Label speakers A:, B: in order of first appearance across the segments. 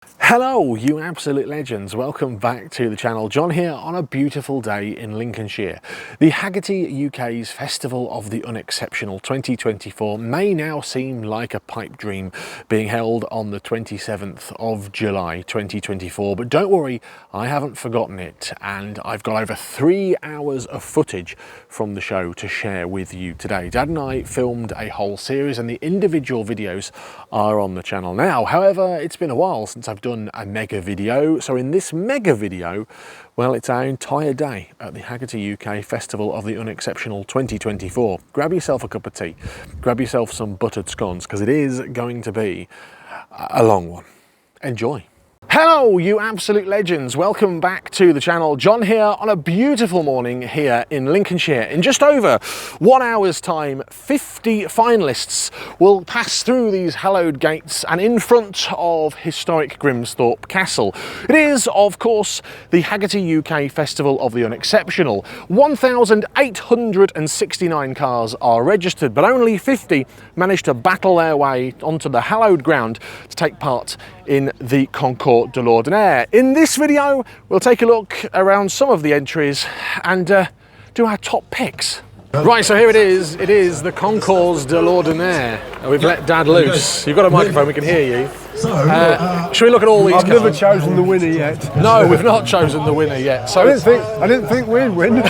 A: Hello, you absolute legends. Welcome back to the channel. John here on a beautiful day in Lincolnshire. The Haggerty UK's Festival of the Unexceptional 2024 may now seem like a pipe dream, being held on the 27th of July 2024. But don't worry, I haven't forgotten it, and I've got over 3 hours of footage from the show to share with you today. Dad and I filmed a whole series, and the individual videos are on the channel now. However, it's been a while since I've done a mega video, so in this mega video, well, it's our entire day at the Haggerty UK Festival of the Unexceptional 2024. Grab yourself a cup of tea, grab yourself some buttered scones, because it is going to be a long one. Enjoy. Hello, you absolute legends. Welcome back to the channel. John here on a beautiful morning here in Lincolnshire. In just over 1 hour's time, 50 finalists will pass through these hallowed gates and in front of historic Grimsthorpe Castle. It is, of course, the Haggerty UK Festival of the Unexceptional. 1,869 cars are registered, but only 50 managed to battle their way onto the hallowed ground to take part in the Concours de l'Ordinaire. In this video, we'll take a look around some of the entries and do our top picks. Right, so here it is. It is the Concours de l'Ordinaire. We've let Dad loose. You've got a microphone, we can hear you. Should we look at all these
B: I've
A: cars?
B: never chosen the winner yet.
A: No, we've not chosen the winner yet. So
B: I didn't think we'd win.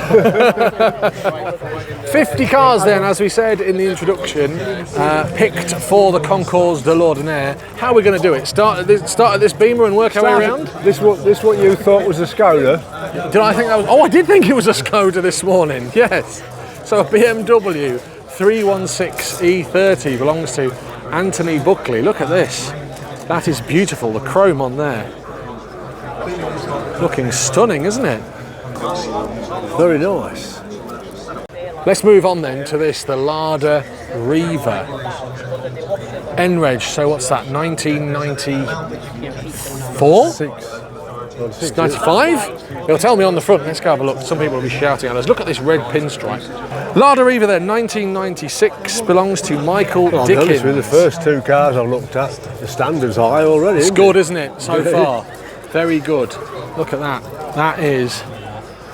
A: 50 cars then, as we said in the introduction, picked for the Concours de l'Ordinaire. How are we going to do it? Start at this Beamer and work our way around?
B: This what you thought was a Skoda?
A: Did I think that was... Oh, I did think it was a Skoda this morning, yes. So a BMW 316 E30 belongs to Anthony Buckley. Look at this. That is beautiful, the chrome on there. Looking stunning, isn't it?
B: Very nice.
A: Let's move on then to this, the Lada Riva. NReg, so what's that, 1994? 95? It'll tell me on the front. Let's go have a look. Some people will be shouting at us. Look at this red pinstripe. Lada Riva then, 1996, belongs to Michael Dickens.
B: With the first two cars I've looked at, the standard's high already.
A: It's good, isn't it, so far? Very good. Look at that. That is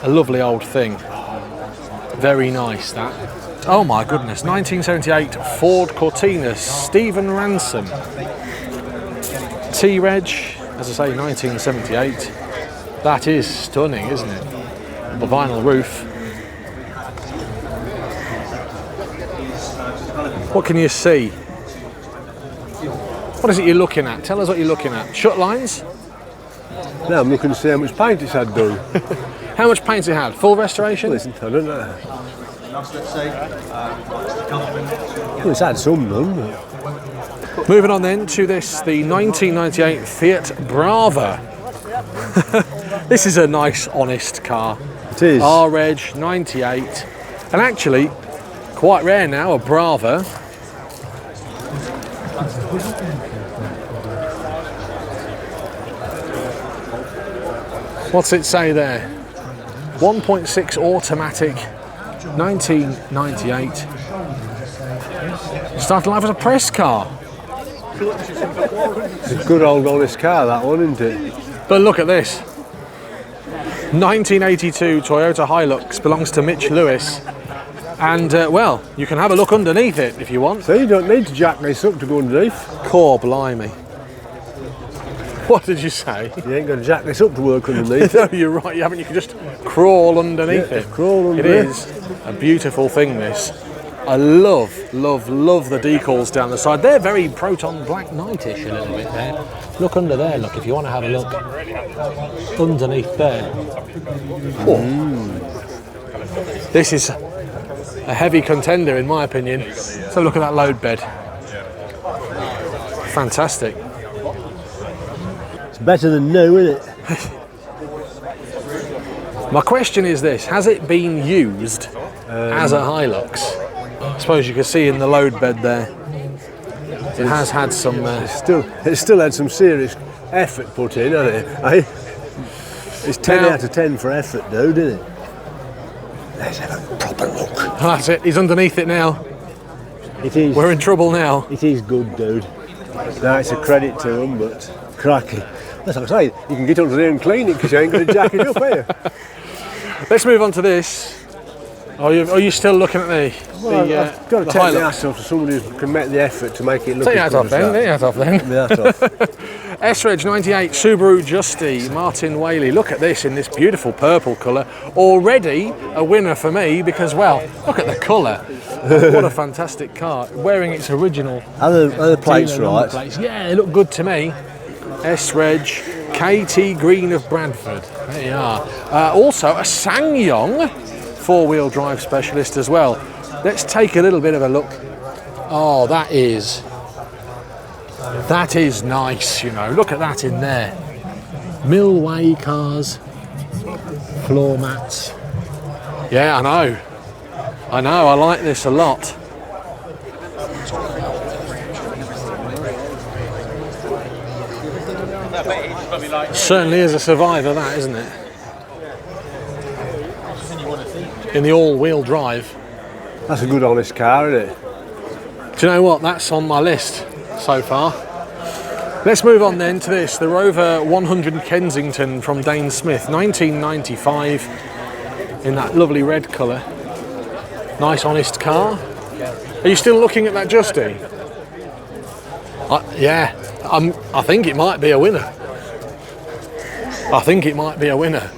A: a lovely old thing. Very nice, that. Oh my goodness, 1978 Ford Cortina, Stephen Ransom. T-Reg, as I say, 1978. That is stunning, isn't it? The vinyl roof. What can you see? What is it you're looking at? Tell us what you're looking at. Shut lines?
B: Now I'm looking to see how much paint it's had done.
A: How much paint it had? Full restoration?
B: Listen, I don't know. Well, it's had some done.
A: Moving on then to this, the 1998 Fiat Brava. This is a nice, honest car.
B: It is.
A: R-Reg 98. And actually, quite rare now, a Brava. What's it say there? 1.6 automatic, 1998. Started life as a press car.
B: It's a good old honest car, that one, isn't it?
A: But look at this. 1982 Toyota Hilux, belongs to Mitch Lewis. And, well, you can have a look underneath it if you want.
B: So you don't need to jack this up to go underneath.
A: Core blimey. What did you say?
B: You ain't going to jack this up to work underneath.
A: No, you're right, you haven't. You can just crawl underneath it.
B: Crawl under
A: it is a beautiful thing, this. I love the decals down the side. They're very Proton Black Knight-ish a little bit there. Look under there, look, if you want to have a look. Underneath there. Oh. This is a heavy contender in my opinion. Let's have a look at that load bed. Fantastic.
B: It's better than new, isn't it?
A: My question is this, has it been used as a Hilux? I suppose you can see in the load bed there, it has had some...
B: It's still had some serious effort put in, hasn't it? It's 10 out of 10 for effort, though, isn't it? Let's have a proper look.
A: That's it, he's underneath it now.
B: It is.
A: We're in trouble now.
B: It is good, dude. Now it's a credit to him, but crikey. That's what I say. You can get under there and clean it because you ain't going to jack it up, are you?
A: Let's move on to this. Are you still looking at
B: Well, I've got to take the
A: Hilux?
B: ass off to somebody who can make the effort to make it look
A: Take
B: as
A: your
B: good
A: hat
B: as
A: off then,
B: that.
A: take your hat off then.
B: Yeah, that's off.
A: S-Reg 98 Subaru Justy, Martin Whaley. Look at this in this beautiful purple colour. Already a winner for me because, well, look at the colour. What a fantastic car. Wearing its original
B: Are the plates
A: dealer number
B: right?
A: plates. Yeah, they look good to me. S-Reg KT Green of Bradford. There you are. Also a SsangYong four-wheel drive specialist as well. Let's take a little bit of a look. Oh, that is nice, you know. Look at that in there. Millway cars, floor mats. Yeah, I know, I like this a lot. Certainly is a survivor, that, isn't it? In the all-wheel drive.
B: That's a good honest car, isn't it?
A: Do you know what? That's on my list so far. Let's move on then to this, the Rover 100 Kensington from Dane Smith, 1995, in that lovely red colour. Nice, honest car. Are you still looking at that Justy? Yeah, I think it might be a winner. I think it might be a winner.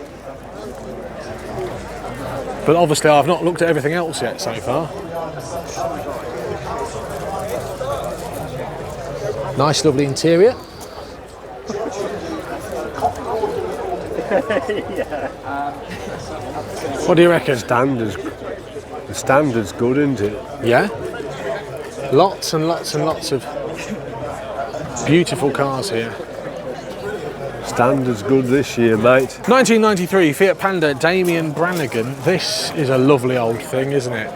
A: But obviously I've not looked at everything else yet so far. Nice lovely interior. What do you reckon?
B: The standard's good, isn't it?
A: Yeah? Lots and lots and lots of beautiful cars here.
B: Standard's good this year, mate.
A: 1993 Fiat Panda Damien Brannigan. This is a lovely old thing, isn't it?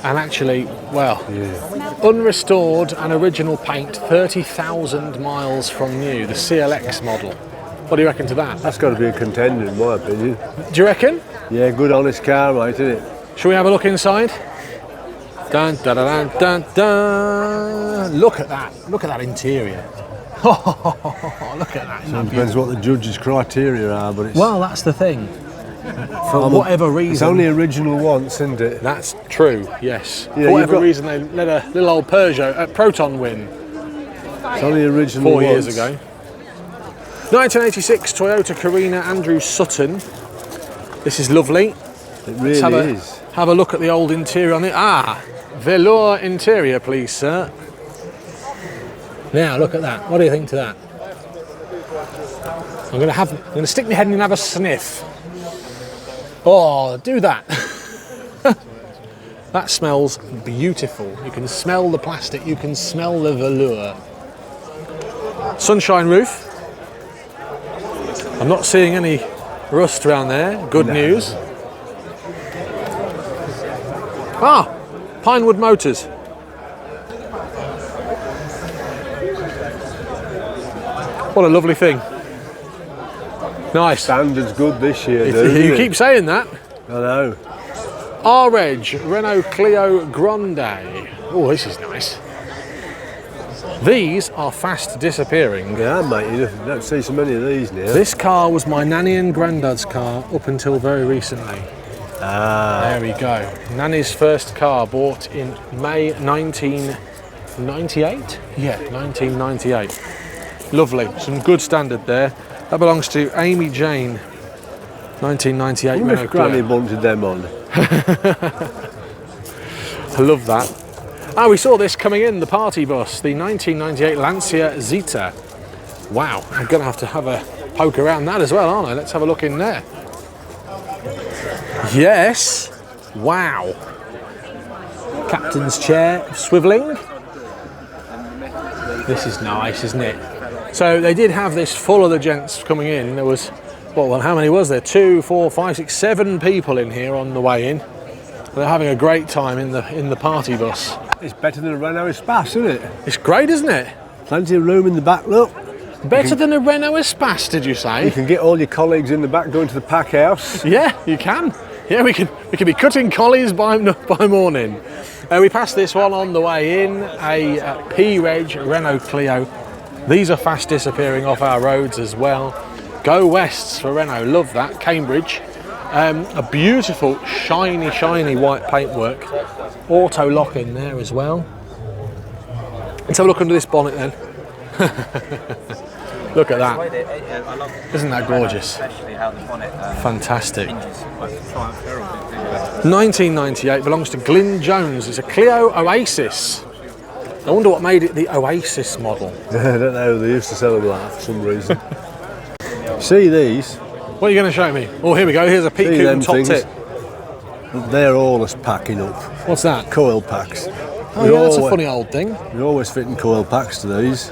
A: And actually, well, unrestored and original paint, 30,000 miles from new, the CLX model. What do you reckon to that?
B: That's got to be a contender in my opinion.
A: Do you reckon?
B: Yeah, good honest car, mate, isn't it?
A: Shall we have a look inside? Dun, dun, dun, dun, dun. Look at that. Look at that interior. Look at that.
B: It depends what the judge's criteria are, but it's...
A: Well, that's the thing. For whatever reason.
B: It's only original once, isn't it?
A: That's true, yes.
B: Yeah,
A: For whatever reason, they let a little old Peugeot, Proton win
B: It's only original
A: 4 years
B: once.
A: ago. 1986 Toyota Carina Andrew Sutton. This is lovely.
B: It really is.
A: Have a look at the old interior on it. Ah, velour interior, please, sir. Now, look at that. What do you think to that? I'm going to stick my head in and have a sniff. Oh, do that. That smells beautiful. You can smell the plastic, you can smell the velour. Sunshine roof. I'm not seeing any rust around there. Good news. Ah, Pinewood Motors. What a lovely thing. Nice.
B: Standard's good this year,
A: You keep saying that.
B: I know.
A: R-Reg, Renault Clio Grande. Oh, this is nice. These are fast disappearing.
B: Yeah, mate, you don't see so many of these now.
A: This car was my nanny and granddad's car up until very recently.
B: Ah.
A: There we go. Nanny's first car bought in May 1998? Yeah, 1998. Lovely, some good standard there. That belongs to Amy Jane, 1998
B: I wonder
A: Renault
B: if Granny
A: Clio.
B: bunted them on.
A: I love that. Ah, we saw this coming in, the party bus, the 1998 Lancia Zeta. Wow, I'm going to have a poke around that as well, aren't I? Let's have a look in there. Yes, wow. Captain's chair swivelling. This is nice, isn't it? So they did have this full of the gents coming in. There was, well, how many was there? 2, 4, 5, 6, 7 people in here on the way in. They're having a great time in the party bus.
B: It's better than a Renault Espace, isn't it?
A: It's great, isn't it?
B: Plenty of room in the back, look.
A: Better than a Renault Espace, did you
B: You
A: say?
B: can get all your colleagues in the back going to the pack house.
A: Yeah, you can. Yeah, we could be cutting collies by morning. We passed this one on the way in, a P-Reg Renault Clio These are fast disappearing off our roads as well. Go Wests for Renault, love that. Cambridge. A beautiful, shiny, shiny white paintwork. Auto lock in there as well. Let's have a look under this bonnet then. Look at that. Isn't that gorgeous? Fantastic. 1998, belongs to Glyn Jones. It's a Clio Oasis. I wonder what made it the Oasis model.
B: I don't know, they used to sell them like for some reason. See these?
A: What are you going to show me? Oh, here we go. Here's a Pete Coogan top tip.
B: They're always packing up.
A: What's that?
B: Coil packs.
A: Oh yeah, that's a funny old thing.
B: You're always fitting coil packs to these.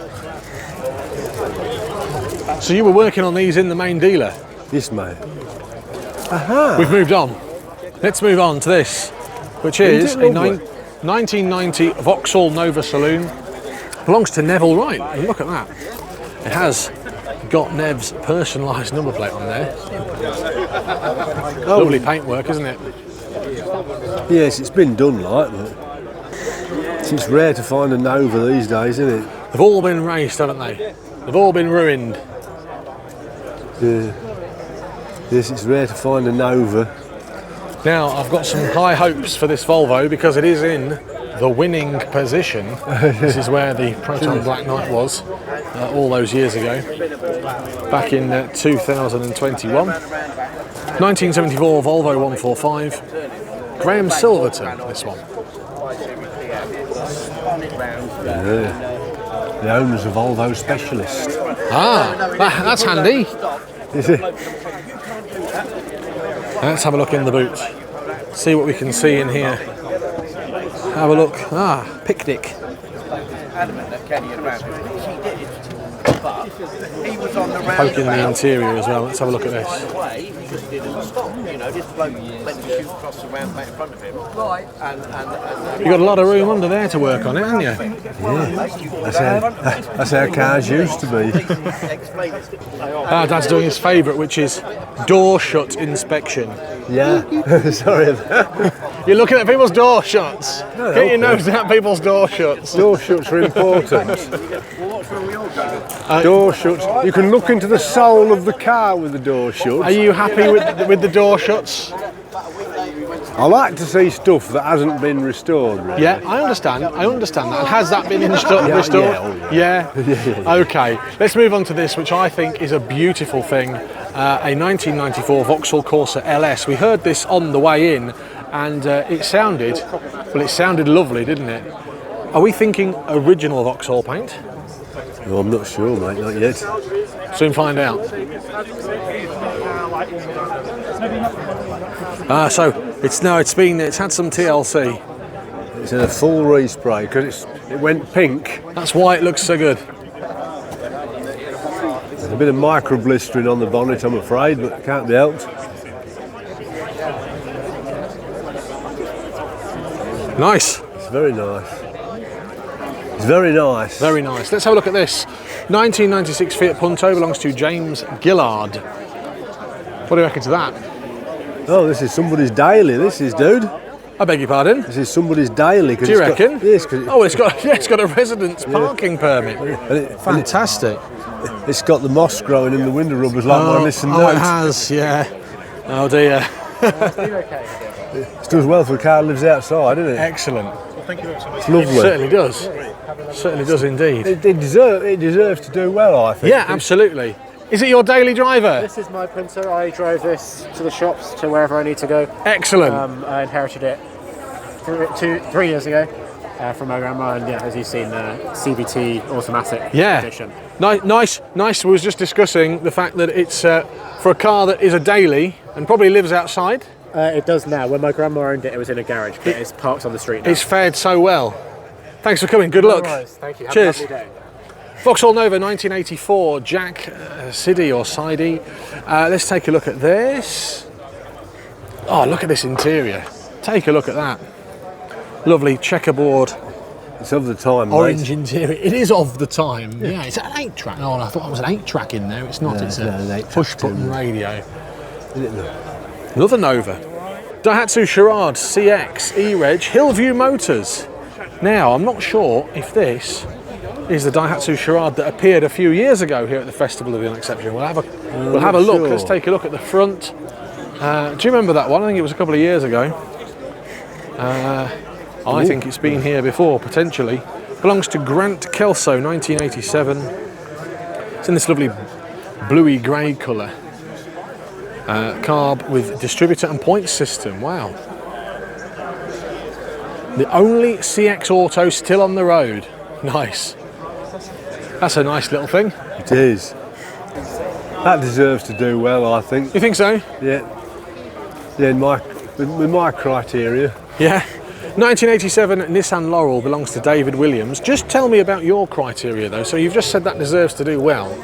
A: So you were working on these in the main dealer?
B: Yes, mate. Aha!
A: We've moved on. Let's move on to this, which is a 1990 Vauxhall Nova Saloon. Belongs to Neville Wright. And look at that. It has got Nev's personalised number plate on there. Oh. Lovely paintwork, isn't it?
B: Yes, it's been done like that. It's rare to find a Nova these days, isn't it?
A: They've all been raced, haven't they? They've all been ruined.
B: Yeah. Yes, it's rare to find a Nova.
A: Now, I've got some high hopes for this Volvo because it is in the winning position. This is where the Proton Black Knight was all those years ago, back in 2021. 1974 Volvo 145. Graham Silverton, this one.
B: Yeah. The owner's a Volvo specialist.
A: Ah, that's handy.
B: Is it?
A: Let's have a look in the boot. See what we can see in here. Have a look. Ah, picnic. Poking the interior as well. Let's have a look at this. You've got a lot of room under there to work on it, haven't you?
B: Yeah. That's how cars used to be.
A: Dad's doing his favourite, which is door shut inspection.
B: Yeah. Sorry.
A: You're looking at people's door shuts. Get your nose out people's door shuts.
B: Door shuts are important. Door shuts. You can look into the soul of the car with the door shuts.
A: Are you happy with the door shuts?
B: I like to see stuff that hasn't been restored. Really.
A: Yeah, I understand that. And has that been restored?
B: Yeah.
A: Okay, let's move on to this, which I think is a beautiful thing. A 1994 Vauxhall Corsa LS. We heard this on the way in, and it sounded lovely, didn't it? Are we thinking original Vauxhall paint?
B: No, I'm not sure, mate. Not yet.
A: Soon find out. So it's had some TLC.
B: It's in a full respray because it went pink.
A: That's why it looks so good.
B: There's a bit of micro blistering on the bonnet, I'm afraid, but it can't be helped.
A: Nice.
B: It's very nice. It's very nice.
A: Very nice. Let's have a look at this. 1996 Fiat Punto, belongs to James Gillard. What do you reckon to that?
B: Oh, this is somebody's daily, this is, dude.
A: I beg your pardon?
B: This is somebody's daily.
A: Do you reckon?
B: Yes.
A: It's got a residence parking permit. Fantastic.
B: It's got the moss growing in the window rubbers like one of this and
A: it has, yeah. Oh dear.
B: It does well for a car that lives outside, isn't it?
A: Excellent.
B: It's lovely.
A: It certainly does. Certainly does indeed.
B: It deserves to do well, I think.
A: Yeah, absolutely. Is it your daily driver?
C: This is my Punto. I drove this to the shops, to wherever I need to go.
A: Excellent.
C: I inherited it 3 years ago from my grandma, and yeah, as you've seen, CVT automatic edition.
A: Nice. We was just discussing the fact that it's for a car that is a daily and probably lives outside.
C: It does now. When my grandma owned it, it was in a garage, but it's parked on the street now.
A: It's fared so well. Thanks for coming. Good luck.
C: Thank you. Have
A: Cheers.
C: a lovely day.
A: Vauxhall Nova 1984, Jack Siddy or Sidey. Let's take a look at this. Oh, look at this interior. Take a look at that. Lovely checkerboard.
B: It's of the time,
A: orange
B: mate.
A: interior. It is of the time. Yeah, it's an 8-track. Oh, I thought it was an 8-track in there. It's not. It's a push-button radio. Another Nova. Daihatsu Charade CX E-Reg, Hillview Motors. Now, I'm not sure if this is the Daihatsu Charade that appeared a few years ago here at the Festival of the Unexceptional. We'll have a look.
B: Sure.
A: Let's take a look at the front. Do you remember that one? I think it was a couple of years ago. I think it's been here before, potentially. Belongs to Grande Kelso, 1987. It's in this lovely bluey grey colour. Carb with distributor and points system. Wow. The only CX auto still on the road. Nice. That's a nice little thing.
B: It is. That deserves to do well, I think.
A: You think so?
B: Yeah. Yeah, with my criteria.
A: Yeah. 1987 Nissan Laurel belongs to David Williams. Just tell me about your criteria though. So you've just said that deserves to do well.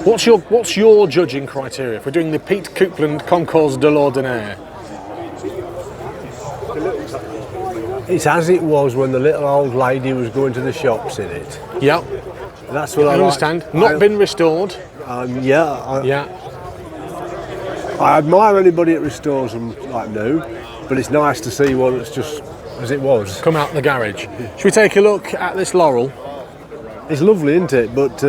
A: What's your judging criteria if we're doing the Pete Coupland Concours de l'Ordinaire?
B: It's as it was when the little old lady was going to the shops in it.
A: Yep.
B: That's what I
A: understand.
B: Like.
A: Not been restored.
B: Yeah. I admire anybody that restores them like new, but it's nice to see one that's just as it was.
A: Come out the garage. Should we take a look at this Laurel?
B: It's lovely, isn't it? But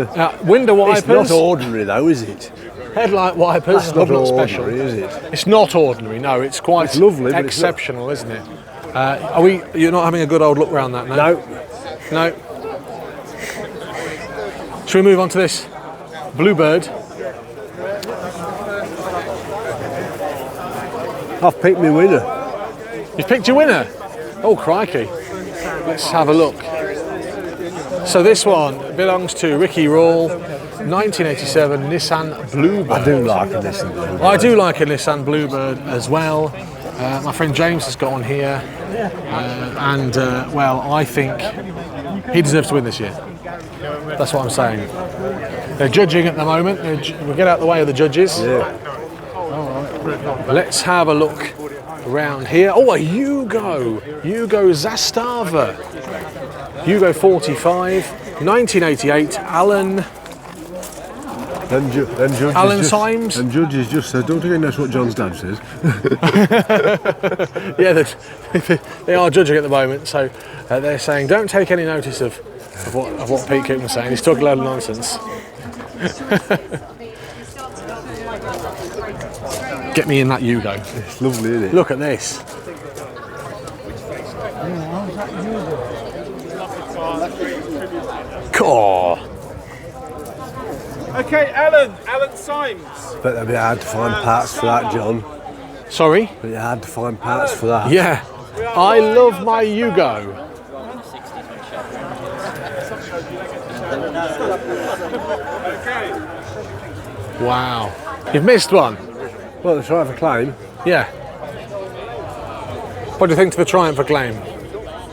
A: window wipers.
B: It's not ordinary though, is it?
A: Headlight wipers.
B: That's not ordinary,
A: special,
B: is it?
A: It's not ordinary. No, it's quite
B: it's lovely, but
A: exceptional, isn't it? You're not having a good old look around that now? No. Should we move on to this Bluebird?
B: I've picked my winner.
A: You've picked your winner? Oh, crikey. Let's have a look. So this one belongs to Ricky Rawle, 1987 Nissan Bluebird.
B: I do like a Nissan Bluebird.
A: I do like a Nissan Bluebird as well. My friend James has got one here. Well, I think he deserves to win this year. That's what I'm saying. They're judging at the moment. We'll get out of the way of the judges.
B: Yeah.
A: Let's have a look around here. Oh, a Yugo Zastava. Yugo 45, 1988, Alan Symes.
B: And judges just said, don't think that's what John's dad says.
A: Yeah, they are judging at the moment, so they're saying don't take any notice of what Pete Coopman's saying. He's talking a load of nonsense. Get me in that Yugo.
B: It's lovely, isn't it?
A: Look at this. Cool.
D: Okay, Alan Symes.
B: But it'd be hard to find parts for that, John.
A: Sorry?
B: But it's hard to find parts for that.
A: Yeah. I love my Yugo. Wow. You've missed one.
B: Well, the Triumph Acclaim.
A: Yeah. What do you think to the Triumph Acclaim?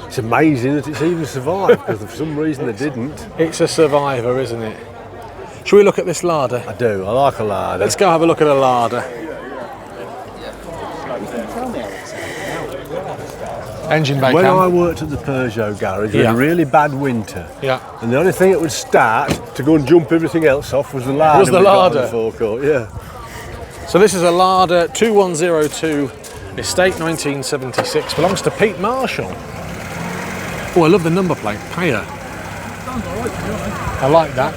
B: It's amazing that it's even survived, because for some reason they didn't.
A: It's a survivor, isn't it? Shall we look at this Lada?
B: I do, I like a Lada.
A: Let's go have a look at a Lada. Engine bay
B: When
A: cam.
B: I worked at the Peugeot garage in
A: Yeah.
B: a really bad winter,
A: Yeah.
B: and the only thing that would start to go and jump everything else off was the Lada.
A: Was the
B: we got on
A: Lada?
B: the forecourt, yeah.
A: So this is a Lada 2102 Estate 1976. Belongs to Pete Marshall. Oh, I love the number plate. Paya. I like that.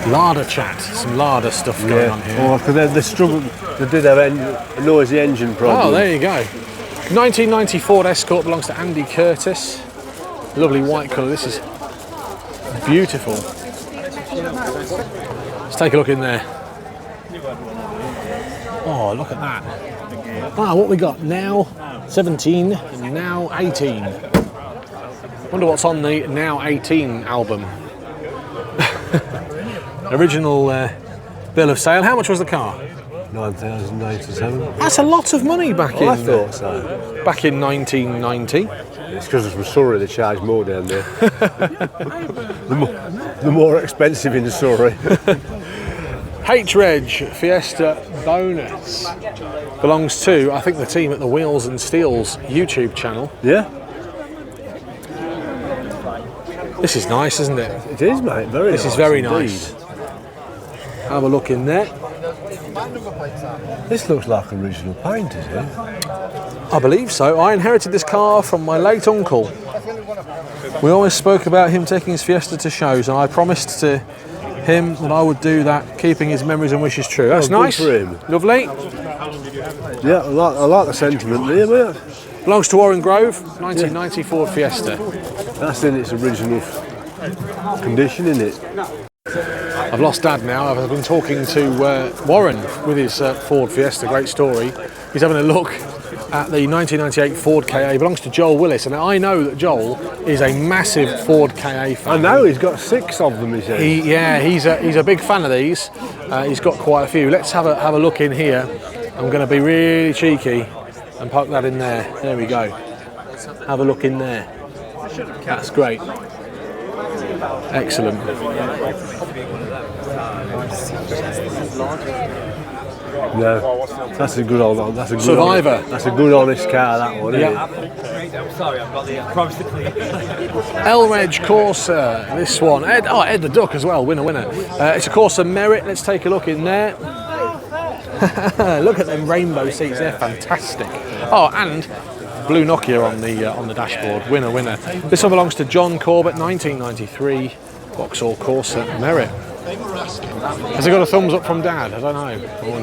A: Lada chat. Some Lada stuff going on here.
B: Oh, because they struggled. They did have a noisy engine problem.
A: Oh, there you go. 1990 Ford Escort belongs to Andy Curtis. Lovely white colour. This is beautiful. Let's take a look in there. Oh, look at that. Ah, what we got now? 17 and now 18. Wonder what's on the Now 18 album. Original bill of sale. How much was the car?
B: 9,087.
A: That's a lot of money back in.
B: I thought so.
A: Back in 1990.
B: It's because from Surrey they charge more down there. the more expensive in Surrey.
A: H-Reg Fiesta Bonus belongs to, I think, the team at the Wheels and Steels YouTube channel.
B: Yeah,
A: This is nice, isn't it?
B: it is, mate. Very nice.
A: This is very
B: indeed.
A: nice. Have a look in there.
B: This looks like original paint, is it?
A: I believe so. I inherited this car from my late uncle. We always spoke about him taking his Fiesta to shows, and I promised to him that I would do that, keeping his memories and wishes true. That's
B: good
A: nice.
B: for him.
A: Lovely.
B: Yeah, I like the sentiment there, mate.
A: Belongs to Warren Grove, 1990 Ford Fiesta.
B: That's in its original condition, isn't it?
A: I've lost Dad now. I've been talking to Warren with his Ford Fiesta. Great story. He's having a look at the 1998 Ford KA. It belongs to Joel Willis, and I know that Joel is a massive Ford KA fan.
B: I know, he's got 6 of them, he said.
A: He's a big fan of these. He's got quite a few. Let's have a look in here. I'm going to be really cheeky and poke that in there. There we go. Have a look in there. That's great. Excellent.
B: No, that's a good old. That's a good
A: Survivor.
B: That's a good honest car, that one. Isn't
A: Yeah.
E: I'm sorry, I've got the promise to clear.
A: Elreg Corsa, this one. Ed the Duck as well, winner. It's a Corsa Merit. Let's take a look in there. Look at them rainbow seats, they're fantastic. Oh, and blue Nokia on the dashboard. Winner. This one belongs to John Corbett, 1993 Vauxhall Corsa Merit. Has it got a thumbs up from Dad? I don't know. Oh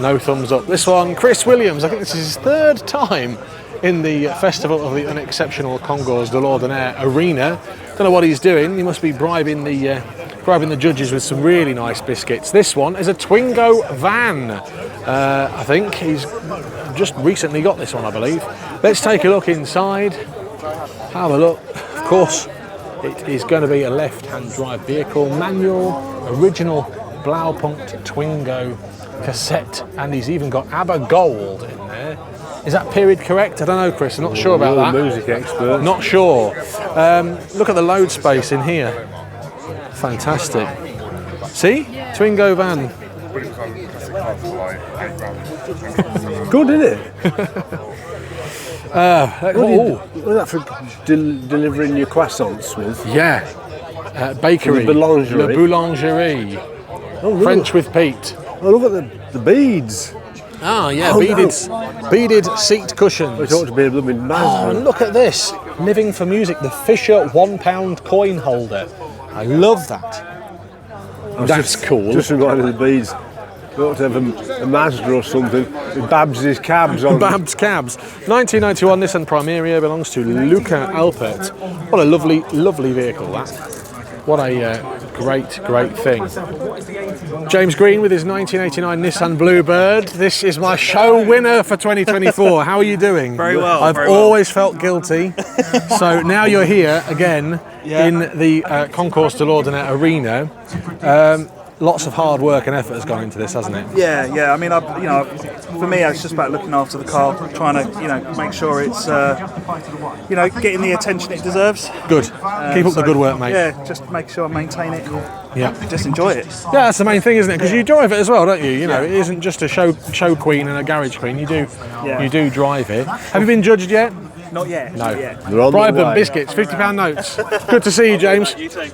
A: no thumbs up. This one, Chris Williams. I think this is his 3rd time in the Festival of the Unexceptional Concours de l'Ordinaire Arena. Don't know what he's doing. He must be bribing the judges with some really nice biscuits. This one is a Twingo van. I think he's just recently got this one, I believe. Let's take a look inside. Have a look. Of course, it is going to be a left-hand drive vehicle, manual, original Blaupunkt Twingo cassette, and he's even got ABBA Gold in there. Is that period correct? I don't know, Chris. I'm not sure about that.
B: Music expert.
A: Not sure. Look at the load space in here. Fantastic. See? Twingo van.
B: Good, isn't it? Was that for delivering your croissants with?
A: Yeah. Bakery.
B: The boulangerie.
A: Le Boulangerie.
B: Oh, look.
A: French with Pete.
B: Oh, look at the beads.
A: Oh, yeah.
B: Oh,
A: beaded seat
B: We
A: cushions.
B: ought to be a blooming
A: Oh,
B: Mazda.
A: and look at this. Living for Music. The Fisher £1 coin holder. I love that. That's cool.
B: Just reminded of the beads. We ought to have a Mazda or something with Babs' cabs on.
A: Babs Cabs. 1991 Nissan Primeria belongs to Luca Alpert. What a lovely vehicle that. What a great thing. James Green with his 1989 Nissan Bluebird. This is my show winner for 2024. How are you doing?
E: Very well.
A: I've always felt guilty. So now you're here again in the Concours de l'Ordinaire Arena. Lots of hard work and effort has gone into this, hasn't it?
E: Yeah. I mean, for me, it's just about looking after the car, trying to, make sure it's, getting the attention it deserves.
A: Good. Keep up the good work, mate.
E: Yeah, just make sure I maintain it.
A: Yeah.
E: Just enjoy it.
A: Yeah, that's the main thing, isn't it? Because you drive it as well, don't you? You know, it isn't just a show queen and a garage queen. You do drive it. Have you been judged yet?
E: Not yet.
A: No.
E: Not yet.
B: They're on
A: Bribe
B: the
A: them,
B: way.
A: biscuits, £50 notes. Good to see you, James.
E: You too.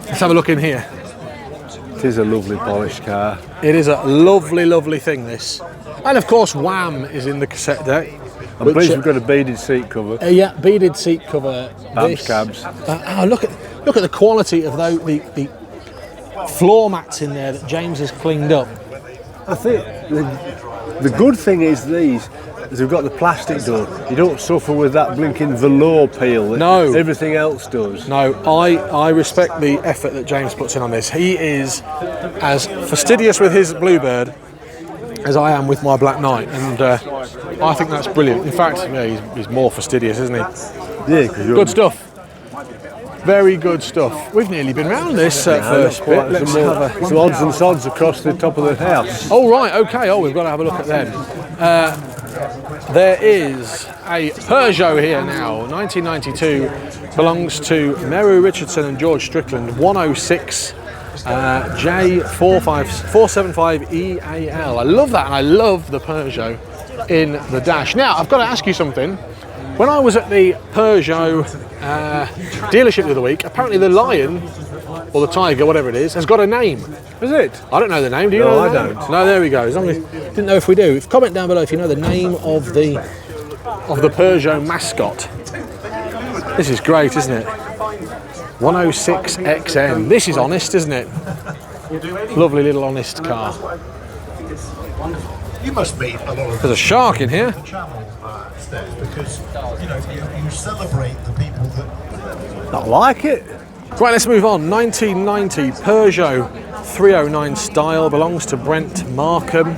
A: Let's have a look in here.
B: It is a lovely polished car.
A: It is a lovely thing, this. And of course, Wham is in the cassette deck.
B: I'm pleased we've got a beaded seat cover.
A: Yeah, beaded seat cover.
B: Babs cabs.
A: Look at the quality of the floor mats in there that James has cleaned up.
B: I think the good thing is they've got the plastic door. You don't suffer with that blinking velour peel that
A: No.
B: everything else does.
A: No, I respect the effort that James puts in on this. He is as fastidious with his Bluebird as I am with my Black Knight, and I think that's brilliant. In fact, he's more fastidious, isn't he?
B: Yeah, because you're
A: Good stuff. Very good stuff. We've nearly been round this first bit. Let's have a...
B: some odds and sods across the top of the house.
A: Oh, right, okay. Oh, we've got to have a look at them. There is a Peugeot here now, 1992, belongs to Meru Richardson and George Strickland, 106 J475EAL. I love that, and I love the Peugeot in the dash. Now, I've got to ask you something. When I was at the Peugeot dealership the other week, apparently the Lion, or the Tiger, whatever it is, has got a name.
B: Is it?
A: I don't know the name. Do you
B: No,
A: know
B: I
A: the name?
B: don't.
A: No, there we go. As long as didn't know if we do. Comment down below if you know the name of the Peugeot mascot. This is great, isn't it? 106XN. This is honest, isn't it? Lovely little honest car.
F: You must meet a lot of
A: There's a shark in here.
F: channel stairs because you celebrate the people that.
B: I like it.
A: Right, let's move on. 1990 Peugeot 309 style, belongs to Brent Markham.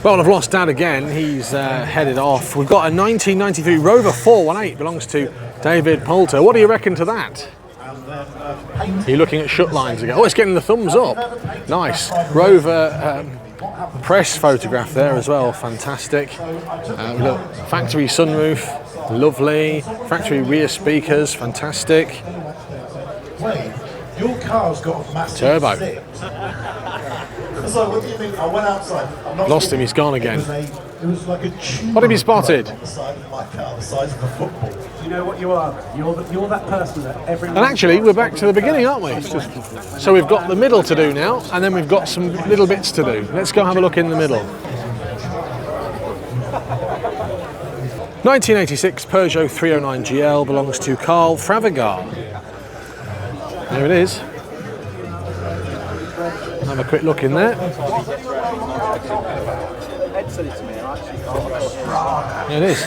A: Well, I've lost Dad again. He's headed off. We've got a 1993 Rover 418, belongs to David Poulter. What do you reckon to that? Are you looking at shut lines again? Oh, it's getting the thumbs up. Nice. Rover press photograph there as well. Fantastic. Look, factory sunroof. Lovely. Factory rear speakers. Fantastic.
F: Your car's got a massive
A: Turbo.
F: zip. So what do you think? I went outside. I'm not
A: Lost him, he's gone again.
F: It was like a tumor
A: What have you spotted?
F: on the side of my car, the size of a football.
C: You know what you are? You're that person that everyone.
A: And actually, we're back to the beginning, aren't we? So we've got the middle to do now, and then we've got some little bits to do. Let's go have a look in the middle. 1986 Peugeot 309 GL, belongs to Carl Fravagar. There it is. Have a quick look in there. There it is.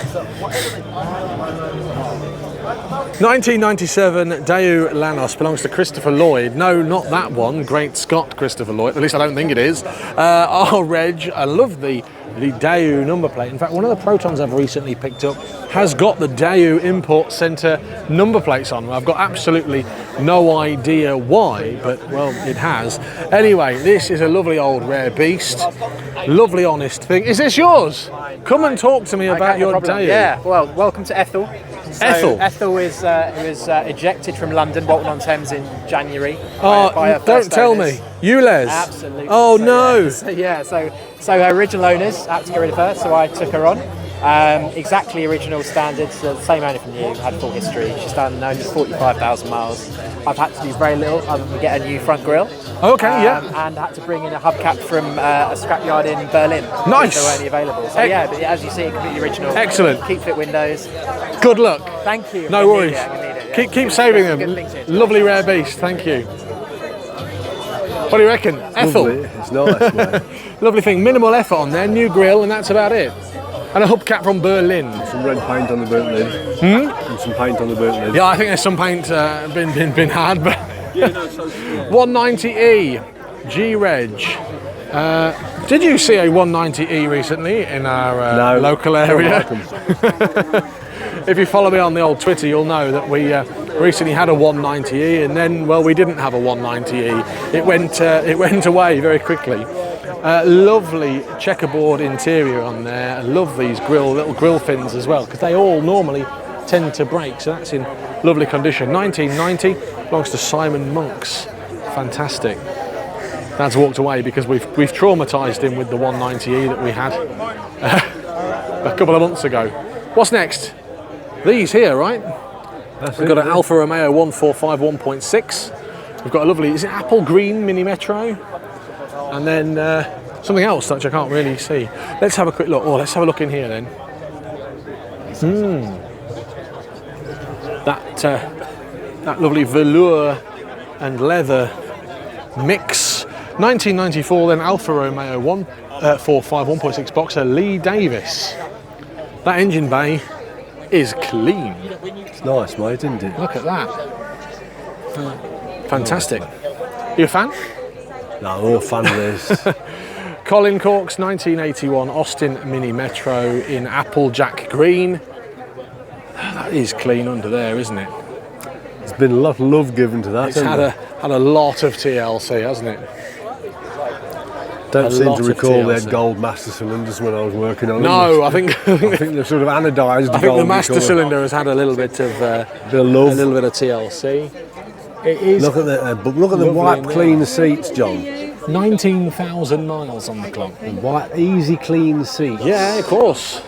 A: 1997 Daewoo Lanos, belongs to Christopher Lloyd. No, not that one. Great Scott Christopher Lloyd. At least I don't think it is. Reg. I love the Daewoo number plate. In fact, one of the Protons I've recently picked up has got the Daewoo Import Centre number plates on. I've got absolutely no idea why, but well, it has. Anyway, this is a lovely old rare beast. Lovely honest thing. Is this yours? Come and talk to me about your Daewoo.
G: Yeah, well, welcome to Ethel. So
A: Ethel?
G: Ethel was ejected from London, Bolton-on-Thames in January.
A: Oh,
G: by her
A: don't
G: first
A: tell
G: owners.
A: me. Ulez.
G: Absolutely.
A: Oh,
G: So,
A: no.
G: So her original owners had to get rid of her, so I took her on. Exactly original standards, the same owner from you, had full history. She's done only 45,000 miles. I've had to do very little other than get a new front grille.
A: Okay, yeah.
G: And had to bring in a hubcap from a scrapyard in Berlin.
A: Nice.
G: They were only available. So yeah, but as you see, completely original.
A: Excellent.
G: Keep fit windows.
A: Good luck.
G: Thank you.
A: No worries. Keep saving them.
G: Good things here.
A: Lovely rare beast. Thank you. What do you reckon? Ethel.
B: Lovely. It's nice, mate.
A: Lovely thing. Minimal effort on there. New grille, and that's about it. And a hubcap from Berlin.
B: Some red paint on the boot lid. And some paint on the boot lid.
A: Yeah, I think there's some paint been had, but 190E G-Reg. Did you see a 190E recently in our local area? If you follow me on the old Twitter, you'll know that we recently had a 190E, and then, well, we didn't have a 190E. It went away very quickly. Lovely checkerboard interior on there. I love these little grill fins as well, because they all normally tend to break, so that's in lovely condition. 1990, belongs to Simon Monks. Fantastic. Dad's walked away because we've traumatised him with the 190E that we had a couple of months ago. What's next? These here, right? We've got an Alfa Romeo 145 1.6. We've got a lovely, is it apple green Mini Metro? And then something else which I can't really see. Let's have a quick look. Oh, let's have a look in here then. That lovely velour and leather mix. 1994 then Alfa Romeo 145 1.6 boxer Lee Davis. That engine bay is clean.
B: It's nice, mate, isn't it?
A: Look at that. Fantastic. You a fan?
B: No, I'm all a fan of this.
A: Colin Cork's 1981 Austin Mini Metro in Applejack Green. That is clean under there, isn't it?
B: There's been a lot of love given to that.
A: It's had a lot of TLC, hasn't it?
B: Don't seem
A: lot
B: to
A: of
B: recall they
A: TLC.
B: had gold master cylinders when I was working on them.
A: No, I think
B: I think they're sort of anodised.
A: I think the master cylinder has had a little bit of
B: bit of love.
A: a little bit of TLC. It is
B: Look at the
A: lovely
B: white
A: in there.
B: clean seats, John.
A: 19,000 miles on the clock.
B: The white easy clean seats.
A: Yeah, of course.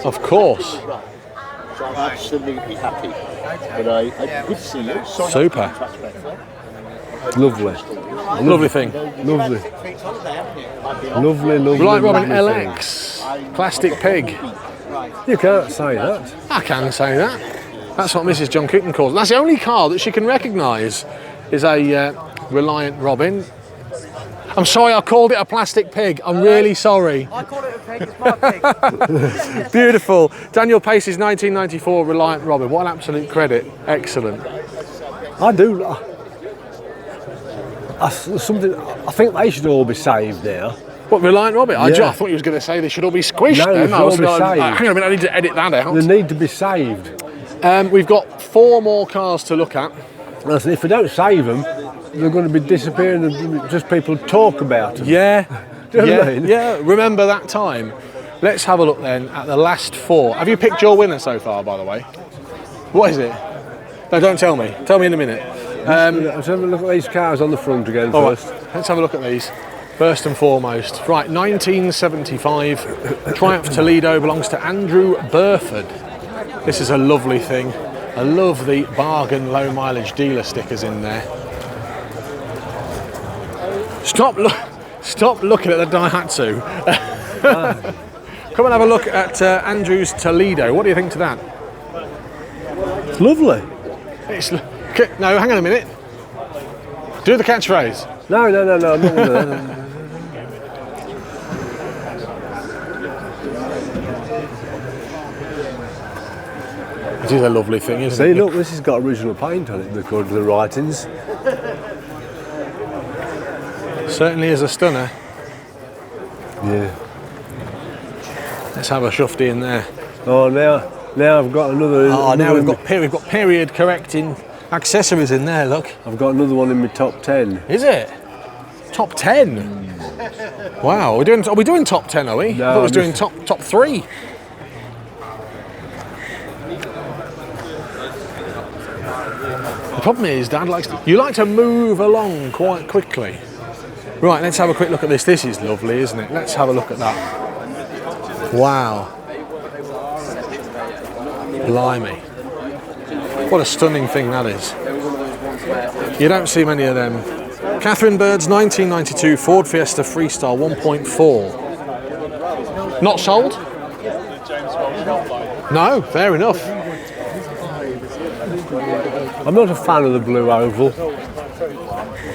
A: Of course.
H: I'm absolutely happy. But good to see you. Sorry.
A: Super.
B: Lovely.
A: Lovely thing.
B: Lovely. Lovely.
A: Reliant Robin
B: lovely thing.
A: LX. Plastic pig.
B: You can't say that.
A: I can say that. That's what Mrs. John Cooten calls it. That's the only car that she can recognise is a Reliant Robin. I'm sorry I called it a plastic pig. I'm really sorry.
G: I call it a pig, it's my pig.
A: Beautiful. Daniel Pace's 1994 Reliant Robin. What an absolute credit. Excellent.
B: I do. I think they should all be saved now.
A: What, Reliant Robin? I
B: Yeah.
A: thought you was going to say they should all be squished
B: No, they
A: then.
B: should
A: I was
B: all be
A: like,
B: saved.
A: hang on a minute, I need to edit that out.
B: They need to be saved.
A: We've got 4 more cars to look at.
B: Listen, if we don't save them, they're going to be disappearing and just people talk about them.
A: Yeah.
B: Do you know what I
A: Yeah,
B: mean?
A: yeah, remember that time. Let's have a look then at the last 4. Have you picked your winner so far, by the way? What is it? No, don't tell me. Tell me in a minute.
B: Let's have a look at these cars on the front again
A: All right,
B: first.
A: let's have a look at these. First and foremost. Right, 1975 Triumph Toledo belongs to Andrew Burford. This is a lovely thing. I love the bargain low mileage dealer stickers in there. Stop looking at the Daihatsu. Come and have a look at Andrew's Toledo. What do you think to that?
B: It's lovely.
A: No, hang on a minute. Do the catchphrase.
B: No, I'm not going to do that.
A: It is a lovely thing, isn't
B: See,
A: it?
B: look, this has got original paint on it according to the writings.
A: Certainly is a stunner.
B: Yeah.
A: Let's have a shufty in there.
B: Oh, now I've got another.
A: Oh, now
B: another
A: we've got period correcting accessories in there. Look,
B: I've got another one in my top 10.
A: is it top 10? Wow, are we doing top 10? Are we?
B: No,
A: I thought we was
B: I'm
A: doing
B: just-
A: top 3. The problem is, Dad you like to move along quite quickly. Right, let's have a quick look at this. This is lovely, isn't it? Let's have a look at that. Wow. Blimey. What a stunning thing that is. You don't see many of them. Catherine Bird's 1992 Ford Fiesta Freestyle 1.4. Not sold? No, fair enough.
B: I'm not a fan of the blue oval.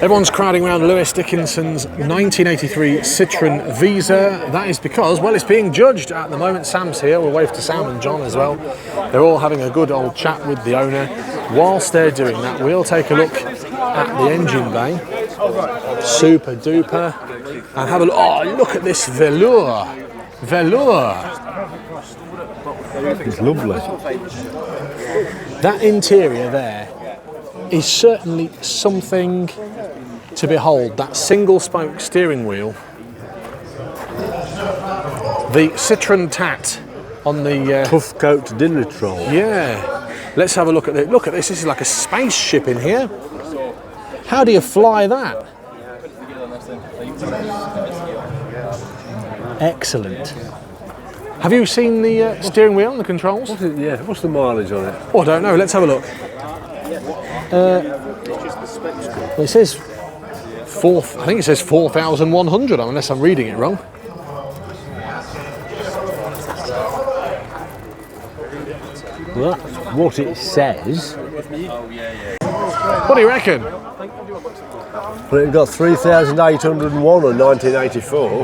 A: Everyone's crowding around Lewis Dickinson's 1983 Citroen Visa. That is because, well, it's being judged at the moment. Sam's here. We'll wave to Sam and John as well. They're all having a good old chat with the owner. Whilst they're doing that, we'll take a look at the engine bay. Super duper. And have a look. Oh, look at this velour. Velour.
B: It's lovely.
A: That interior there is certainly something to behold. That single spoke steering wheel, the Citroen Tat on the
B: Tough coat Dinatron.
A: yeah. Let's have a look at it. Look at this. This is like a spaceship in here. How do you fly that? Excellent. Have you seen the steering wheel and the controls?
B: Yeah, what's the mileage on it?
A: Oh, I don't know. Let's have a look. It says I think it says 4,100, unless I'm reading it wrong.
B: Well, that's what it says.
A: What do you reckon?
B: But it got 3,801 in 1984.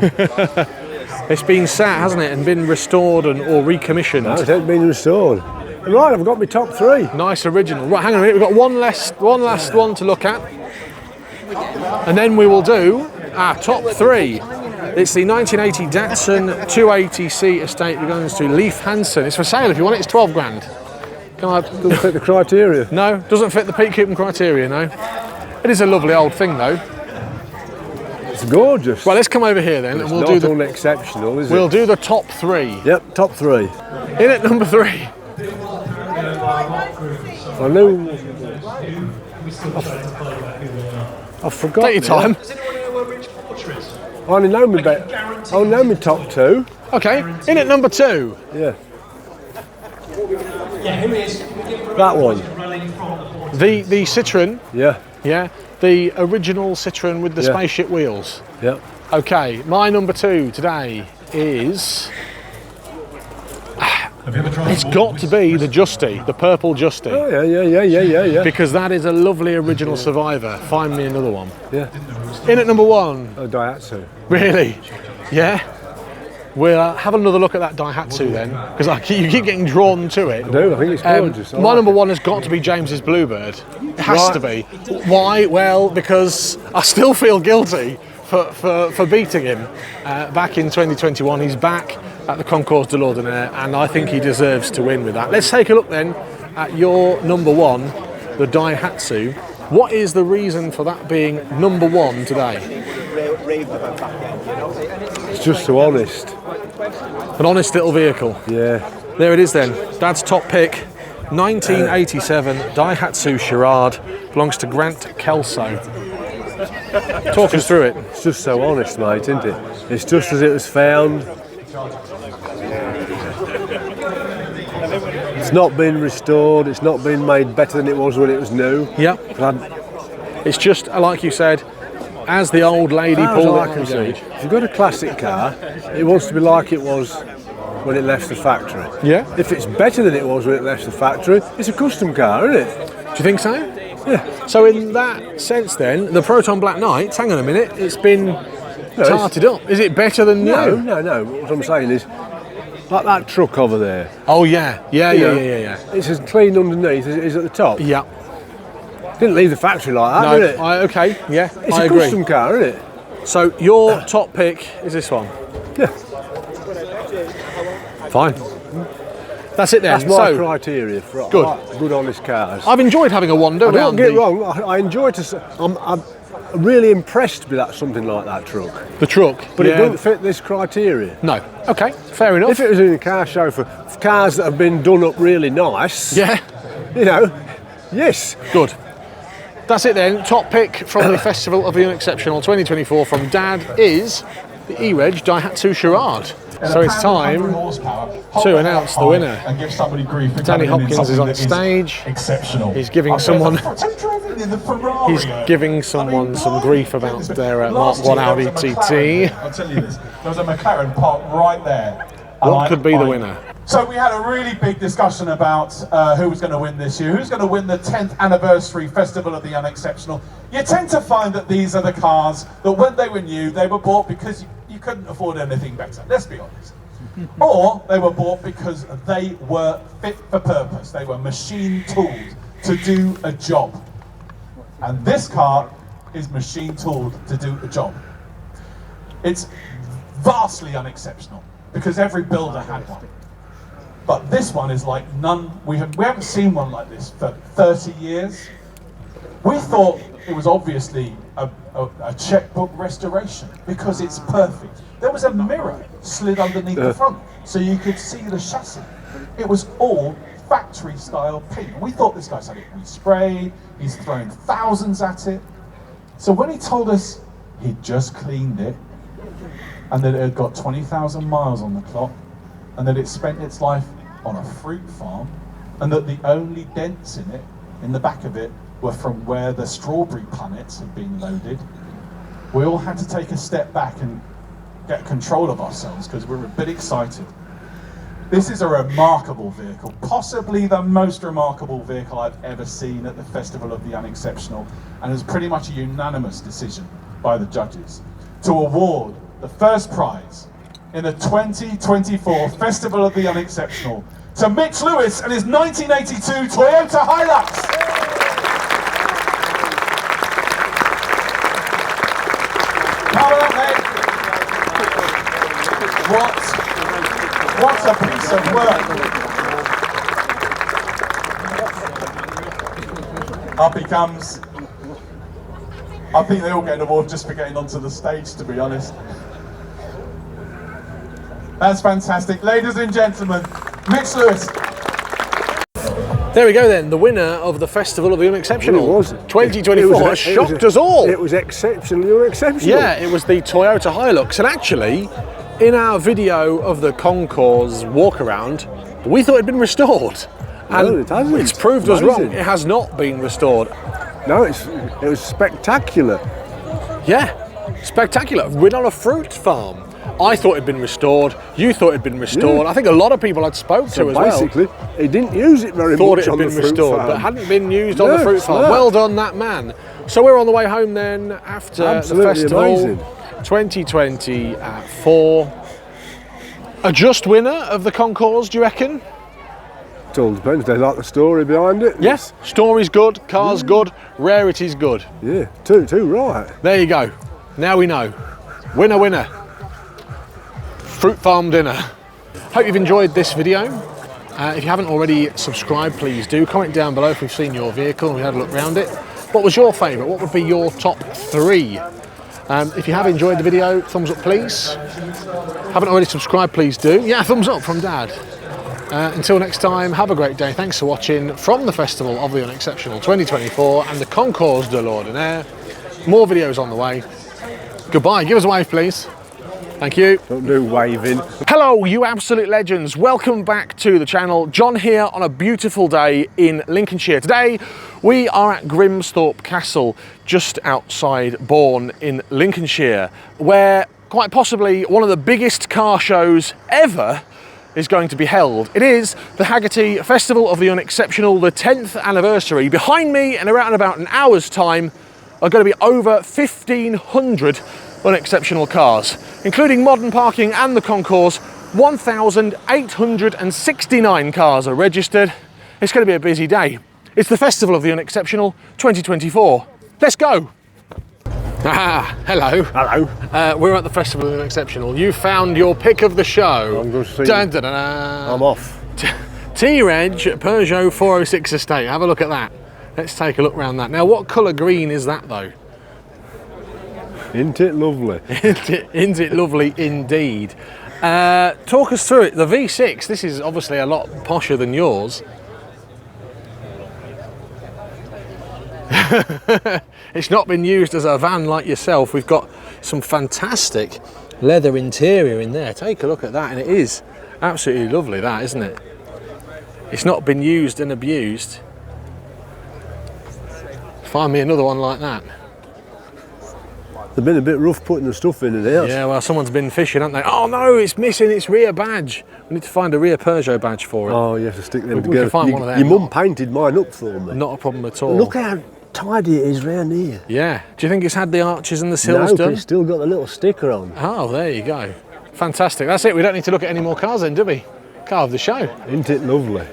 A: It's been sat, hasn't it, and been restored or recommissioned.
B: No, it hasn't been restored. Right, I've got my top 3.
A: Nice original. Right, hang on a minute. We've got one last one to look at, and then we will do our top 3. It's the 1980 Datsun 280C estate belongs to Leif Hansen. It's for sale if you want it. It's 12 grand. Can I?
B: Doesn't fit the criteria.
A: No, doesn't fit the Pete Coupland criteria. No. It is a lovely old thing though.
B: It's gorgeous.
A: Well, let's come over here then, and we'll do the.
B: Unexceptional, is it?
A: We'll do the top 3.
B: Yep, top 3.
A: In at number 3.
B: I knew. I've forgotten.
A: Take your time.
B: I only know me top 2.
A: Okay. In at number 2.
B: Yeah. That one.
A: The Citroen.
B: Yeah.
A: Yeah. The original Citroen with the
B: Yeah.
A: spaceship wheels.
B: Yep.
A: Okay, my number 2 today is It's got to be the Justy, the purple Justy.
B: Oh, yeah.
A: Because that is a lovely original survivor. Find me another one.
B: Yeah.
A: In at number 1.
B: Oh, Daihatsu.
A: Really? Yeah? We'll have another look at that Daihatsu then, because you keep getting drawn to it.
B: I do, I think it's gorgeous.
A: My number 1 has got to be James's Bluebird. It has to be. Why? Well, because I still feel guilty for beating him. Back in 2021, he's back at the Concours de l'Ordinaire, and I think he deserves to win with that. Let's take a look then at your number 1, the Daihatsu. What is the reason for that being number 1 today?
B: It's just so honest.
A: An honest little vehicle.
B: Yeah.
A: There it is then. Dad's top pick, 1987 Daihatsu Charade, belongs to Grande Kelso. Talk us through it.
B: It's just so honest, mate, isn't it? It's just as it was found. It's not been restored, it's not been made better than it was when it was new.
A: Yep. It's just, like you said, as the old lady pulled it on stage.
B: If you've got a classic car, it wants to be like it was when it left the factory.
A: Yeah.
B: If it's better than it was when it left the factory, it's a custom car, isn't it?
A: Do you think so?
B: Yeah.
A: So in that sense then, the Proton Black Knights, hang on a minute, it's been tarted up. Is it better than new?
B: No. What I'm saying is, like that truck over there.
A: Oh yeah. Yeah.
B: It's as clean underneath as it is at the top.
A: Yeah.
B: Didn't leave the factory like that,
A: No,
B: did it?
A: okay, yeah,
B: It's
A: I
B: a
A: agree.
B: custom car, isn't it?
A: So your top pick is this one?
B: Yeah.
A: Fine. That's it then.
B: That's my criteria for good honest cars.
A: I've enjoyed having a wander
B: Don't
A: around
B: get wrong, I enjoy to. I'm really impressed with something like that truck.
A: the truck.
B: But it doesn't fit this criteria.
A: No. Okay, fair enough.
B: If it was in a car show for cars that have been done up really nice,
A: Yeah,
B: yes.
A: good. That's it then. Top pick from the Festival of the Unexceptional 2024 from Dad is the E-Reg Daihatsu Charade. So it's time to announce the winner.
D: And give somebody grief.
A: Danny Hopkins is on stage.
D: Exceptional.
A: He's giving someone some grief about their Mark 1 Audi TT.
D: I'll tell you this. There was a McLaren parked right there.
A: What could be the winner?
D: So we had a really big discussion about who was going to win this year. Who's going to win the 10th anniversary Festival of the Unexceptional? You tend to find that these are the cars that when they were new, they were bought because you couldn't afford anything better. Let's be honest. Or they were bought because they were fit for purpose. They were machine tooled to do a job. And this car is machine tooled to do a job. It's vastly unexceptional because every builder had one. But this one is like none, we haven't seen one like this for 30 years. We thought it was obviously a checkbook restoration because it's perfect. There was a mirror slid underneath the front so you could see the chassis. It was all factory style paint. We thought this guy's had it resprayed, he's thrown thousands at it. So when he told us he'd just cleaned it and that it had got 20,000 miles on the clock, and that it spent its life on a fruit farm, and that the only dents in it, in the back of it, were from where the strawberry punnets had been loaded, we all had to take a step back and get control of ourselves because we were a bit excited. This is a remarkable vehicle, possibly the most remarkable vehicle I've ever seen at the Festival of the Unexceptional, and it was pretty much a unanimous decision by the judges to award the first prize in the 2024 Festival of the Unexceptional to Mitch Lewis and his 1982 Toyota Hilux. How about that, mate? What a piece of work. Up he comes. I think they all get an award just for getting onto the stage, to be honest. That's fantastic. Ladies and gentlemen, Mitch Lewis.
A: There we go then, the winner of the Festival of the Unexceptional.
B: Well, it was.
A: 2024 shocked us all.
B: It was exceptionally unexceptional.
A: Yeah, it was the Toyota Hilux, and actually, in our video of the Concours Walkaround, we thought it had been restored. And
B: no, it hasn't.
A: it's proved us
B: Amazing.
A: wrong. It has not been restored.
B: No, it was spectacular.
A: Yeah, spectacular. We're on a fruit farm. I thought it'd been restored. You thought it'd been restored. I think a lot of people I'd spoke to as well
B: basically, he didn't use it very
A: thought
B: much
A: it had
B: on
A: been
B: the fruit
A: restored,
B: farm.
A: but hadn't been used on the fruit farm.
B: smart.
A: Well done, that man. So we're on the way home then after
B: Absolutely
A: the festival
B: amazing.
A: 2024. A just winner of the Concours, do you reckon?
B: It all depends. They like the story behind it.
A: Yes. Story's good, car's good, rarity's good.
B: Yeah, two right.
A: There you go. Now we know. Winner, winner. Fruit farm dinner. Hope you've enjoyed this video. If you haven't already subscribed, please do. Comment down below if we've seen your vehicle and we had a look around it. What was your favourite? What would be your top 3? If you have enjoyed the video, thumbs up please. Haven't already subscribed, please do. Yeah, thumbs up from Dad. Until next time, have a great day. Thanks for watching from the Festival of the Unexceptional 2024 and the Concours de l'Ordinaire. More videos on the way. Goodbye. Give us a wave, please. Thank you.
B: Don't do waving.
A: Hello, you absolute legends. Welcome back to the channel. John here on a beautiful day in Lincolnshire. Today, we are at Grimsthorpe Castle, just outside Bourne in Lincolnshire, where quite possibly one of the biggest car shows ever is going to be held. It is the Haggerty Festival of the Unexceptional, the 10th anniversary. Behind me, in around about an hour's time, are going to be over 1,500 unexceptional cars, including modern parking and the Concours. 1,869 cars are registered. It's going to be a busy day. It's the Festival of the Unexceptional 2024. Let's go. Ah, hello.
B: Hello.
A: We're at the Festival of the Unexceptional. You found your pick of the show.
B: I'm going to see.
A: Dun, dun, dun, dun.
B: I'm off.
A: T-Reg Peugeot 406 Estate. Have a look at that. Let's take a look around that. Now, what colour green is that though?
B: Isn't it lovely?
A: Isn't it lovely indeed? Talk us through it. The V6, this is obviously a lot posher than yours. It's not been used as a van like yourself. We've got some fantastic leather interior in there. Take a look at that, and it is absolutely lovely, that, isn't it? It's not been used and abused. Find me another one like that.
B: They've been a bit rough putting the stuff in and out.
A: Yeah, well, someone's been fishing, haven't they? Oh no, it's missing its rear badge. We need to find a rear Peugeot badge for it.
B: Oh, you have to stick them
A: We
B: together.
A: can find one of them.
B: Your mum painted mine up for me.
A: Not a problem at all.
B: Look how tidy it is round here.
A: Yeah. Do you think it's had the arches and the sills
B: No, but
A: done?
B: it's still got the little sticker on.
A: Oh, there you go. Fantastic. That's it. We don't need to look at any more cars then, do we? Car of the show.
B: Isn't it lovely?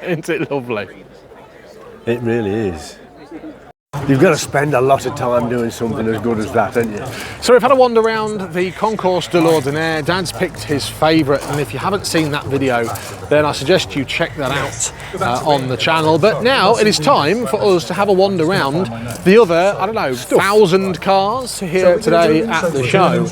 A: Isn't it lovely?
B: It really is. You've got to spend a lot of time doing something as good as that, haven't you?
A: So we've had a wander around the Concours de l'Ordinaire. Dad's picked his favourite, and if you haven't seen that video, then I suggest you check that out on the channel. But now it is time for us to have a wander around the other, I don't know, 1,000 cars here today at the show.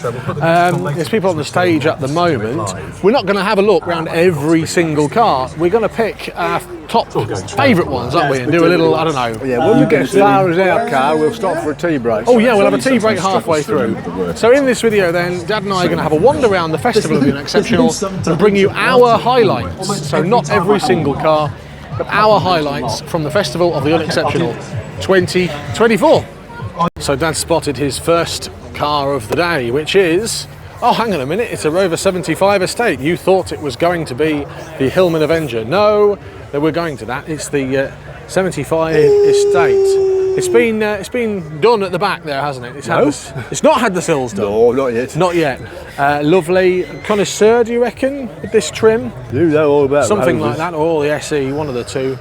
A: There's people on the stage at the moment. We're not going to have a look around every single car. We're going to pick our top favourite ones, aren't we? And do a little, I don't know.
B: Yeah, when we get as far as our car, we'll stop for a tea break.
A: Oh yeah, we'll have a tea break halfway through. So in this video then, Dad and I are going to have a wander around the Festival of the Unexceptional and bring you our highlights. So not every single car, but our highlights from the Festival of the Unexceptional 2024. So Dad spotted his first car of the day, which is, oh hang on a minute, it's a Rover 75 Estate. You thought it was going to be the Hillman Avenger. No, we're going to that. It's the 75 Estate. It's been done at the back there, hasn't it? It's not had the sills done.
B: No, not yet.
A: Not yet. Lovely connoisseur, do you reckon, with this trim?
B: You know all about
A: Something
B: Rovers.
A: like that, or the SE, one of the two.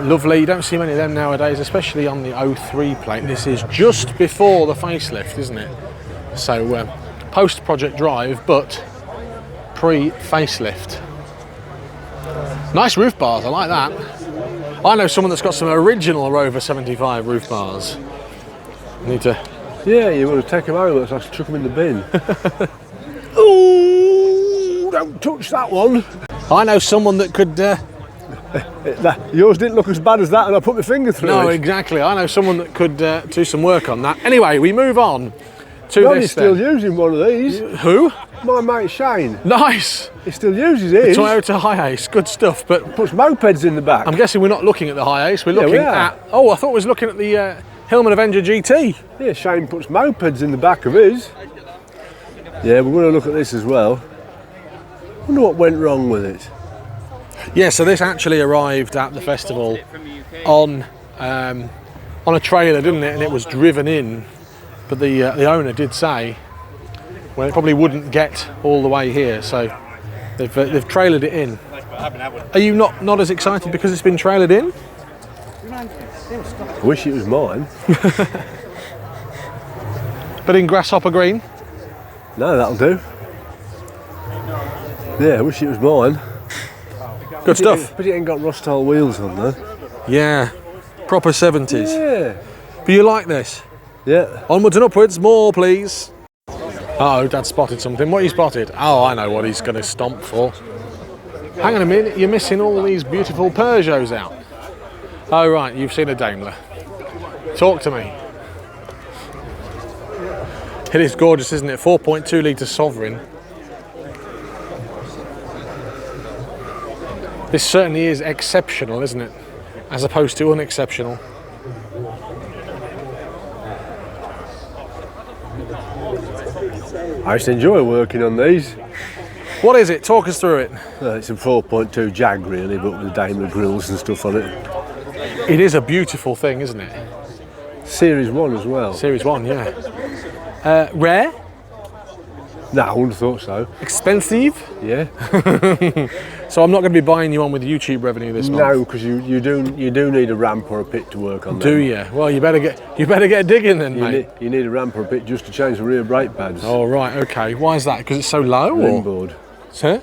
A: Lovely. You don't see many of them nowadays, especially on the 03 plate. This is just before the facelift, isn't it? So post Project Drive, but pre-facelift. Nice roof bars. I like that. I know someone that's got some original Rover 75 roof bars. Need to...
B: Yeah, you want to take them over, so I chuck them in the bin. Ooh, don't touch that one.
A: I know someone that could...
B: Yours didn't look as bad as that and I put my finger through
A: No,
B: it.
A: exactly. I know someone that could do some work on that. Anyway, we move on to
B: No,
A: this
B: he's still
A: then.
B: using one of these.
A: Who?
B: My mate Shane.
A: Nice.
B: He still uses his.
A: Toyota Hi-Ace. Good stuff. But
B: Puts mopeds in the back.
A: I'm guessing we're not looking at the Hi-Ace. We're
B: Yeah,
A: looking
B: we are.
A: at... Oh, I thought we was looking at the Hillman Avenger GT.
B: Yeah, Shane puts mopeds in the back of his. Yeah, we're going to look at this as well. Wonder what went wrong with it.
A: Yeah, so this actually arrived at the festival on a trailer, didn't it? And it was driven in, but the owner did say, well, it probably wouldn't get all the way here, so they've trailered it in. Are you not as excited because it's been trailered in?
B: I wish it was mine.
A: But in grasshopper green?
B: No, that'll do. Yeah, I wish it was mine.
A: Good stuff.
B: But it ain't got Rostyle wheels on though.
A: Yeah, proper 70s.
B: Yeah.
A: But you like this?
B: Yeah.
A: Onwards and upwards, more please. Uh-oh, Dad spotted something. What he spotted? Oh, I know what he's going to stomp for. Hang on a minute, you're missing all these beautiful Peugeots out. Oh right, you've seen a Daimler. Talk to me. It is gorgeous, isn't it? 4.2 litre Sovereign. This certainly is exceptional, isn't it? As opposed to unexceptional.
B: I just enjoy working on these.
A: What is it? Talk us through it.
B: It's a 4.2 Jag really, but with Daimler grills and stuff on it.
A: It is a beautiful thing, isn't it?
B: Series 1 as well.
A: Series 1, yeah. Rare?
B: No, I wouldn't have thought so.
A: Expensive?
B: Yeah.
A: So I'm not going to be buying you one with YouTube revenue this month.
B: No, because you do need a ramp or a pit to work on.
A: Do you? Well, you better get digging then, mate.
B: You need a ramp or a pit just to change the rear brake pads.
A: Oh right, okay. Why is that? Because it's so low,
B: They're
A: or?
B: inboard.
A: Sir?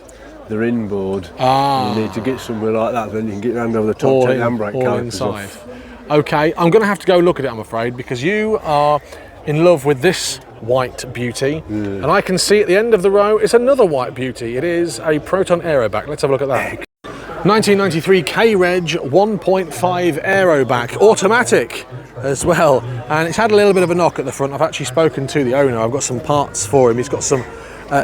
B: They're inboard.
A: Ah.
B: You need to get somewhere like that, then you can get your hand over the top,
A: All
B: take
A: in,
B: the handbrake
A: all
B: calipers
A: inside.
B: off.
A: Okay, I'm going to have to go look at it, I'm afraid, because you are in love with this white beauty, and I can see at the end of the row it's another white beauty. It is a Proton Aeroback. Let's have a look at that. 1993 K-Reg 1.5 Aeroback, automatic as well, and it's had a little bit of a knock at the front. I've actually spoken to the owner. I've got some parts for him. He's got some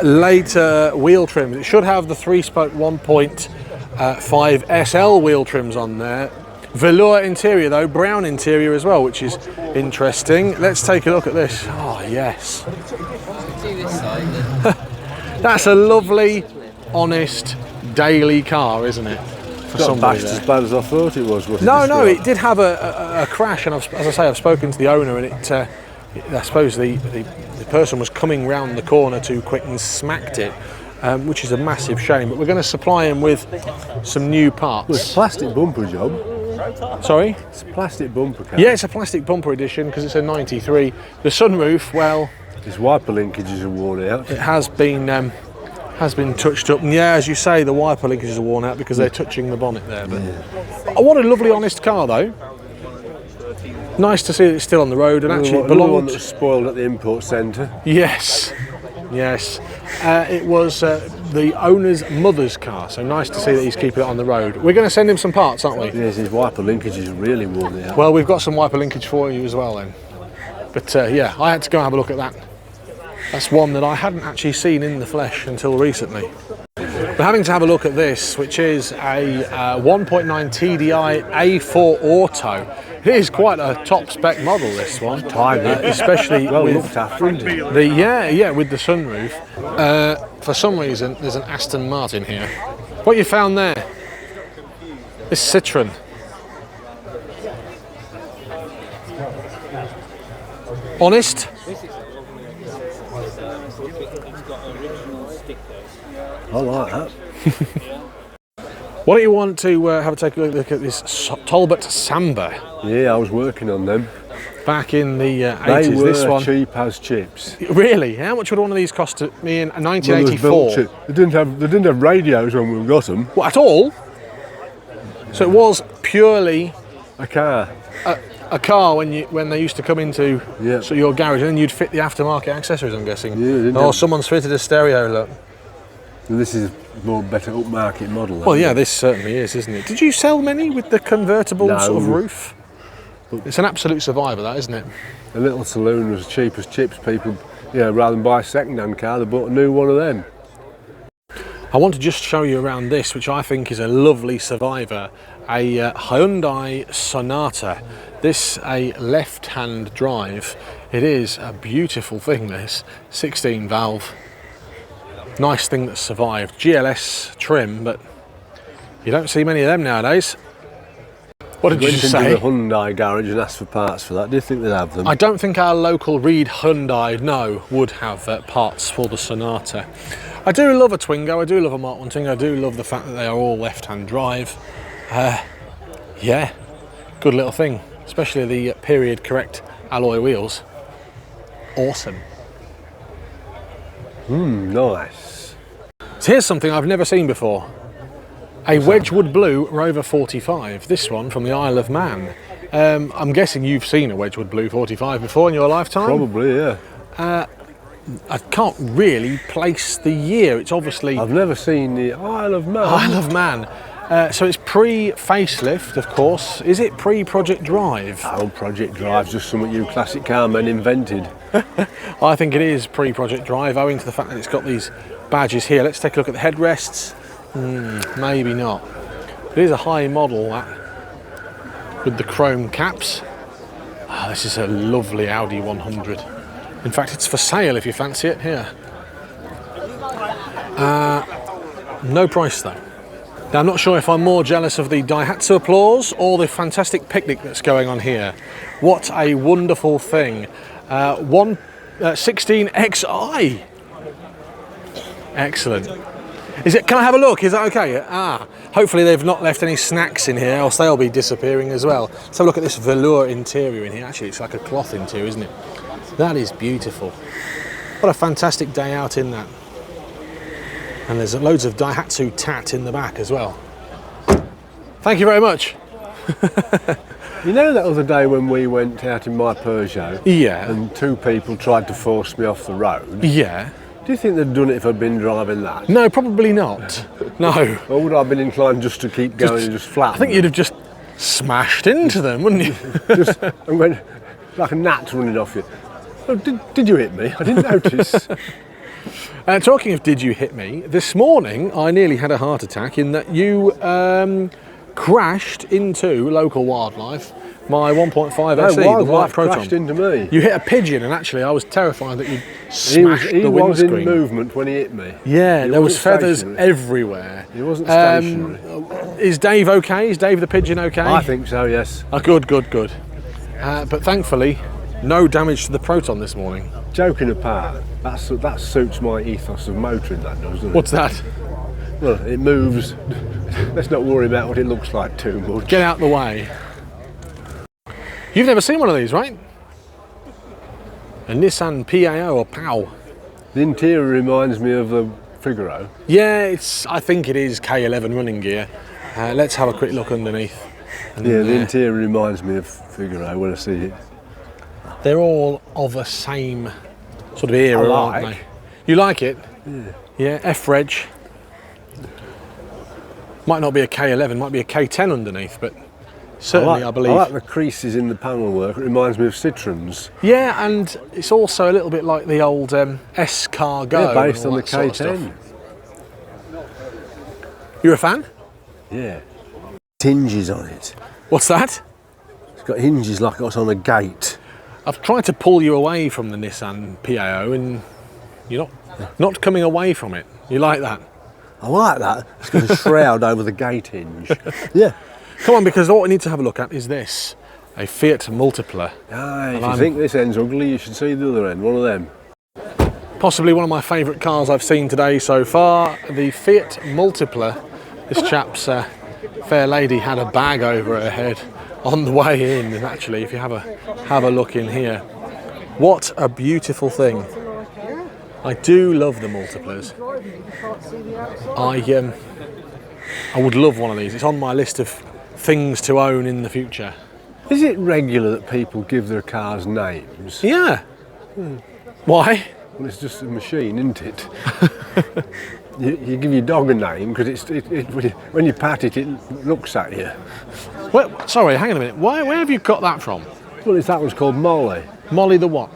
A: later wheel trims. It should have the 3-spoke 1.5 SL wheel trims on there. Velour interior though, brown interior as well, which is interesting. Let's take a look at this. Oh yes. That's a lovely, honest, daily car, isn't it? For
B: Not
A: somebody
B: bashed
A: there.
B: as bad as I thought it was it?
A: No, it did have a crash, and as I say, I've spoken to the owner, and I suppose the person was coming round the corner too quick and smacked it, which is a massive shame. But we're going to supply him with some new parts.
B: Well, it's a plastic bumper job.
A: Sorry?
B: It's a plastic bumper car.
A: Yeah, it's a plastic bumper edition because it's a 93. The sunroof, well,
B: His wiper linkages are worn out.
A: it has been touched up. And yeah, as you say, the wiper linkages are worn out because they're touching the bonnet there. But oh, what a lovely, honest car, though. Nice to see that it's still on the road and actually
B: Another one
A: belonged.
B: that was spoiled at the import centre.
A: Yes, yes. It was the owner's mother's car, so nice to see that he's keeping it on the road. We're going to send him some parts, aren't we?
B: Yes, his wiper linkages are really worn out.
A: Well, we've got some wiper linkage for you as well then. But yeah, I had to go and have a look at that. That's one that I hadn't actually seen in the flesh until recently. We're having to have a look at this, which is a 1.9 TDI A4 Auto. It is quite a top spec model, this one, especially
B: Well
A: with
B: looked after, isn't it?
A: with the sunroof. For some reason, there's an Aston Martin here. What you found there? This Citroen. Honest?
B: I like that.
A: Why don't you want to have a take a look at this Talbot Samba
B: Yeah, I was working on them.
A: back in the
B: They
A: 80s?
B: were
A: This one,
B: cheap as chips.
A: really? How much would one of these cost me in
B: Well,
A: 1984?
B: they didn't have radios when we got them.
A: What, at all? So it was purely
B: A car.
A: a car when they used to come into
B: Yeah.
A: so your garage, and then you'd fit the aftermarket accessories, I'm guessing.
B: Yeah, didn't
A: Oh,
B: have-
A: someone's fitted a stereo, look.
B: And this is a more better upmarket model.
A: Well, yeah, this certainly is, isn't it? Did you sell many with the convertible
B: No.
A: sort of roof? It's an absolute survivor, that, isn't it?
B: A little saloon was cheap as chips. People, rather than buy a second-hand car, they bought a new one of them.
A: I want to just show you around this, which I think is a lovely survivor, a Hyundai Sonata. This a left-hand drive. It is a beautiful thing, this 16 valve Nice thing that survived. GLS trim, but you don't see many of them nowadays. What did you
B: Went
A: say?
B: into the Hyundai garage and asked for parts for that. Do you think they'd have them?
A: I don't think our local Reed Hyundai, would have parts for the Sonata. I do love a Twingo, I do love a Mark 1 Twingo, I do love the fact that they are all left-hand drive. Yeah, good little thing, especially the period correct alloy wheels. Awesome.
B: Nice.
A: So here's something I've never seen before. A Wedgwood Blue Rover 45, this one from the Isle of Man. I'm guessing you've seen a Wedgwood Blue 45 before in your lifetime?
B: Probably, yeah.
A: I can't really place the year. It's obviously
B: I've never seen the Isle of Man.
A: Isle of Man. So it's pre-facelift, of course. Is it pre-Project Drive?
B: Oh, Project Drive's just something you classic car men invented.
A: I think it is pre-Project Drive, owing to the fact that it's got these badges here. Let's take a look at the headrests. Maybe not. It is a high model, that, with the chrome caps. This is a lovely Audi 100. In fact, it's for sale if you fancy it. Here. No price though. Now, I'm not sure if I'm more jealous of the Daihatsu Applause or the fantastic picnic that's going on here. What a wonderful thing. 116XI. Excellent. Can I have a look? Is that okay? Hopefully they've not left any snacks in here, else they'll be disappearing as well. Let's have a look at this velour interior in here. Actually, it's like a cloth interior, isn't it? That is beautiful. What a fantastic day out in that. And there's loads of Daihatsu tat in the back as well. Thank you very much.
B: You know that other day when we went out in my Peugeot?
A: Yeah.
B: And two people tried to force me off the road?
A: Yeah.
B: Do you think they'd done it if I'd been driving that?
A: No, probably not. No.
B: Or would I have been inclined just to keep going and just flat?
A: I think you'd have just smashed into them, wouldn't you?
B: And went like a gnat running off you. Oh, did you hit me? I didn't notice.
A: Talking of did you hit me, this morning I nearly had a heart attack in that you crashed into local wildlife, my 1.5 SE, the white Proton.
B: Crashed into me.
A: You hit a pigeon, and actually I was terrified that you'd smashed the windscreen.
B: He was in movement when he hit me.
A: Yeah, there was feathers everywhere.
B: He wasn't stationary.
A: Is Dave okay? Is Dave the pigeon okay?
B: I think so, yes.
A: Good. But thankfully, no damage to the Proton this morning.
B: Joking apart, that suits my ethos of motoring, that does, doesn't it?
A: What's that?
B: Well, it moves. Let's not worry about what it looks like too much.
A: Get out the way. You've never seen one of these, right? A Nissan PAO or PAO.
B: The interior reminds me of a Figaro.
A: Yeah, I think it is K11 running gear. Let's have a quick look underneath.
B: Yeah, the interior reminds me of Figaro when I see it.
A: They're all of the same sort of era, aren't they? You like it?
B: Yeah.
A: Yeah, F-Reg. Might not be a K11, might be a K10 underneath, but certainly I believe.
B: I like the creases in the panel work. It reminds me of Citroens.
A: Yeah, and it's also a little bit like the old S-Cargo.
B: Yeah, based on the K10.
A: You're a fan?
B: Yeah. Hinges on it.
A: What's that?
B: It's got hinges like it's on a gate.
A: I've tried to pull you away from the Nissan PAO and you're not coming away from it. You like that?
B: I like that. It's got a shroud over the gate hinge. Yeah.
A: Come on, because what we need to have a look at is this. A Fiat Multipla.
B: If you think this end's ugly, you should see the other end, one of them.
A: Possibly one of my favourite cars I've seen today so far. The Fiat Multipla. This chap's fair lady had a bag over her head on the way in, and actually if you have a look in here, what a beautiful thing. I do love the Multiplas. I would love one of these. It's on my list of things to own in the future.
B: Is it regular that people give their cars names?
A: Yeah. Why?
B: Well, it's just a machine, isn't it? You give your dog a name because when you pat it, it looks at you.
A: Well, sorry, hang on a minute. Where have you got that from?
B: Well, that one's called Molly.
A: Molly the what?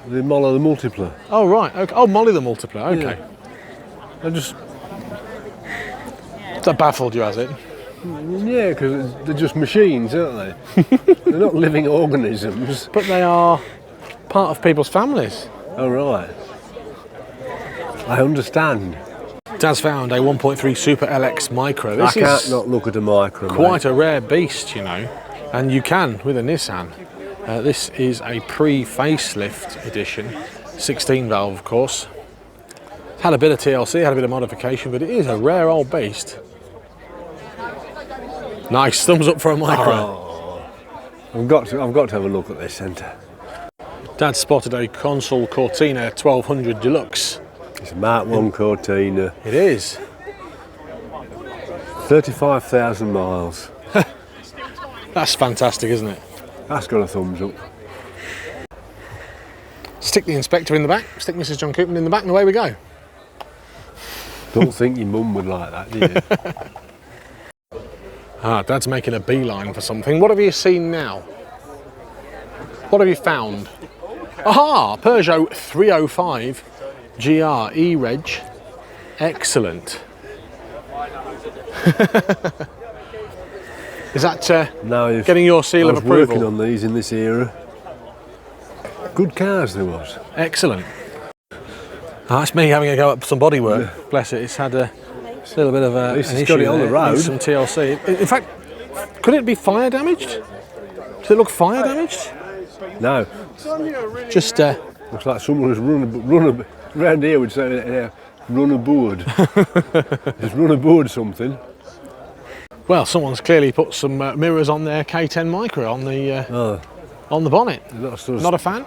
B: The Molly the Multipla.
A: Oh, right. Okay. Oh, Molly the Multipla. Okay.
B: Yeah.
A: That baffled you, has it?
B: Yeah, because they're just machines, aren't they? They're not living organisms.
A: But they are part of people's families.
B: Oh, right. I understand.
A: Dad's found a 1.3 Super LX Micro. This
B: I can't
A: is
B: not look at a Micro,
A: quite
B: mate.
A: a rare beast, you know, and you can with a Nissan. This is a pre-facelift edition, 16 valve, of course. Had a bit of TLC, had a bit of modification, but it is a rare old beast. Nice, thumbs up for a Micro.
B: Oh, I've got to have a look at this centre.
A: Dad spotted a Consul Cortina 1200 Deluxe.
B: It's a Mark 1 Cortina.
A: It is.
B: 35,000 miles.
A: That's fantastic, isn't it?
B: That's got a thumbs up.
A: Stick the inspector in the back, stick Mrs. John Coupland in the back, and away we go.
B: Don't think your mum would like that, do you?
A: Dad's making a beeline for something. What have you seen now? What have you found? Aha! Peugeot 305 GR E-Reg. Excellent. Is that
B: No,
A: getting your seal of
B: I was working
A: approval?
B: on these in this era. Good cars there was.
A: Excellent. That's me having a go at some bodywork. Bless it, it's had a little bit of an
B: least it's
A: issue
B: got it on the
A: there.
B: road.
A: Needs some TLC. In fact, could it be fire damaged? Does it look fire damaged?
B: No,
A: Just
B: looks like someone has run around here would say run aboard. Just run aboard something.
A: well, someone's clearly put some mirrors on their K10 Micro on the bonnet. Not a fan?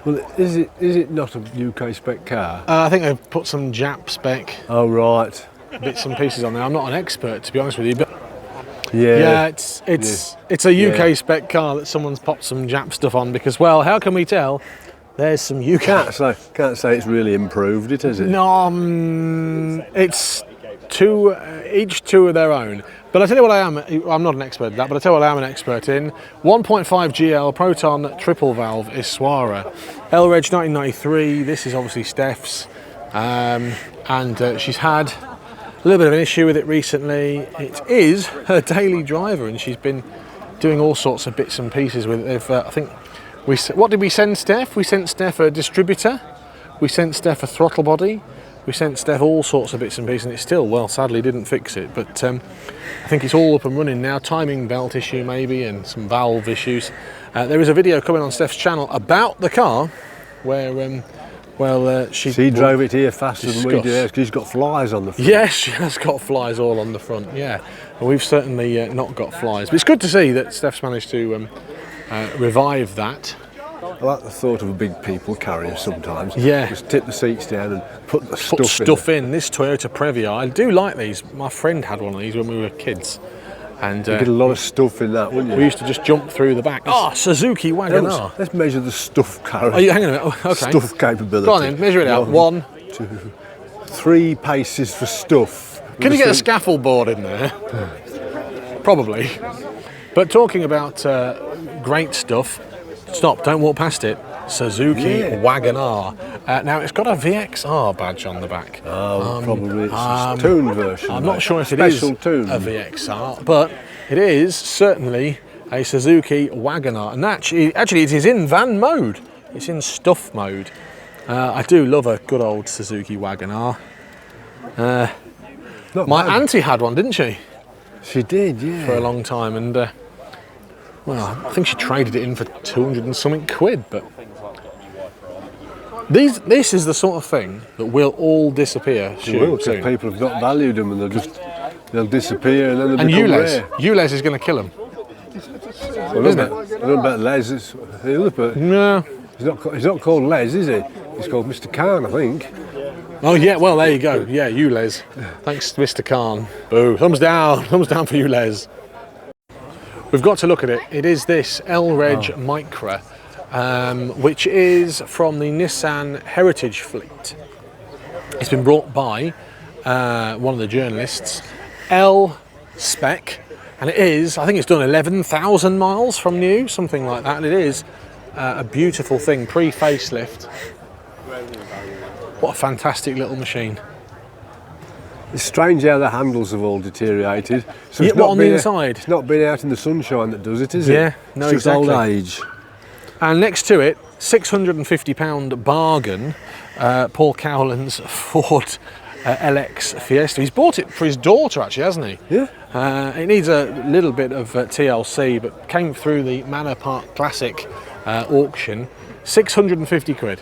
B: Well, is it not a UK spec car?
A: I think they've put some Jap spec
B: Oh right.
A: bits and pieces on there. I'm not an expert, to be honest with you, but
B: Yeah.
A: yeah, it's a UK spec car that someone's popped some Jap stuff on because, well, how can we tell? There's some UK.
B: Can't say it's really improved it, has it?
A: No, it's each two of their own. But I tell you what I'm not an expert at that, but I tell you what I am an expert in. 1.5 GL Proton triple valve Iswara. L-Reg 1993, this is obviously Steph's. And she's had a little bit of an issue with it recently. It is her daily driver and she's been doing all sorts of bits and pieces with it. I think, what did we send Steph? We sent Steph a distributor, we sent Steph a throttle body, we sent Steph all sorts of bits and pieces and it still, well, sadly didn't fix it. But I think it's all up and running now. Timing belt issue maybe and some valve issues. There is a video coming on Steph's channel about the car where she
B: drove it here faster than we did
A: discuss.
B: because she's got flies on the front.
A: Yes, she has got flies all on the front, yeah. And we've certainly not got flies. But it's good to see that Steph's managed to revive that.
B: I like the thought of a big people carrier sometimes.
A: Yeah.
B: Just tip the seats down and put the
A: Put
B: stuff
A: in. This Toyota Previa, I do like these. My friend had one of these when we were kids. And
B: You get a lot of stuff in that, wouldn't you?
A: we used to just jump through the back. Oh, Suzuki Wagoner.
B: Let's measure the stuff carrier.
A: Are you hanging a minute? Oh, okay.
B: Stuff capability.
A: Go on then, measure it out. 1,
B: 2, 3 paces for stuff.
A: Can you get a scaffold board in there? Probably. But talking about great stuff, stop, don't walk past it. Suzuki Wagoner. Now it's got a VXR badge on the back.
B: Oh, probably it's a tuned version.
A: I'm not sure if it is
B: Special tune.
A: a VXR, but it is certainly a Suzuki Wagoner. And actually it is in van mode. It's in stuff mode. I do love a good old Suzuki Wagoner. My auntie had one, didn't she?
B: She did, yeah.
A: For a long time, and well, I think she traded it in for 200 and something quid. But this is the sort of thing that will all disappear soon.
B: People have not valued them, and they'll disappear, and then they'll
A: And
B: become
A: ULEZ,
B: rare.
A: ULEZ is going to kill them.
B: Well,
A: isn't
B: I don't know about Les. It's the other person.
A: No.
B: He's not called Les, is he? He's called Mr. Khan, I think.
A: Oh yeah, well there you go. Yeah, ULEZ. Thanks, Mr. Khan. Boo. Thumbs down for ULEZ. We've got to look at it. It is this L-Reg Micra, which is from the Nissan Heritage fleet. It's been brought by one of the journalists, L Spec, and it is, I think it's done 11,000 miles from new, something like that, and it is a beautiful thing, pre-facelift. What a fantastic little machine.
B: It's strange how the handles have all deteriorated. So
A: Yeah,
B: it's
A: what,
B: not
A: on the
B: been
A: inside?
B: It's not been out in the sunshine that does it, is it?
A: Yeah, no,
B: it's just
A: exactly.
B: old age.
A: And next to it, £650 bargain, Paul Cowland's Ford LX Fiesta. He's bought it for his daughter, actually, hasn't he?
B: Yeah.
A: It needs a little bit of TLC, but came through the Manor Park Classic auction. 650 quid.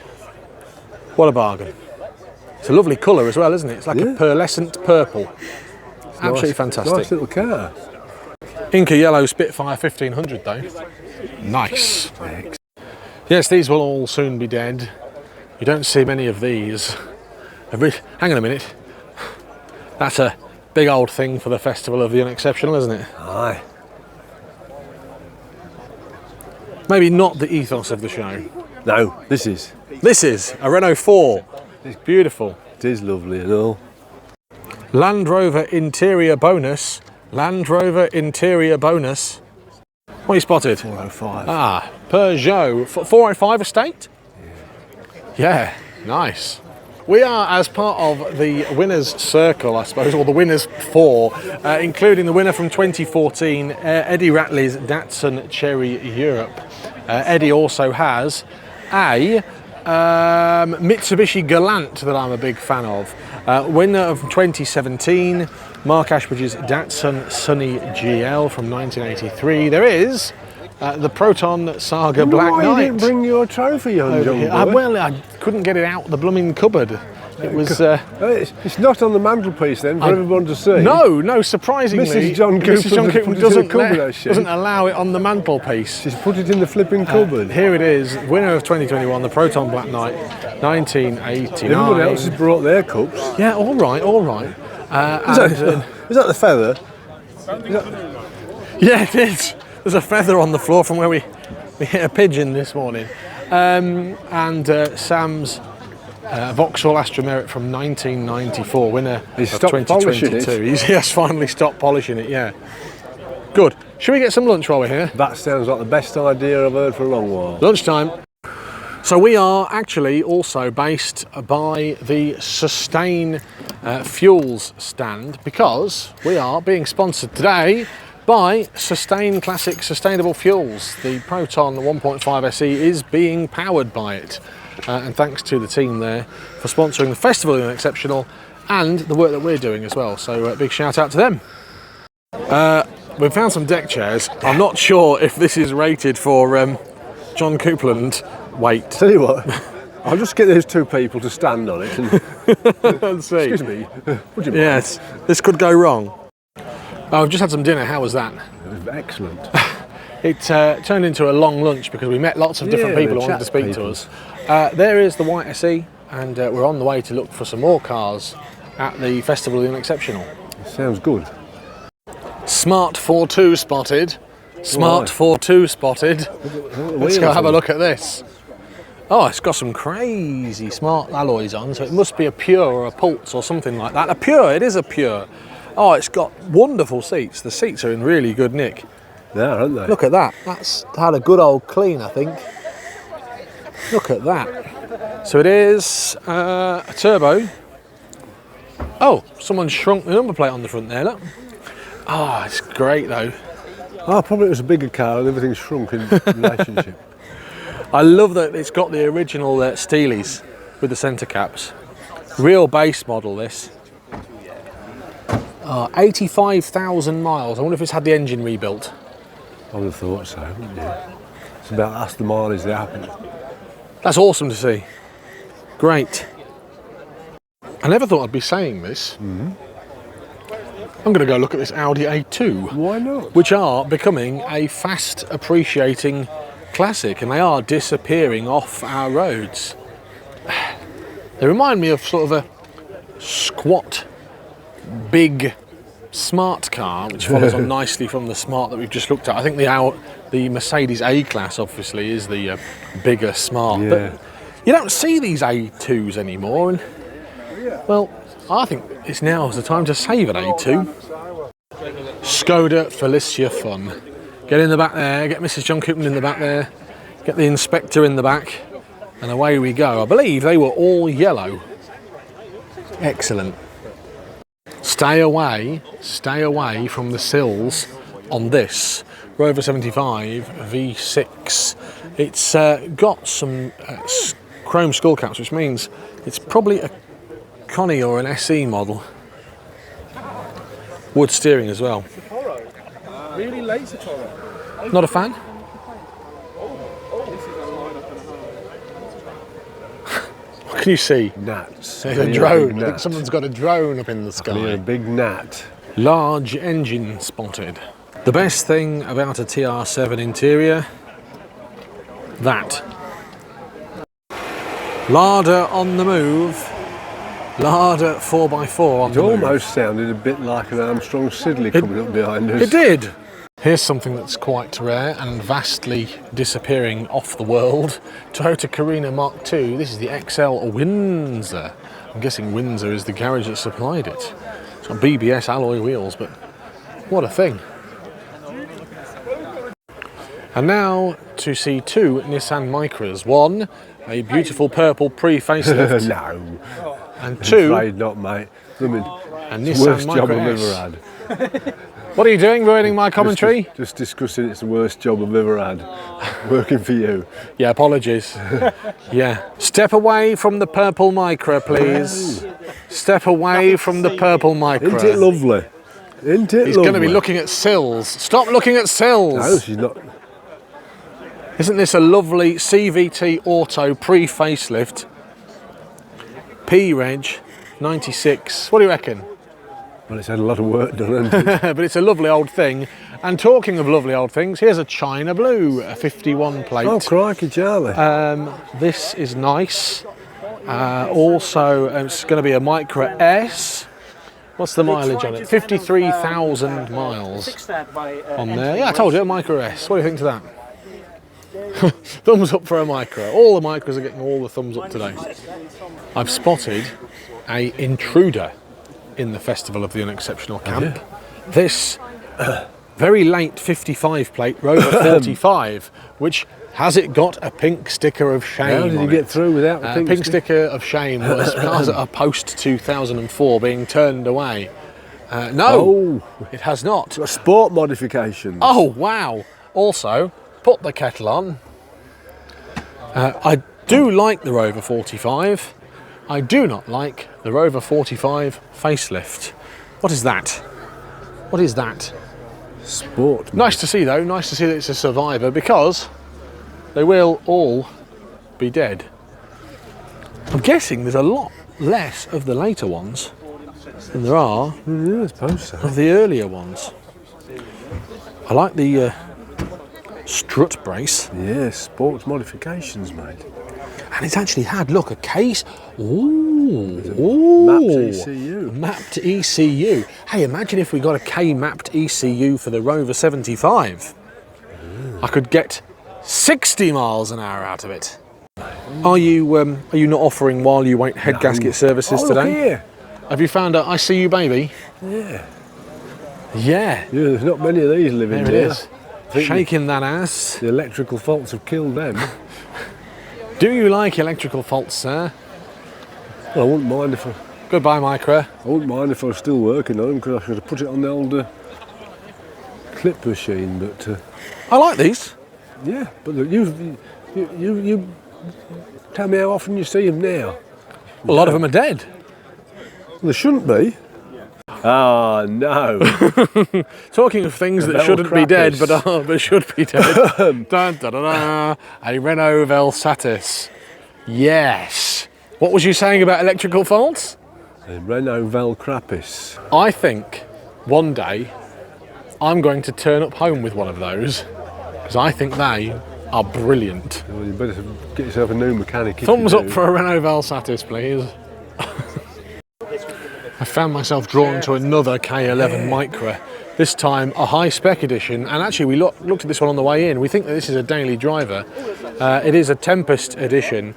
A: What a bargain. It's a lovely colour as well, isn't it? It's like a pearlescent purple. Absolutely fantastic.
B: Nice little car.
A: Inca yellow Spitfire 1500 though. Nice. Yes, these will all soon be dead. You don't see many of these. Hang on a minute. That's a big old thing for the Festival of the Unexceptional, isn't it?
B: Aye.
A: Maybe not the ethos of the show.
B: No, this is.
A: This is a Renault 4. It's beautiful.
B: It is lovely and all.
A: Land Rover interior bonus. Land Rover interior bonus. What you spotted?
B: 405.
A: Ah, Peugeot 405 estate? Yeah, nice. We are, as part of the winners' circle, I suppose, or the winners' four, including the winner from 2014, Eddie Ratley's Datsun Cherry Europe. Eddie also has a Mitsubishi Galant that I'm a big fan of. Winner of 2017, Mark Ashbridge's Datsun Sunny GL from 1983. There is the Proton Saga Black Knight.
B: Why you didn't bring your trophy on, John?
A: Well, I couldn't get it out the blooming cupboard. It was.
B: It's not on the mantelpiece then for everyone to see.
A: No, surprisingly,
B: Mrs. John Coupland
A: doesn't allow it on the mantelpiece.
B: She's put it in the flipping cupboard.
A: Here it is, winner of 2021, the Proton Black Knight, 1989.
B: Everyone else has brought their cups.
A: Yeah, all right.
B: Is that the feather?
A: Yeah, it is. There's a feather on the floor from where we hit a pigeon this morning. And Sam's Vauxhall Astra Merit from 1994, winner of 2022. He has finally stopped polishing it, yeah. Good. Should we get some lunch while we're here?
B: That sounds like the best idea I've heard for a long while.
A: Lunchtime. So we are actually also based by the Sustain Fuels stand, because we are being sponsored today by Sustain Classic Sustainable Fuels. The Proton 1.5 SE is being powered by it. And thanks to the team there for sponsoring the Festival of the Unexceptional and the work that we're doing as well. So big shout out to them. We've found some deck chairs. I'm not sure if this is rated for John Coupland weight.
B: Tell you what, I'll just get those two people to stand on it and
A: Let's see.
B: Excuse me, would you mind?
A: Yes, this could go wrong. Oh, I've just had some dinner. How was that?
B: Excellent.
A: It turned into a long lunch because we met lots of different people who wanted to speak to us. There is the white SE, and we're on the way to look for some more cars at the Festival of the Unexceptional.
B: Sounds good.
A: Smart 4.2 spotted. Smart 4.2 spotted. Let's go have a look at this. Oh, it's got some crazy smart alloys on, so it must be a Pure or a Pulse or something like that. A Pure, it is a Pure. Oh, it's got wonderful seats. The seats are in really good nick.
B: They are, aren't they?
A: Look at that. That's had a good old clean, I think. Look at that. So it is a turbo. Oh, someone shrunk the number plate on the front there, look. Oh, it's great though.
B: Oh, probably it was a bigger car and everything's shrunk in relationship.
A: I love that it's got the original Steelies with the centre caps. Real base model, this. 85,000 miles. I wonder if it's had the engine rebuilt.
B: I would have thought so, wouldn't you? It's about that's the mileage they happen.
A: That's awesome to see. Great. I never thought I'd be saying this. I'm going to go look at this Audi A2.
B: Why not?
A: Which are becoming a fast appreciating classic, and they are disappearing off our roads. They remind me of sort of a squat, big, smart car, which follows on nicely from the smart that we've just looked at. I think the Mercedes A-Class obviously is the bigger smart, but you don't see these A2s anymore, and well, I think it's now the time to save an A2. Skoda Felicia Fun. Get in the back there, get Mrs. John Coupland in the back there, get the inspector in the back, and away we go. I believe they were all yellow. Excellent. Stay away from the sills on this Rover 75 V6. It's got some chrome skull caps, which means it's probably Connie or an SE model. Wood steering as well.
I: Really late Sapporo.
A: Not a fan? What can you see?
B: Gnats.
A: There's a drone. I think someone's got a drone up in the sky.
B: A big gnat.
A: Large engine spotted. The best thing about a TR7 interior, that. Lada on the move. Lada 4x4 on the move.
B: It almost sounded a bit like an Armstrong Siddeley coming up behind us.
A: It did. Here's something that's quite rare and vastly disappearing off the world. Toyota Carina Mk4. This is the XL Windsor. I'm guessing Windsor is the garage that supplied it. It's got BBS alloy wheels, but what a thing. And now to see two Nissan Micras. One, a beautiful purple pre-facelift.
B: No.
A: And two,
B: I'm afraid not, mate.
A: a Nissan
B: Worst job
A: Micra
B: I've
A: S.
B: ever had.
A: What are you doing, ruining my commentary?
B: Just discussing it's the worst job I've ever had. Working for you.
A: Yeah, apologies. Yeah. Step away from the purple Micra, please. Step away from the purple Micra.
B: Isn't it lovely? Isn't it
A: He's
B: lovely?
A: going to be looking at sills. Stop looking at sills.
B: No, she's not.
A: Isn't this a lovely CVT Auto pre-facelift? P-Reg 96. What do you reckon?
B: Well, it's had a lot of work done, hasn't it?
A: But it's a lovely old thing. And talking of lovely old things, here's a China Blue, a 51 plate.
B: Oh, crikey, Charlie.
A: This is nice. Also, it's going to be a Micra S. What's the mileage on it? 53,000 miles on there. Yeah, I told you, a Micra S. What do you think to that? Thumbs up for a Micra. All the Micras are getting all the thumbs up today. I've spotted a intruder in the Festival of the Unexceptional camp. This very late 55 plate Rover 45, which has it got a pink sticker of shame.
B: How did you get through without the
A: pink sticker of shame was cars a post 2004 being turned away. No, it has not.
B: A sport modification.
A: Oh wow! Also, put the kettle on. I do like the Rover 45. I do not like the Rover 45 facelift. What is that? What is that?
B: Sport.
A: Nice to see though, nice to see that it's a survivor, because they will all be dead. I'm guessing there's a lot less of the later ones than there are
B: I suppose so.
A: of the earlier ones. I like the strut brace.
B: Yeah, sports modifications, mate.
A: And it's actually had, look, a case. Ooh,
B: Mapped ECU.
A: Mapped ECU. Hey, imagine if we got a K-mapped ECU for the Rover 75. I could get 60 miles an hour out of it. Are you not offering while you wait head gasket services
B: look
A: today?
B: here.
A: Have you found a I See You Baby?
B: Yeah.
A: Yeah.
B: Yeah, there's not many of these living
A: There
B: here.
A: it is. Shaking that ass.
B: The electrical faults have killed them.
A: Do you like electrical faults, sir?
B: Well, I wouldn't mind if
A: Goodbye, Micra.
B: I wouldn't mind if I was still working on them, because I should have put it on the older clip machine. But
A: I like these.
B: yeah, but you tell me how often you see them now.
A: A lot of them are dead.
B: Well, they shouldn't be. Ah, no.
A: Talking of things that
B: Bell
A: shouldn't be dead,
B: crappers.
A: but should be dead. Dun, da, da, da. A Renault Velsatis. Yes. What was you saying about electrical faults?
B: The Renault Velcrapis.
A: I think one day I'm going to turn up home with one of those, because I think they are brilliant.
B: Well, you better get yourself a new mechanic. if
A: Thumbs
B: you
A: up
B: do.
A: for a Renault Velsatis, please. I found myself drawn to another K11 Micra, this time a high-spec edition, and actually we looked at this one on the way in. We think that this is a daily driver. It is a Tempest edition.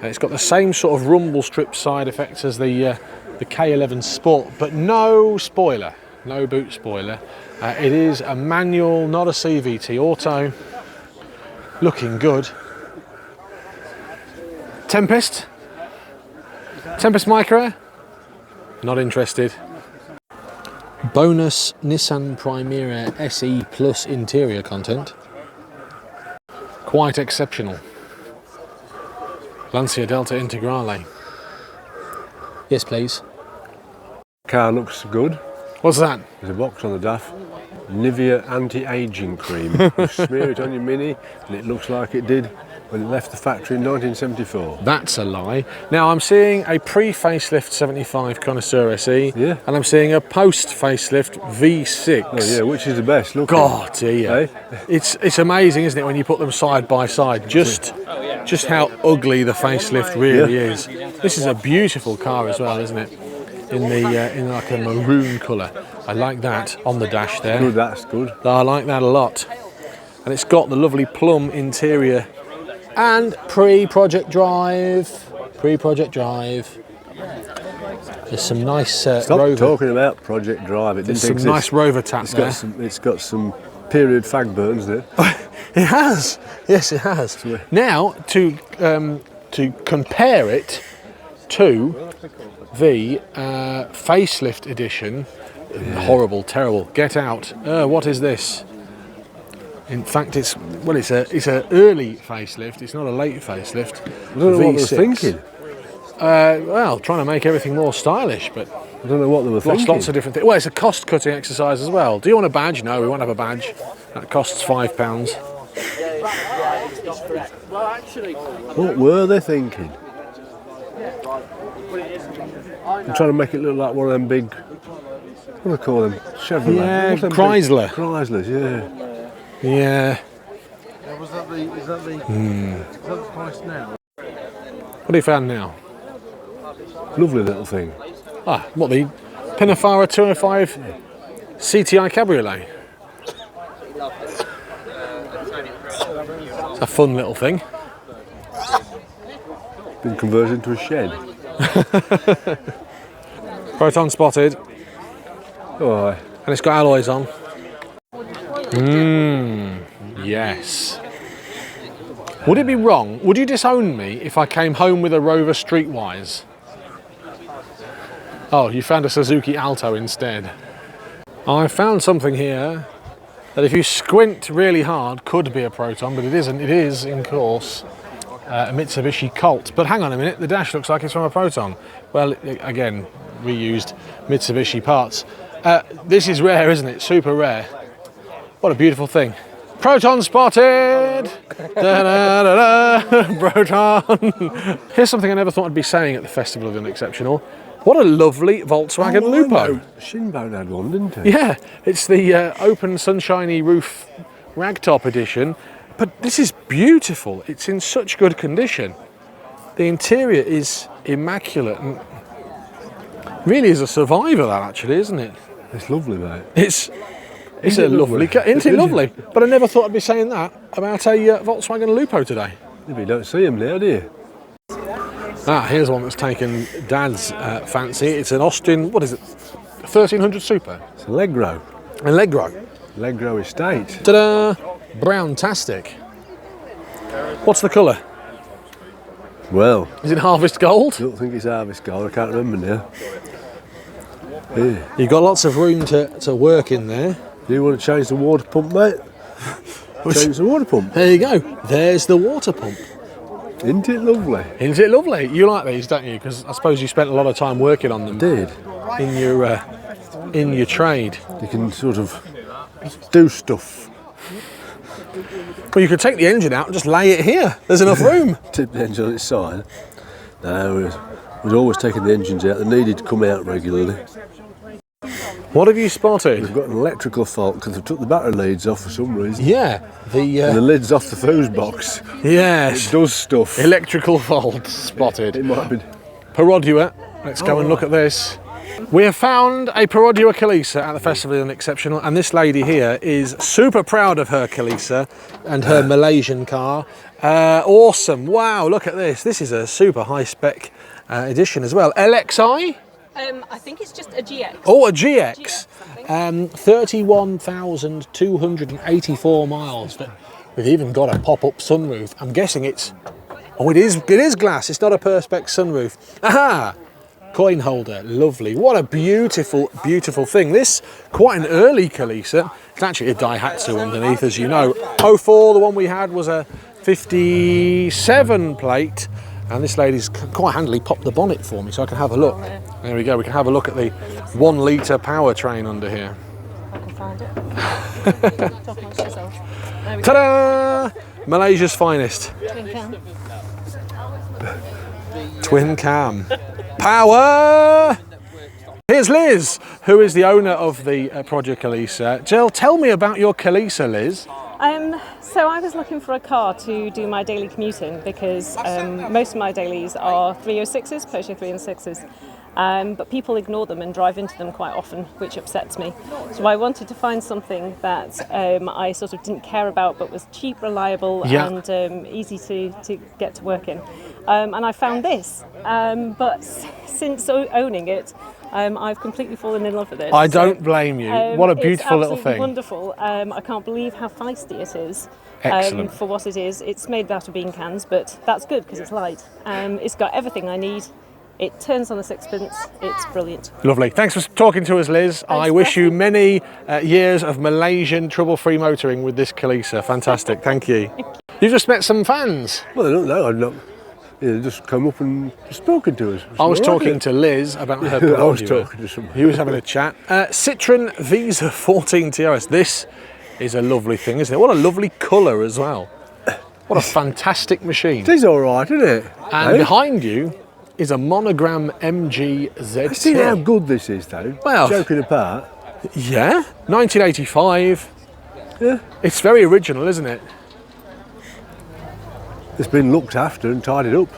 A: It's got the same sort of rumble strip side effects as the K11 Sport, but no spoiler, no boot spoiler. It is a manual, not a CVT auto. Looking good. Tempest Micra? Not interested. Bonus Nissan Primera SE Plus interior content. Quite exceptional. Lancia Delta Integrale. Yes, please.
B: Car looks good.
A: What's that?
B: There's a box on the DAF. Nivea anti-aging cream. You smear it on your Mini and it looks like it did when it left the factory in 1974.
A: That's a lie. Now I'm seeing a pre-facelift 75 Connoisseur SE,
B: Yeah.
A: and I'm seeing a post-facelift V6.
B: Oh yeah, which is the best? Look.
A: God, dear.
B: Eh?
A: It's amazing, isn't it, when you put them side by side, just how ugly the facelift really is. This is a beautiful car as well, isn't it? In like a maroon colour. I like that on the dash there.
B: Good, that's good.
A: I like that a lot. And it's got the lovely plum interior and pre-project drive. Pre-project drive. There's some nice
B: Stop
A: Rover.
B: talking about Project Drive. It
A: There's
B: didn't
A: some
B: exist.
A: nice Rover tap there.
B: It's got some period fag burns there.
A: It has. Yes, it has. Now to compare it to the facelift edition. Horrible, terrible. Get out. What is this? In fact, it's a early facelift. It's not a late facelift.
B: I don't know what they were thinking.
A: Well, trying to make everything more stylish, but
B: I don't know what they were thinking.
A: lots of different things. Well, it's a cost-cutting exercise as well. Do you want a badge? No, we won't have a badge. That costs £5.
B: What were they thinking? I'm trying to make it look like one of them big, what do they call them? Chevrolet?
A: Yeah,
B: What's them
A: Chrysler.
B: big- Chryslers, yeah.
A: Yeah.
I: Was that the, is that the price now?
A: What have you found now?
B: Lovely little thing.
A: Ah, what, the Pinafara 205 CTI Cabriolet? It's a fun little thing.
B: Been converted into a shed.
A: Proton spotted,
B: Oh, aye.
A: and it's got alloys on. Yes. Would it be wrong? Would you disown me if I came home with a Rover Streetwise? Oh, you found a Suzuki Alto instead. I found something here that if you squint really hard could be a Proton, but it isn't. It is, in course, a Mitsubishi Colt. But hang on a minute, the dash looks like it's from a Proton. Well, again, reused Mitsubishi parts. This is rare, isn't it? Super rare. What a beautiful thing. Proton spotted! Da-da-da-da. Proton! Here's something I never thought I'd be saying at the Festival of the Unexceptional. What a lovely Volkswagen Lupo.
B: Shinbone had one, didn't he?
A: Yeah, it's the open sunshiny roof ragtop edition. But this is beautiful. It's in such good condition. The interior is immaculate and really is a survivor, that actually, isn't it?
B: It's lovely, mate.
A: It's a lovely car, isn't it lovely? But I never thought I'd be saying that about a Volkswagen Lupo today.
B: You don't see them now, do you?
A: Ah, here's one that's taken Dad's fancy. It's an Austin, what is it, 1300 Super?
B: It's a Legro.
A: A Legro.
B: Legro Estate.
A: Ta-da! Brown-tastic. What's the colour?
B: Well,
A: Is it Harvest Gold?
B: I don't think it's Harvest Gold, I can't remember now. Yeah.
A: You've got lots of room to work in there.
B: Do you want to change the water pump, mate? Change the water pump.
A: There you go. There's the water pump.
B: Isn't it lovely?
A: Isn't it lovely? You like these, don't you? Because I suppose you spent a lot of time working on them
B: Did.
A: in your trade.
B: You can sort of do stuff.
A: Well, you could take the engine out and just lay it here. There's enough room.
B: Tip the engine on its side. No, we'd always taken the engines out. They needed to come out regularly.
A: What have you spotted?
B: We've got an electrical fault because they took the battery leads off for some reason.
A: Yeah,
B: And the lid's off the fuse box.
A: yes,
B: It does stuff.
A: electrical fault spotted.
B: It might be.
A: Perodua. Let's go and look at this. We have found a Perodua Calisa at the Festival of the Unexceptional, and this lady here is super proud of her Calisa and her Malaysian car. Awesome! Wow, look at this. This is a super high spec edition as well. LXI.
J: I think it's just a GX.
A: Oh, a GX. 31,284 miles. We've even got a pop-up sunroof. I'm guessing it's... Oh, it is glass. It's not a Perspex sunroof. Aha! Coin holder. Lovely. What a beautiful, beautiful thing. This, quite an early Calisa. It's actually a Daihatsu underneath, as you know. 04, the one we had, was a 57 plate. And this lady's quite handily popped the bonnet for me so I can have a look. There we go, we can have a look at the 1 litre powertrain under here.
J: I can find it. Talk amongst yourselves. There we go.
A: Ta-da! Malaysia's finest.
J: Twin cam.
A: Twin cam. Power! Here's Liz, who is the owner of the Project Calisa. Jill, tell me about your Calisa, Liz.
J: So I was looking for a car to do my daily commuting because most of my dailies are 306s, Peugeot 306s. But people ignore them and drive into them quite often, which upsets me. So I wanted to find something that I sort of didn't care about, but was cheap, reliable, and easy to get to work in. And I found this. But since owning it, I've completely fallen in love with it.
A: I don't blame you. What a beautiful little thing.
J: It's wonderful. I can't believe how feisty it is.
A: Excellent.
J: For what it is. It's made out of bean cans, but that's good because it's light. It's got everything I need. It turns on a sixpence. It's brilliant.
A: Lovely. Thanks for talking to us, Liz. I wish you many years of Malaysian trouble-free motoring with this Calisa. Fantastic. Thank you. You just met some fans.
B: Well, I don't know. I'm not. They just come up and spoken to us.
A: I was talking to Liz about her
B: I was
A: Peugeot.
B: talking to someone.
A: He was having a chat. Citroen Visa 14 TRS. This is a lovely thing, isn't it? What a lovely colour as well. What a fantastic machine.
B: It is all right, isn't it?
A: And behind you is a monogram MG Zeta.
B: See how good this is, though.
A: Well,
B: joking apart.
A: Yeah, 1985.
B: Yeah.
A: It's very original, isn't it?
B: It's been looked after and tidied up.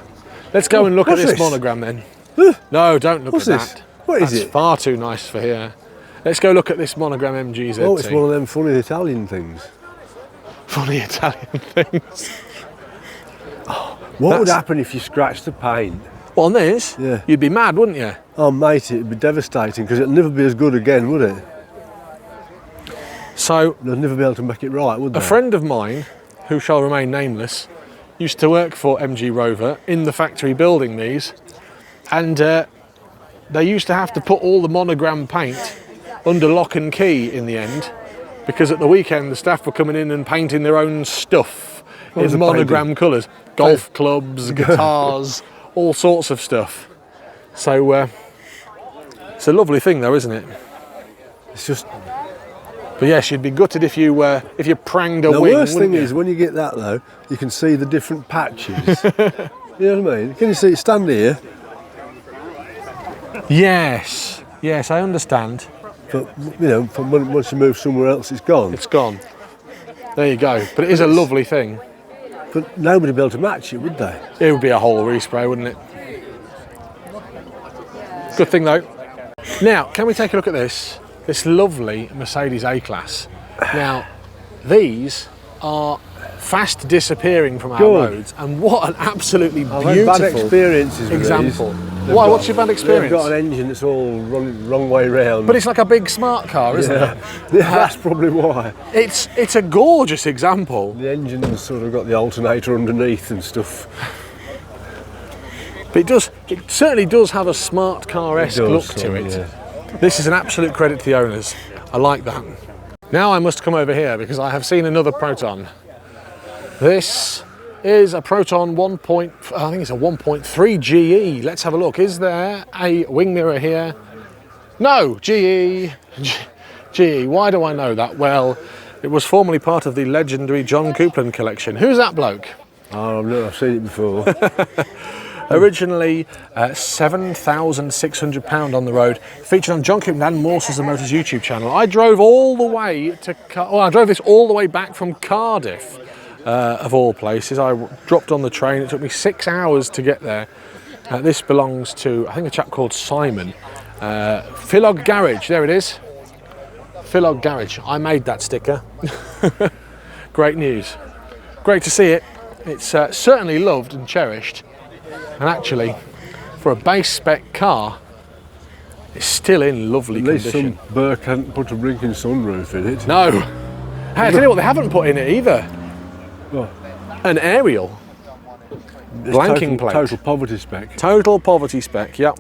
A: Let's go and look at
B: What's
A: this
B: this?
A: monogram then. No, don't look
B: What's
A: at
B: this?
A: that.
B: What is
A: That's
B: it?
A: far too nice for here. Let's go look at this monogram MG Zeta.
B: Oh, it's one of them funny Italian things.
A: Funny Italian things.
B: What would happen if you scratched the paint?
A: Well, on this?
B: Yeah.
A: You'd be mad, wouldn't you?
B: Oh, mate, it'd be devastating because it'd never be as good again, would it?
A: So,
B: they'd never be able to make it right, would they?
A: a friend of mine, who shall remain nameless, used to work for MG Rover in the factory building these, and they used to have to put all the monogram paint under lock and key in the end, because at the weekend the staff were coming in and painting their own stuff in monogram colours. Golf clubs, guitars, all sorts of stuff. So it's a lovely thing though, isn't it?
B: It's just...
A: But yes, you'd be gutted if you pranged a
B: the
A: wing.
B: The worst thing
A: you?
B: is when you get that though, you can see the different patches. You know what I mean? Can you see it stand here?
A: Yes, yes, I understand.
B: But you know, once you move somewhere else, it's gone.
A: It's gone. There you go. But it is a lovely thing.
B: But nobody would be able to match it, would they?
A: It would be a whole respray, wouldn't it? Good thing though. Now, can we take a look at this? This lovely Mercedes A-Class. Now, these are fast disappearing from our roads, and what an absolutely beautiful
B: I've had bad experiences with
A: example.
B: These.
A: Why? What's your bad experience?
B: They've got an engine that's all wrong way round.
A: But it's like a big smart car, isn't it?
B: Yeah, that's probably why.
A: It's a gorgeous example.
B: The engine's sort of got the alternator underneath and stuff.
A: But it certainly does have a smart car-esque look to it.
B: Yeah.
A: This is an absolute credit to the owners. I like that. Now I must come over here because I have seen another Proton. This is a Proton I think it's a 1.3 GE. Let's have a look. Is there a wing mirror here? No, GE. GE. Why do I know that? Well, it was formerly part of the legendary John Coupland collection. Who's that bloke?
B: Oh, no, I've seen it before.
A: Originally £7,600 on the road, featured on John Coupland and Morsels & Motors YouTube channel. I drove all the way to, I drove this all the way back from Cardiff, of all places. I dropped on the train. It took me 6 hours to get there. This belongs to, I think, a chap called Simon. Philog Garage, there it is. Philog Garage. I made that sticker. Great news. Great to see it. It's certainly loved and cherished. And actually, for a base spec car, it's still in lovely condition.
B: At least some Burke hadn't put a blinking sunroof in it.
A: No. Hey, I tell you what, they haven't put in it either.
B: What?
A: An aerial. Blanking plate.
B: Total poverty spec.
A: Total poverty spec, yep.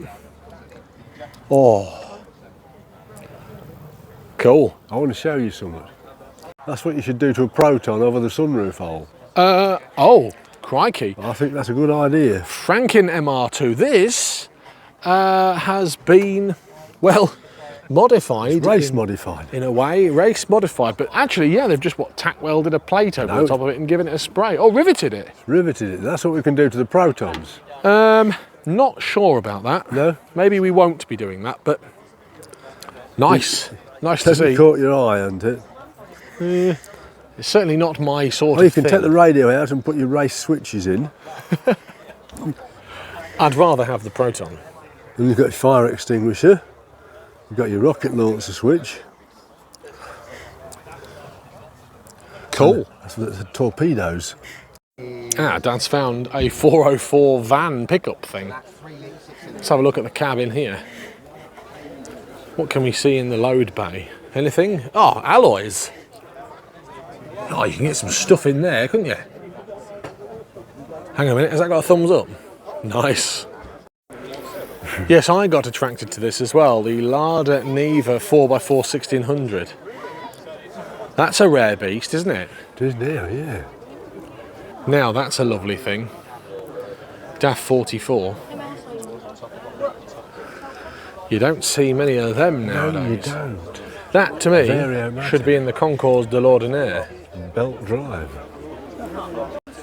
A: Oh. Cool.
B: I want to show you something. That's what you should do to a Proton over the sunroof hole.
A: Oh, crikey.
B: I think that's a good idea.
A: Franken MR2. This has been, well, modified.
B: Race modified.
A: In a way, race modified. But actually, yeah, they've just, tack welded a plate over the top of it and given it a spray. Oh, riveted it.
B: Riveted it. That's what we can do to the Protons.
A: Not sure about that.
B: No?
A: Maybe we won't be doing that, but nice. Nice to see.
B: Caught your eye, hasn't it?
A: It's certainly not my sort
B: Well,
A: of
B: you can
A: thing.
B: take the radio out and put your race switches in.
A: I'd rather have the Proton.
B: And you've got your fire extinguisher. You've got your rocket launcher switch.
A: Cool.
B: That's the torpedoes.
A: Dad's found a 404 van pickup thing. Let's have a look at the cab in here. What can we see in the load bay? Anything? Oh, alloys. Oh, you can get some stuff in there, couldn't you? Hang on a minute, has that got a thumbs up? Nice. Yes, I got attracted to this as well. The Lada Riva 4x4 1600. That's a rare beast, isn't it?
B: It is now, yeah.
A: Now that's a lovely thing. DAF 44. You don't see many of them nowadays.
B: No, you don't.
A: That, to me, should be in the Concours de l'Ordinaire.
B: Belt drive.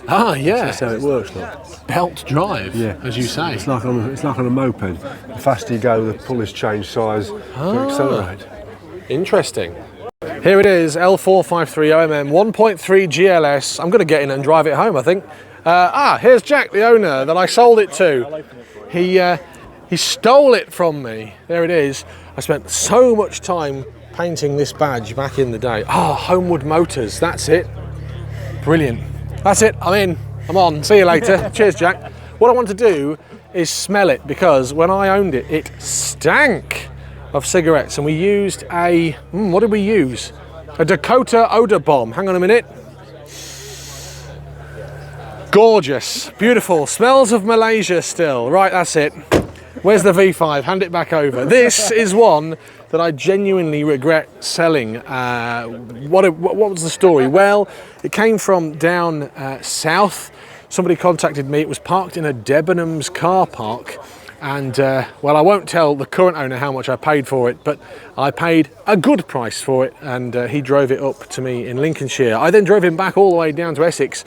A: Ah, yeah.
B: That's how it works, look.
A: Belt drive,
B: yeah,
A: as you say.
B: It's like on a moped. The faster you go, the pull is change size to accelerate.
A: Interesting. Here it is, L453OMM 1.3 GLS. I'm going to get in and drive it home, I think. Here's Jack, the owner that I sold it to. He stole it from me. There it is. I spent so much time painting this badge back in the day. Homewood Motors, that's it. Brilliant. That's it, I'm in. I'm on. See you later. Cheers, Jack. What I want to do is smell it, because when I owned it, it stank of cigarettes, and we used a, what did we use? A Dakota odor bomb. Hang on a minute. Gorgeous, beautiful, smells of Malaysia still. Right, that's it. Where's the V5? Hand it back over. This is one that I genuinely regret selling. What was the story? Well, it came from down south. Somebody contacted me. It was parked in a Debenhams car park. And, well, I won't tell the current owner how much I paid for it, but I paid a good price for it, and he drove it up to me in Lincolnshire. I then drove him back all the way down to Essex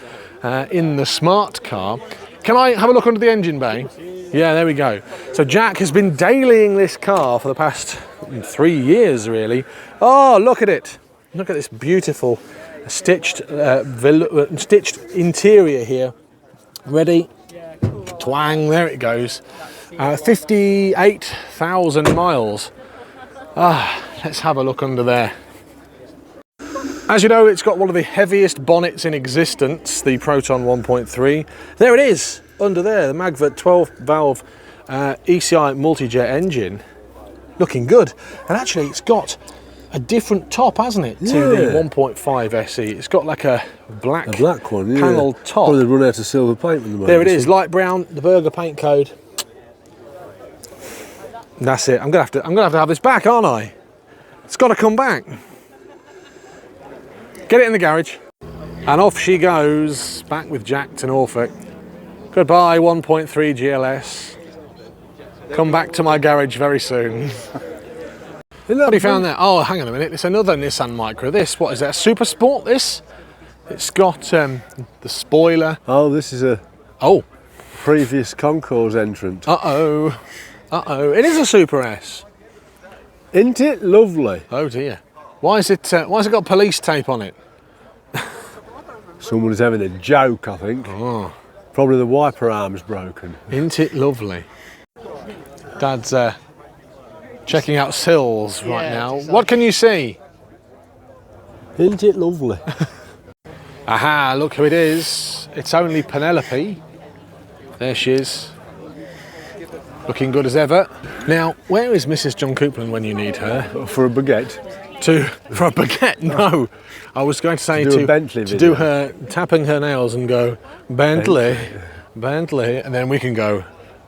A: in the smart car. Can I have a look under the engine bay? Yeah, there we go. So Jack has been dailying this car for the past 3 years, really. Oh, look at it. Look at this beautiful stitched interior here. Ready? Twang, there it goes. 58,000 miles. Let's have a look under there. As you know, it's got one of the heaviest bonnets in existence, the Proton 1.3. There it is, under there, the Magvert 12-valve ECI multi-jet engine. Looking good. And actually, it's got a different top, hasn't it, to the 1.5 SE. It's got like a black
B: one,
A: panel top.
B: Probably run out of silver paint with the moment.
A: There it is, light brown, the Burger paint code. That's it. I'm gonna have to have this back, aren't I? It's got to come back. Get it in the garage, and off she goes back with Jack to Norfolk. Goodbye, 1.3 GLS. Come back to my garage very soon. What have you found there? Oh, hang on a minute. It's another Nissan Micra. This, what is that? A Super Sport? This? It's got the spoiler.
B: Oh, this is a previous Concours entrant.
A: It is a Super S.
B: Isn't it lovely?
A: Oh dear. Why has it got police tape on it?
B: Someone's having a joke, I think.
A: Oh.
B: Probably the wiper arm's broken.
A: Isn't it lovely? Dad's checking out sills right now. What can you see?
B: Isn't it lovely?
A: Aha, look who it is. It's only Penelope. There she is. Looking good as ever. Now, where is Mrs. John Coupland when you need her?
B: For a baguette.
A: For a baguette? No. I was going to say to do her tapping her nails and go Bentley, and then we can go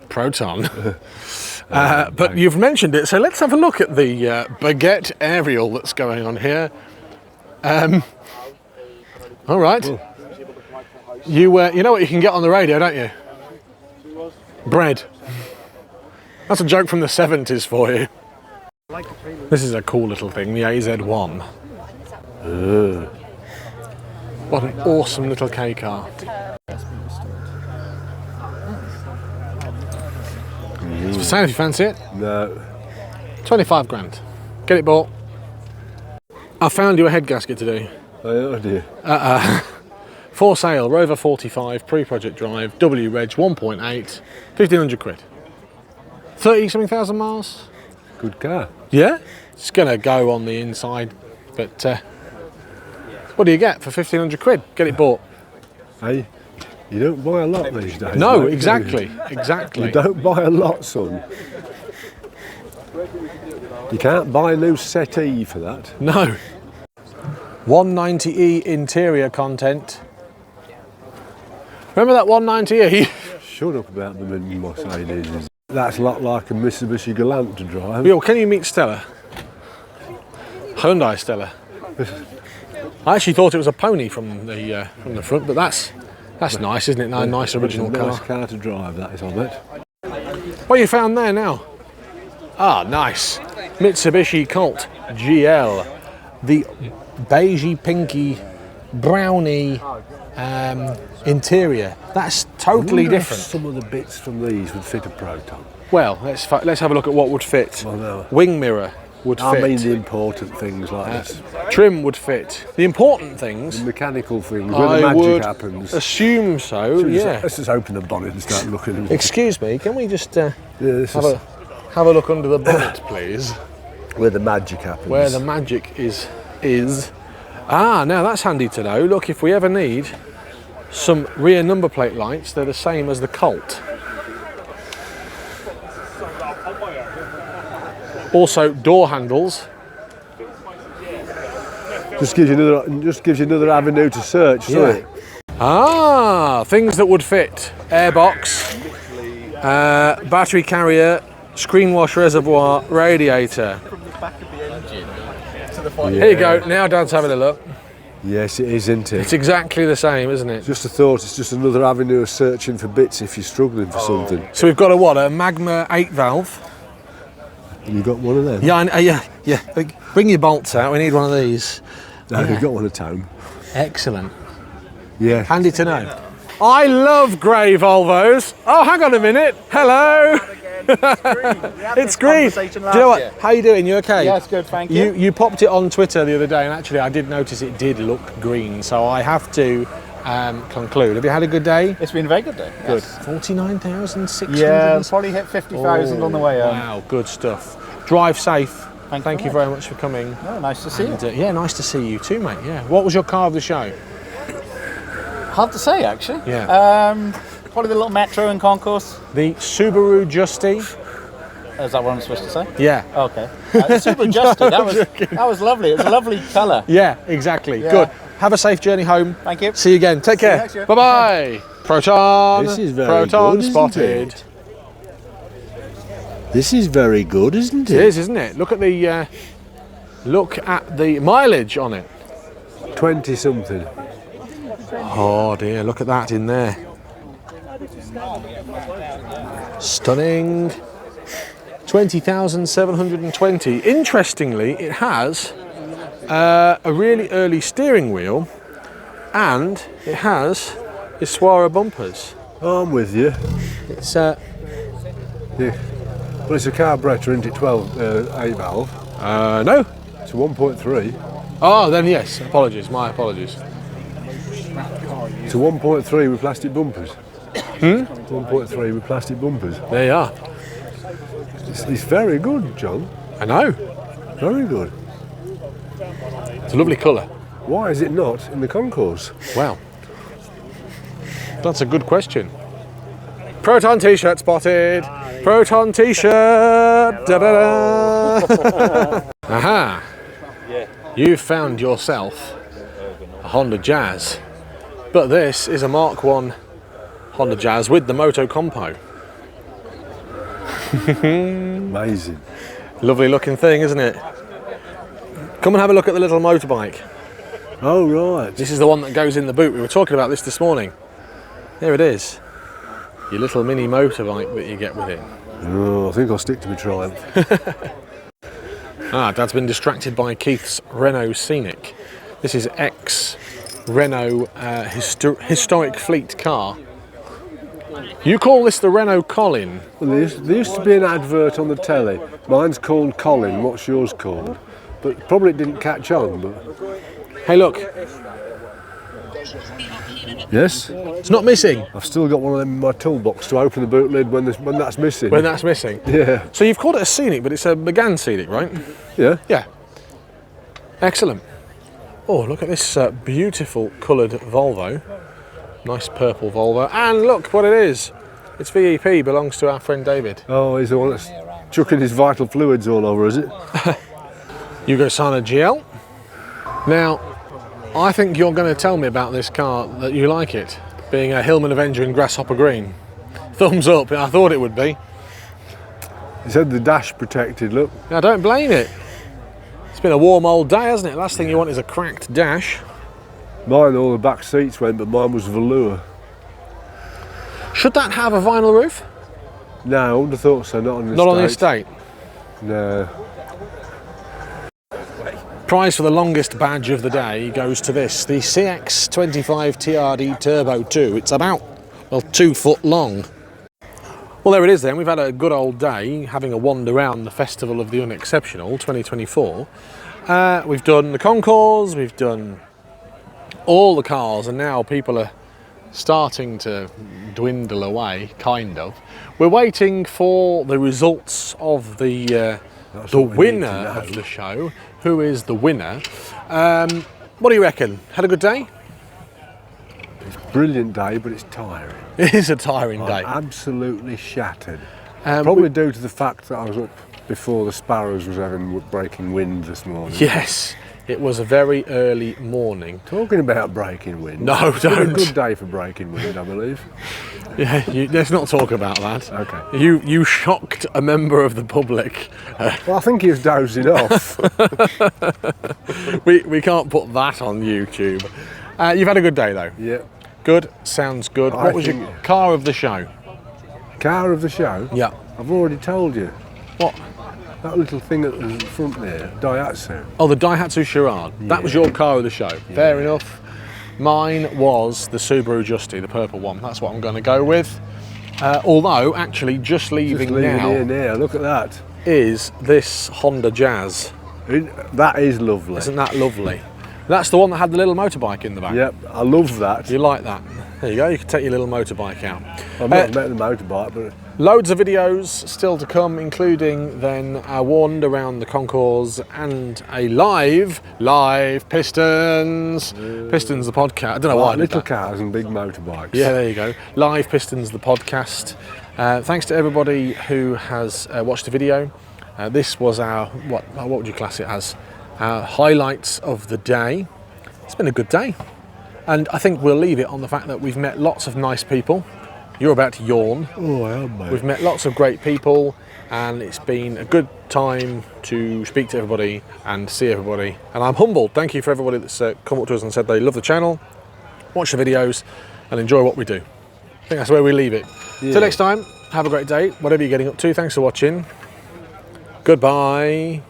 A: Proton. But you've mentioned it, so let's have a look at the baguette aerial that's going on here. All right. You know what you can get on the radio, don't you? Bread. That's a joke from the 70s for you. This is a cool little thing, the AZ1. What an awesome little K car. It's for sale if you fancy it.
B: No.
A: 25 grand. Get it bought. I found you a head gasket today.
B: Oh dear.
A: For sale, Rover 45, pre-project drive, W reg 1.8, 1,500 quid. 30 something thousand miles.
B: Good car.
A: Yeah, it's gonna go on the inside, but what do you get for 1,500 quid? Get it bought.
B: Hey, you don't buy a lot these days.
A: No,
B: mate,
A: exactly,
B: do you?
A: exactly.
B: You don't buy a lot, son. You can't buy a new settee for that.
A: No. 190e interior content. Remember that 190e?
B: Shut up about them in Mercedes. That's a lot like a Mitsubishi Galant to drive.
A: Yo, can you meet Stella? Hyundai Stella. I actually thought it was a pony from the front, but that's nice, isn't it? No, nice original
B: It's a
A: car.
B: nice car to drive, that is on it.
A: What you found there now? Ah, nice. Mitsubishi Colt GL. The beigey, pinky, browny interior. That's totally different.
B: Some of the bits from these would fit a Proton.
A: Well, let's have a look at what would fit.
B: Well, no.
A: Wing mirror would fit.
B: I mean the important things like this.
A: Trim would fit. The important things.
B: The mechanical things, where the
A: I
B: magic
A: would
B: happens.
A: assume so. Yeah.
B: Let's just open the bonnet and start looking.
A: Excuse me. Can we just have
B: is
A: a look under the bonnet, please?
B: where the magic happens.
A: Where the magic is. Ah, now that's handy to know. Look, if we ever need some rear number plate lights, they're the same as the Colt. Also, door handles.
B: Just gives you another avenue to search, doesn't it?
A: Ah, things that would fit. Airbox, battery carrier, screen wash reservoir, radiator. Here you go, now Dad's having a look.
B: Yes, it is, isn't it?
A: It's exactly the same, isn't it?
B: Just a thought, it's just another avenue of searching for bits if you're struggling for something.
A: So we've got a Magma 8 valve.
B: And you got one of them?
A: Yeah. Bring your bolts out, we need one of these.
B: No, you've got one at home.
A: Excellent.
B: Yeah.
A: Handy to know. I love grey Volvos. Oh, hang on a minute. Hello. It's green. Do you know what? How you doing? You okay?
K: Yes, good, thank you.
A: You popped it on Twitter the other day, and actually I did notice it did look green, so I have to conclude. Have you had a good day?
K: It's been a very good day.
A: Good.
K: Yes.
A: 49,600.
K: Yeah, probably hit 50,000 on the way home.
A: Wow, good stuff. Drive safe. Thank you very much for coming.
K: Oh, nice to see you.
A: Yeah, nice to see you too, mate. Yeah. What was your car of the show?
K: Hard to say, actually.
A: Yeah.
K: Probably the little Metro and Concours.
A: The Subaru Justy.
K: Is that what I'm supposed to say?
A: Yeah.
K: Okay. The Subaru Justy. That was lovely. It was a lovely colour.
A: Yeah, exactly.
K: Yeah.
A: Good. Have a safe journey home.
K: Thank you.
A: See you again. Take care.
K: next year.
A: Bye bye. Proton.
B: This is very
A: Proton
B: good, isn't
A: spotted.
B: it? This is very good, isn't it?
A: It is, isn't it? Look at the mileage on it.
B: 20 something.
A: Oh dear, look at that in there. Stunning. 20,720. Interestingly, it has a really early steering wheel, and it has Iswara bumpers.
B: Oh, I'm with you.
A: It's
B: Yeah. Well, it's a carburettor, isn't it? 8 valve.
A: no.
B: It's a 1.3.
A: Oh, then yes. Apologies. My apologies.
B: It's a 1.3 with plastic bumpers. 1.3 with plastic bumpers.
A: There you are.
B: It's very good, John.
A: I know.
B: Very good.
A: It's a lovely colour.
B: Why is it not in the Concours?
A: Wow. That's a good question. Proton t-shirt spotted. Proton t-shirt. Da da da. Aha. You found yourself a Honda Jazz, but this is a Mark 1 Honda Jazz with the Moto Compo.
B: Amazing.
A: Lovely looking thing, isn't it? Come and have a look at the little motorbike.
B: Oh, right.
A: This is the one that goes in the boot. We were talking about this morning. There it is. Your little mini motorbike that you get with it.
B: Oh, I think I'll stick to my Triumph.
A: Dad's been distracted by Keith's Renault Scenic. This is ex-Renault historic fleet car. You call this the Renault Colin?
B: Well, there used to be an advert on the telly. Mine's called Colin, what's yours called? But probably it didn't catch on. But
A: Hey, look.
B: yes?
A: It's not missing.
B: I've still got one of them in my toolbox to open the boot lid when that's missing.
A: When that's missing?
B: Yeah.
A: So you've called it a Scenic, but it's a Megane Scenic, right?
B: Yeah.
A: Yeah. Excellent. Oh, look at this beautiful coloured Volvo. Nice purple Volvo. And look what it is. It's VEP, belongs to our friend David.
B: Oh, he's the one that's chucking his vital fluids all over, is it?
A: Yugosana GL. Now, I think you're going to tell me about this car that you like it, being a Hillman Avenger in Grasshopper Green. Thumbs up, I thought it would be.
B: He said the dash protected, look.
A: Now, don't blame it. It's been a warm old day, hasn't it? Last thing you want is a cracked dash.
B: Mine, all the back seats went, but mine was velour.
A: Should that have a vinyl roof?
B: No, I wouldn't have thought so, not on the estate.
A: Not on the estate?
B: No.
A: Prize for the longest badge of the day goes to this, the CX25 TRD Turbo 2. It's about, well, 2 foot long. Well, there it is then. We've had a good old day having a wander around the Festival of the Unexceptional 2024. We've done the Concours, we've done all the cars, and now people are starting to dwindle away, kind of. We're waiting for the results of the winner of the show. Who is the winner? What do you reckon? Had a good day?
B: It's a brilliant day, but it's tiring.
A: It is a tiring day.
B: I'm absolutely shattered. Probably due to the fact that I was up before the Sparrows was having breaking wind this morning.
A: Yes, it was a very early morning.
B: Talking about breaking wind.
A: No,
B: it's been
A: don't.
B: a good day for breaking wind, I believe.
A: Yeah, let's not talk about that.
B: Okay.
A: You shocked a member of the public.
B: Well, I think he was dozing off.
A: we can't put that on YouTube. You've had a good day though.
B: Yeah.
A: Good, sounds good. What was your car of the show?
B: Car of the show?
A: Yeah.
B: I've already told you.
A: What?
B: That little thing at the front there, Daihatsu.
A: Oh, the Daihatsu Charade. Yeah. That was your car of the show. Yeah. Fair enough. Mine was the Subaru Justy, the purple one. That's what I'm going to go with. Although, actually, just leaving now.
B: Here now. Look at that.
A: Is this Honda Jazz.
B: That is lovely.
A: Isn't that lovely? That's the one that had the little motorbike in the back.
B: Yep, I love that.
A: You like that? There you go, you can take your little motorbike out.
B: I've not met the motorbike, but...
A: Loads of videos still to come, including then a wander around the Concours and a live Pistons. Pistons the podcast. I don't know why I did
B: little
A: that.
B: cars and big motorbikes.
A: Yeah, there you go. Live Pistons the podcast. Thanks to everybody who has watched the video. This was our, what would you class it as? Our highlights of the day. It's been a good day. And I think we'll leave it on the fact that we've met lots of nice people. You're about to yawn.
B: Oh, I am, mate.
A: We've met lots of great people and it's been a good time to speak to everybody and see everybody. And I'm humbled. Thank you for everybody that's come up to us and said they love the channel, watch the videos and enjoy what we do. I think that's where we leave it. Yeah. Till next time, have a great day, whatever you're getting up to. Thanks for watching. Goodbye.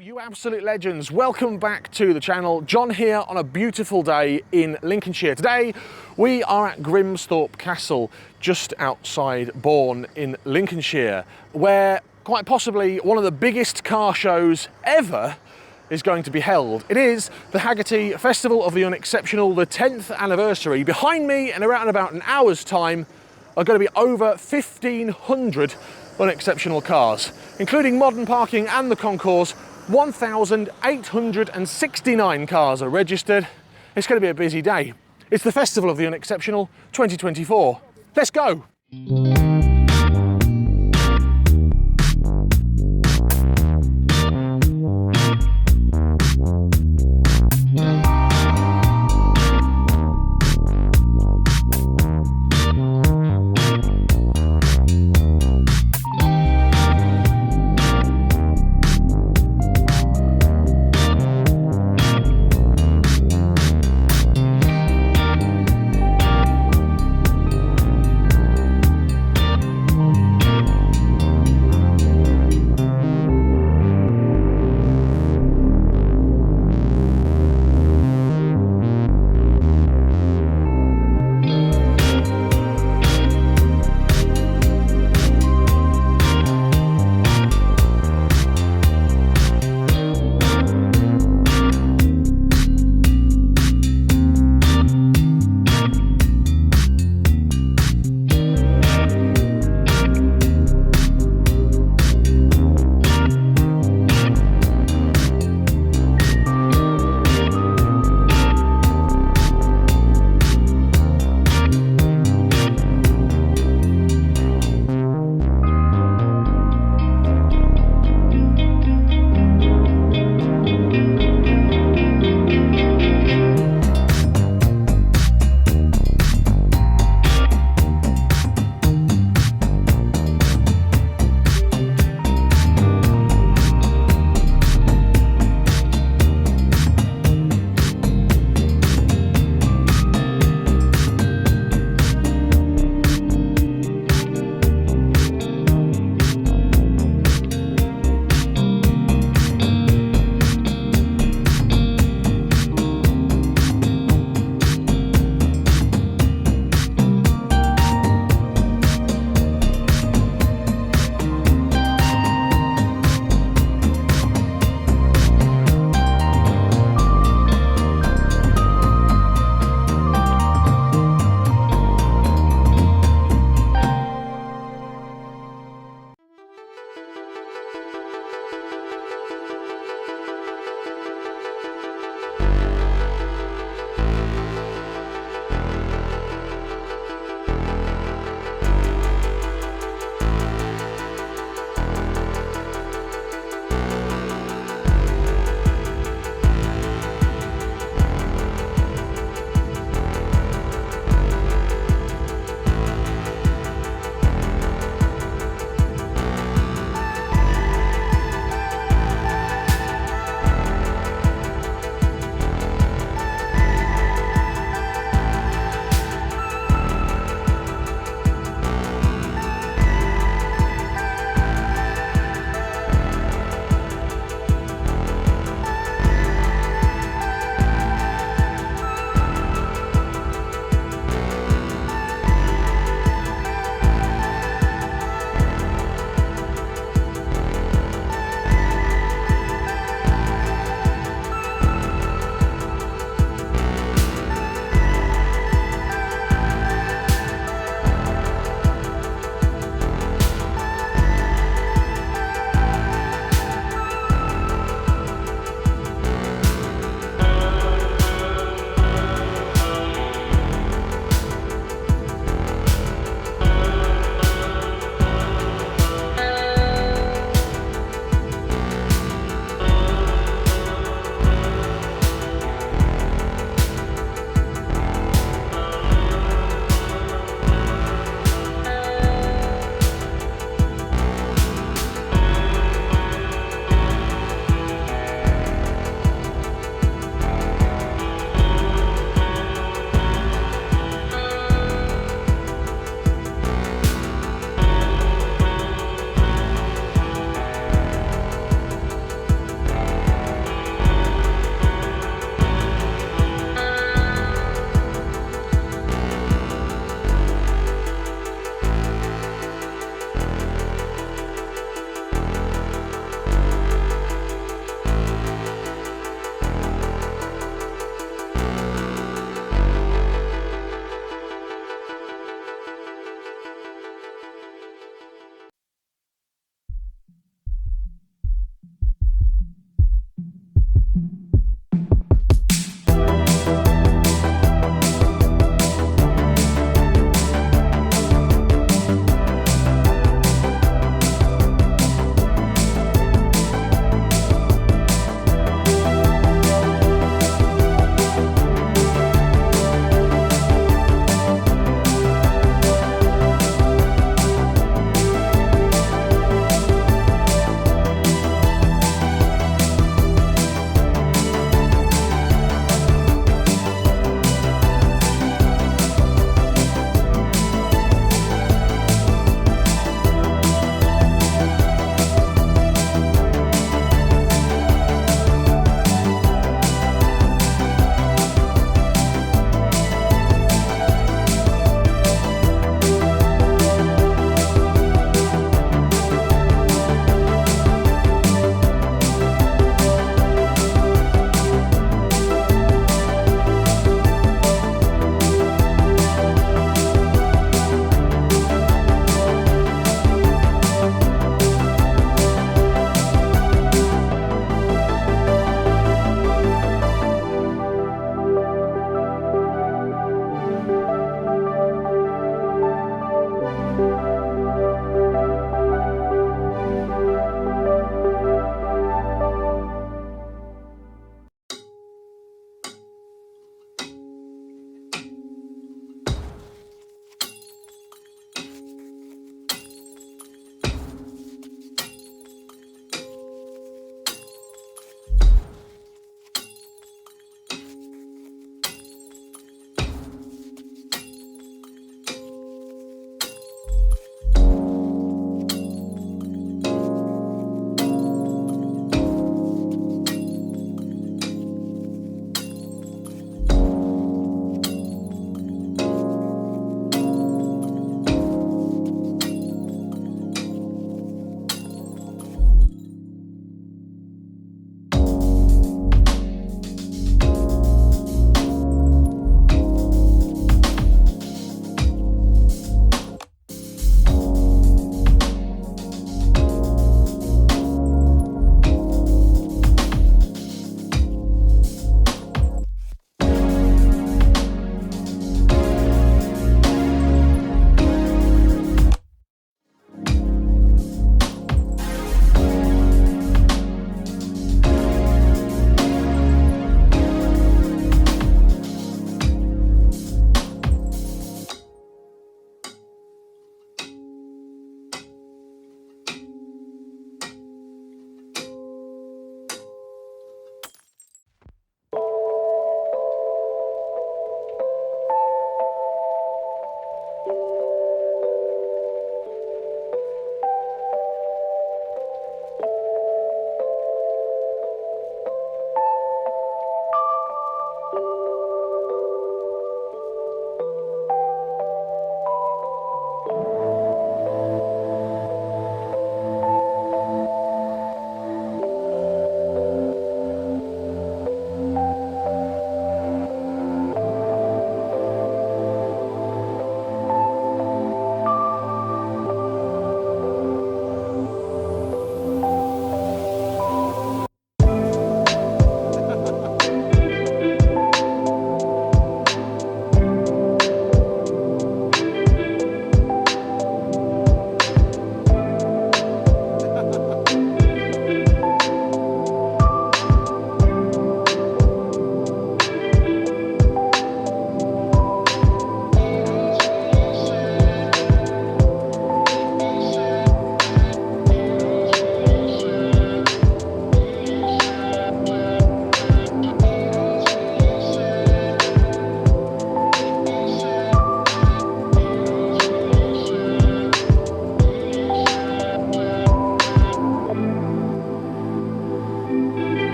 A: You absolute legends, welcome back to the channel. John here on a beautiful day in Lincolnshire. Today we are at Grimsthorpe Castle just outside Bourne in Lincolnshire, where quite possibly one of the biggest car shows ever is going to be held. It is the Haggerty Festival of the Unexceptional, the 10th anniversary. Behind me in around about an hour's time are going to be over 1,500 unexceptional cars, including modern parking and the Concours. 1,869 cars are registered. It's going to be a busy day. It's the Festival of the Unexceptional 2024. Let's go.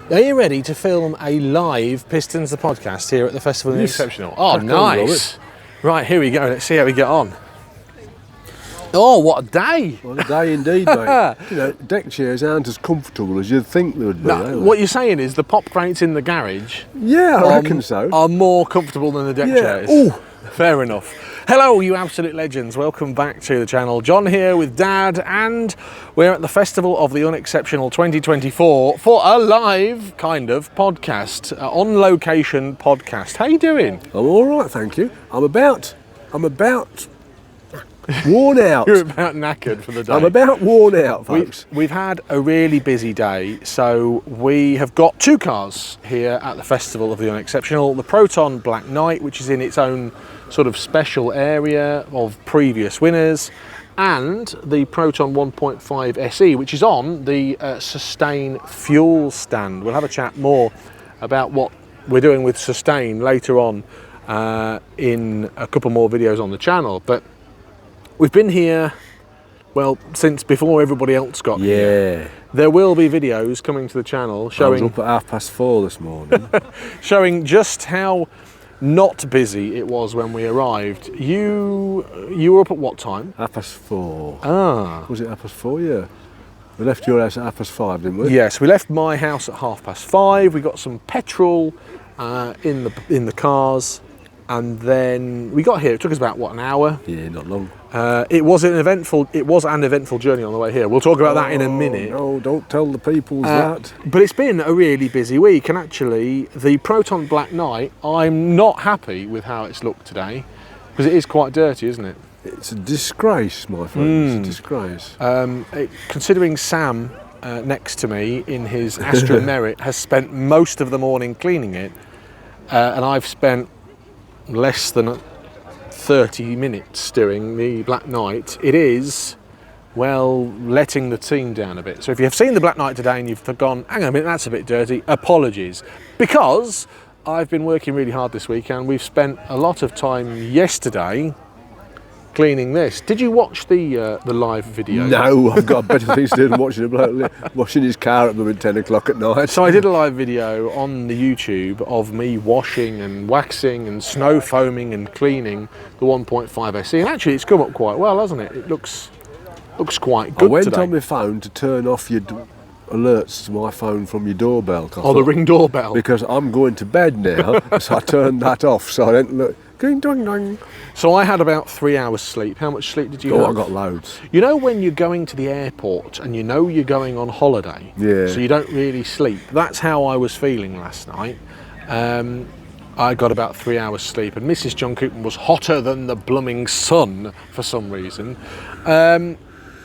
A: Are you ready to film a live Pistons the podcast here at the Festival of the
B: Yes.
A: Unexceptional? Oh,
B: Crack on,
A: nice. Right, here we go. Let's see how we get on. Oh, what a day.
B: What a day indeed, mate. You know, deck chairs aren't as comfortable as you'd think they would be.
A: No, what you're saying is the pop crates in the garage
B: Yeah, I reckon so.
A: are more comfortable than the deck chairs.
B: Ooh.
A: Fair enough. Hello, you absolute legends. Welcome back to the channel. John here with Dad, and we're at the Festival of the Unexceptional 2024 for a live kind of podcast, on location podcast. How you doing?
B: I'm all right, thank you. I'm about worn out.
A: You're about knackered for the day.
B: I'm about worn out, folks.
A: We've had a really busy day, so we have got two cars here at the Festival of the Unexceptional. The Proton Black Knight, which is in its own sort of special area of previous winners, and the Proton 1.5 SE, which is on the Sustain fuel stand. We'll have a chat more about what we're doing with Sustain later on in a couple more videos on the channel. But we've been here, well, since before everybody else got here. There will be videos coming to the channel showing...
B: I was up at 4:30 this morning.
A: showing just how not busy it was when we arrived. You were up at what time?
B: 4:30.
A: Ah.
B: Was it 4:30? Yeah. We left your house at 5:30, didn't we?
A: Yes, we left my house at 5:30. We got some petrol in the cars, and then we got here. It took us about, what, an hour?
B: Yeah, not long.
A: It was an eventful journey on the way here. We'll talk about that in a minute.
B: No, don't tell the people that.
A: But it's been a really busy week, and actually the Proton Black Knight, I'm not happy with how it's looked today, because it is quite dirty, isn't it?
B: It's a disgrace, my friend. It's a disgrace.
A: Considering Sam next to me in his Astra Merit has spent most of the morning cleaning it, and I've spent less than 30 minutes doing the Black Knight, it is, well, letting the team down a bit. So if you've seen the Black Knight today and you've gone, hang on a minute, that's a bit dirty, apologies. Because I've been working really hard this week, and we've spent a lot of time yesterday cleaning this. Did you watch the live video?
B: No, I've got better things to do than watching a bloke washing his car at them at 10 o'clock at night.
A: So I did a live video on the YouTube of me washing and waxing and snow foaming and cleaning the 1.5 SE, and actually it's come up quite well, hasn't it? It looks quite good.
B: I went
A: today
B: on my phone to turn off your alerts to my phone from your doorbell.
A: Oh, the Ring doorbell.
B: Because I'm going to bed now, so I turned that off so I didn't look. Ding, dong, dong.
A: So I had about 3 hours sleep. How much sleep did you have?
B: I got loads.
A: You know when you're going to the airport and you know you're going on holiday, so you don't really sleep. That's how I was feeling last night. I got about 3 hours sleep, and Mrs. John Coupland was hotter than the blooming sun for some reason.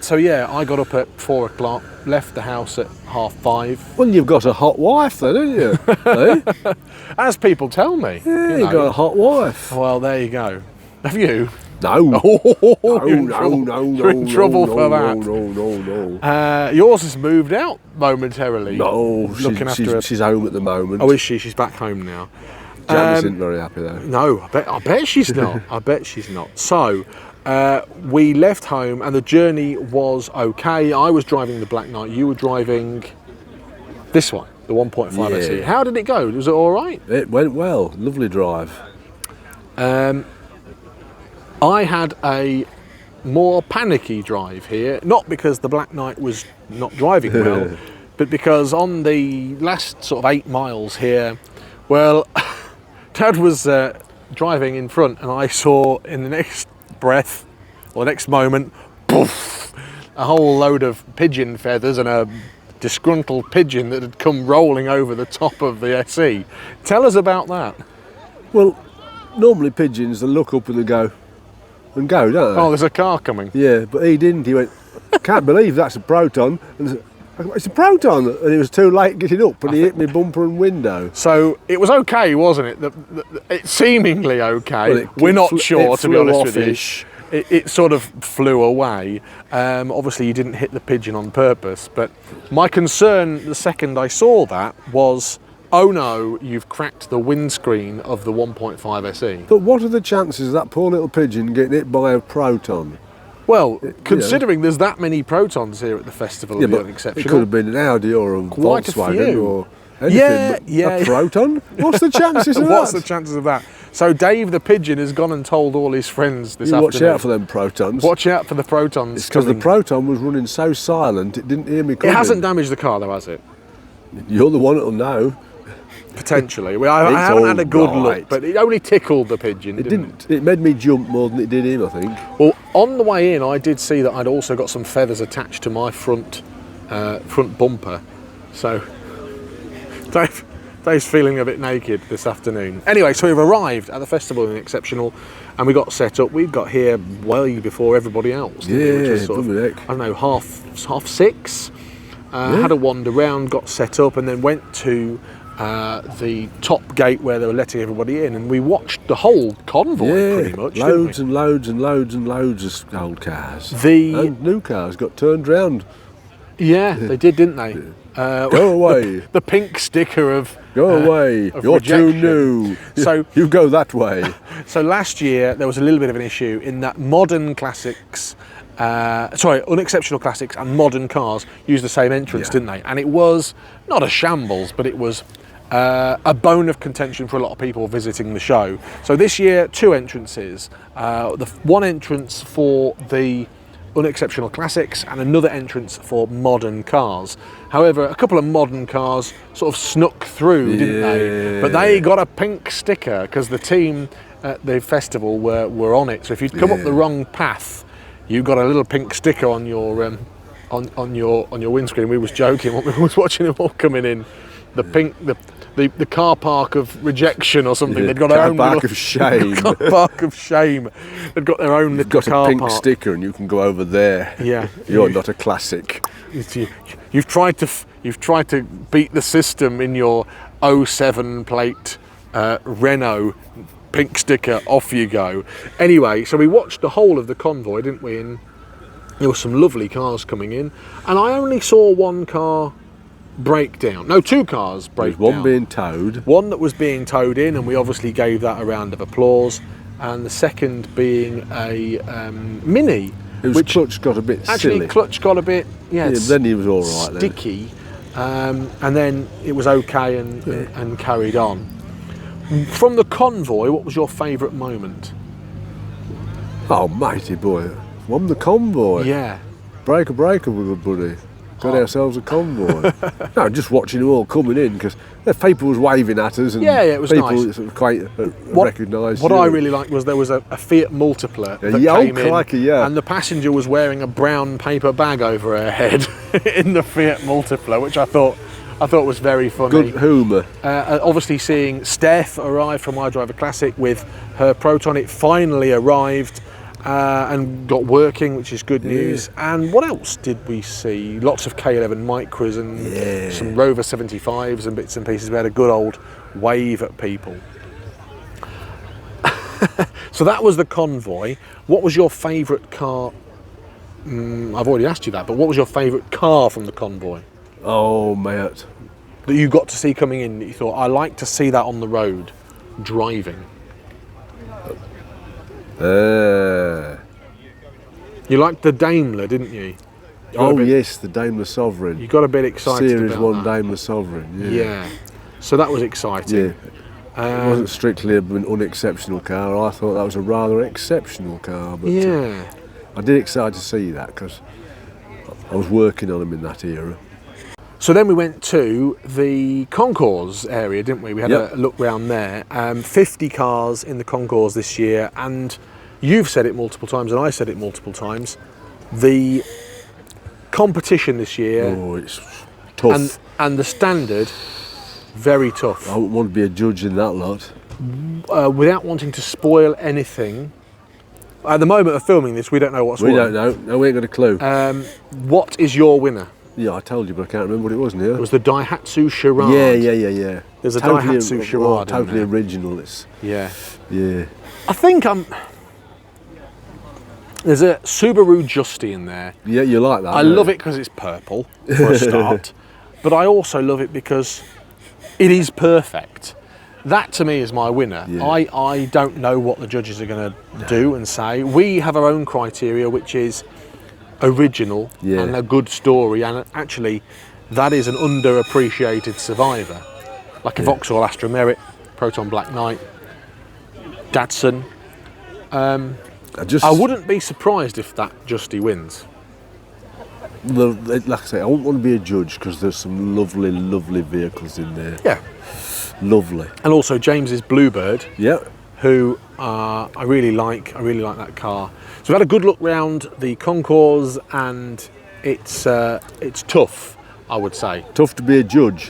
A: So yeah, I got up at 4 o'clock, left the house at 5:30.
B: Well, you've got a hot wife then, haven't you? Eh?
A: As people tell me.
B: Yeah, you've got a hot wife.
A: Well, there you go. Have you?
B: No.
A: You're in trouble for that.
B: No.
A: Yours has moved out momentarily.
B: No, she's home at the moment.
A: Oh, is she? She's back home now.
B: Janice isn't very happy though.
A: No, I bet she's not. I bet she's not. So, we left home and the journey was okay. I was driving the Black Knight. You were driving this one, the 1.5 SE. How did it go? Was it all right?
B: It went well. Lovely drive.
A: I had a more panicky drive here, not because the Black Knight was not driving well, but because on the last sort of 8 miles here, well, Dad was driving in front, and I saw in the next breath, or the next moment, poof, a whole load of pigeon feathers and a disgruntled pigeon that had come rolling over the top of the SE. Tell us about that.
B: Well, normally pigeons, they look up and they go, don't they?
A: Oh, there's a car coming.
B: Yeah, but he didn't. He went, can't believe that's a Proton. And I said, it's a Proton, and it was too late getting up, and he hit my bumper and window.
A: So it was okay, wasn't it? It's seemingly okay. Well, we're not sure, to be honest with you. It sort of flew away. Obviously, you didn't hit the pigeon on purpose, but my concern the second I saw that was, oh no, you've cracked the windscreen of the 1.5 SE.
B: But what are the chances of that poor little pigeon getting hit by a Proton?
A: Well, considering there's that many Protons here at the Festival of the Unexceptional.
B: It could have been an Audi or a
A: quite
B: Volkswagen
A: a few.
B: or Anything,
A: Yeah.
B: A Proton? What's the chances of that?
A: What's the chances of that? So Dave the Pigeon has gone and told all his friends this afternoon.
B: Watch out for them Protons.
A: Watch out for the Protons.
B: It's because the Proton was running so silent, it didn't hear me coming.
A: It hasn't damaged the car though, has it?
B: You're the one that'll know.
A: Potentially. Well, I haven't had a good look, but it only tickled the pigeon.
B: It didn't. It made me jump more than it did him, I think.
A: Well, on the way in, I did see that I'd also got some feathers attached to my front bumper. So Dave's feeling a bit naked this afternoon. Anyway, so we've arrived at the festival in Unexceptional, and we got set up. We got here way before everybody else. Which was sort of, I don't know, half six. Had a wander round, got set up, and then went to the top gate where they were letting everybody in, and we watched the whole convoy pretty much.
B: Loads and loads and loads and loads of old cars. And new cars got turned round.
A: Yeah, they did, didn't they?
B: Go away.
A: The pink sticker of
B: go away. You're
A: rejection.
B: too new.
A: So
B: you go that way.
A: So last year there was a little bit of an issue in that modern classics. Unexceptional classics and modern cars use the same entrance, didn't they? And it was not a shambles, but it was a bone of contention for a lot of people visiting the show. So this year, two entrances. The one entrance for the Unexceptional classics and another entrance for modern cars. However, a couple of modern cars sort of snuck through, didn't they? But they got a pink sticker because the team at the festival were on it. So if you'd come up the wrong path, you got a little pink sticker on your on your windscreen. We was joking when we was watching them all coming in. The pink, the car park of rejection or something. They'd got their own
B: park of shame.
A: Car park of shame. They've got their own little car
B: pink
A: park.
B: sticker, and you can go over there.
A: Yeah,
B: you're not a classic.
A: You've tried to beat the system in your 07 plate Renault. Pink sticker, off you go. Anyway, so we watched the whole of the convoy, didn't we? And there were some lovely cars coming in, and I only saw one car break down. No, two cars break down.
B: One being towed.
A: One that was being towed in, and we obviously gave that a round of applause. And the second being a Mini.
B: Which clutch got a bit silly.
A: Clutch got a bit,
B: then he was all right.
A: Sticky, and then it was okay and carried on. From the convoy, what was your favourite moment?
B: Oh, matey boy, from the convoy.
A: Yeah.
B: Breaker, good buddy. Got ourselves a convoy. No, just watching them all coming in because people was waving at us and
A: it was
B: people
A: nice.
B: Sort of quite recognised.
A: What I really liked was there was a Fiat Multipla that came in, and the passenger was wearing a brown paper bag over her head in the Fiat Multipla, which I thought was very funny.
B: Good humour.
A: Obviously seeing Steph arrive from iDriver Classic with her Proton, it finally arrived and got working, which is good news. And what else did we see? Lots of K11 Micras and some Rover 75s and bits and pieces. We had a good old wave at people. So that was the convoy. What was your favourite car? I've already asked you that, but what was your favourite car from the convoy?
B: Oh, mate.
A: That you got to see coming in, that you thought, I like to see that on the road, driving. You liked the Daimler, didn't you?
B: Yes, the Daimler Sovereign.
A: You got a bit excited
B: Series
A: about
B: 1
A: that.
B: Daimler Sovereign,
A: Yeah. So that was exciting.
B: Yeah. It wasn't strictly an unexceptional car. I thought that was a rather exceptional car. But I did excited to see that because I was working on them in that era.
A: So then we went to the Concours area, didn't we? We had a look round there. 50 cars in the Concours this year, and you've said it multiple times and I said it multiple times. The competition this year,
B: it's tough.
A: And the standard, very tough.
B: I wouldn't want to be a judge in that lot.
A: Without wanting to spoil anything, at the moment of filming this, we don't know what's
B: We don't know. No, we ain't got a clue.
A: What is your winner?
B: Yeah, I told you, but I can't remember what it was now.
A: It was the Daihatsu Charade.
B: Yeah.
A: There's a
B: totally
A: Daihatsu Charade.
B: Totally original.
A: Yeah.
B: I
A: think there's a Subaru Justy in there.
B: Yeah, you like that.
A: I love it because it's purple for a start, but I also love it because it is perfect. That to me is my winner.
B: Yeah.
A: I don't know what the judges are going to do and say. We have our own criteria, which is original and a good story, and actually that is an underappreciated survivor. like a Vauxhall Astra Merit, Proton Black Knight, Datsun. I wouldn't be surprised if that Justy wins.
B: Like I say, I wouldn't want to be a judge because there's some lovely, lovely vehicles in there.
A: Yeah.
B: Lovely.
A: And also James's Bluebird.
B: Yeah.
A: Who I really like. I really like that car. So we've had a good look round the Concours, and it's tough, I would say.
B: Tough to be a judge.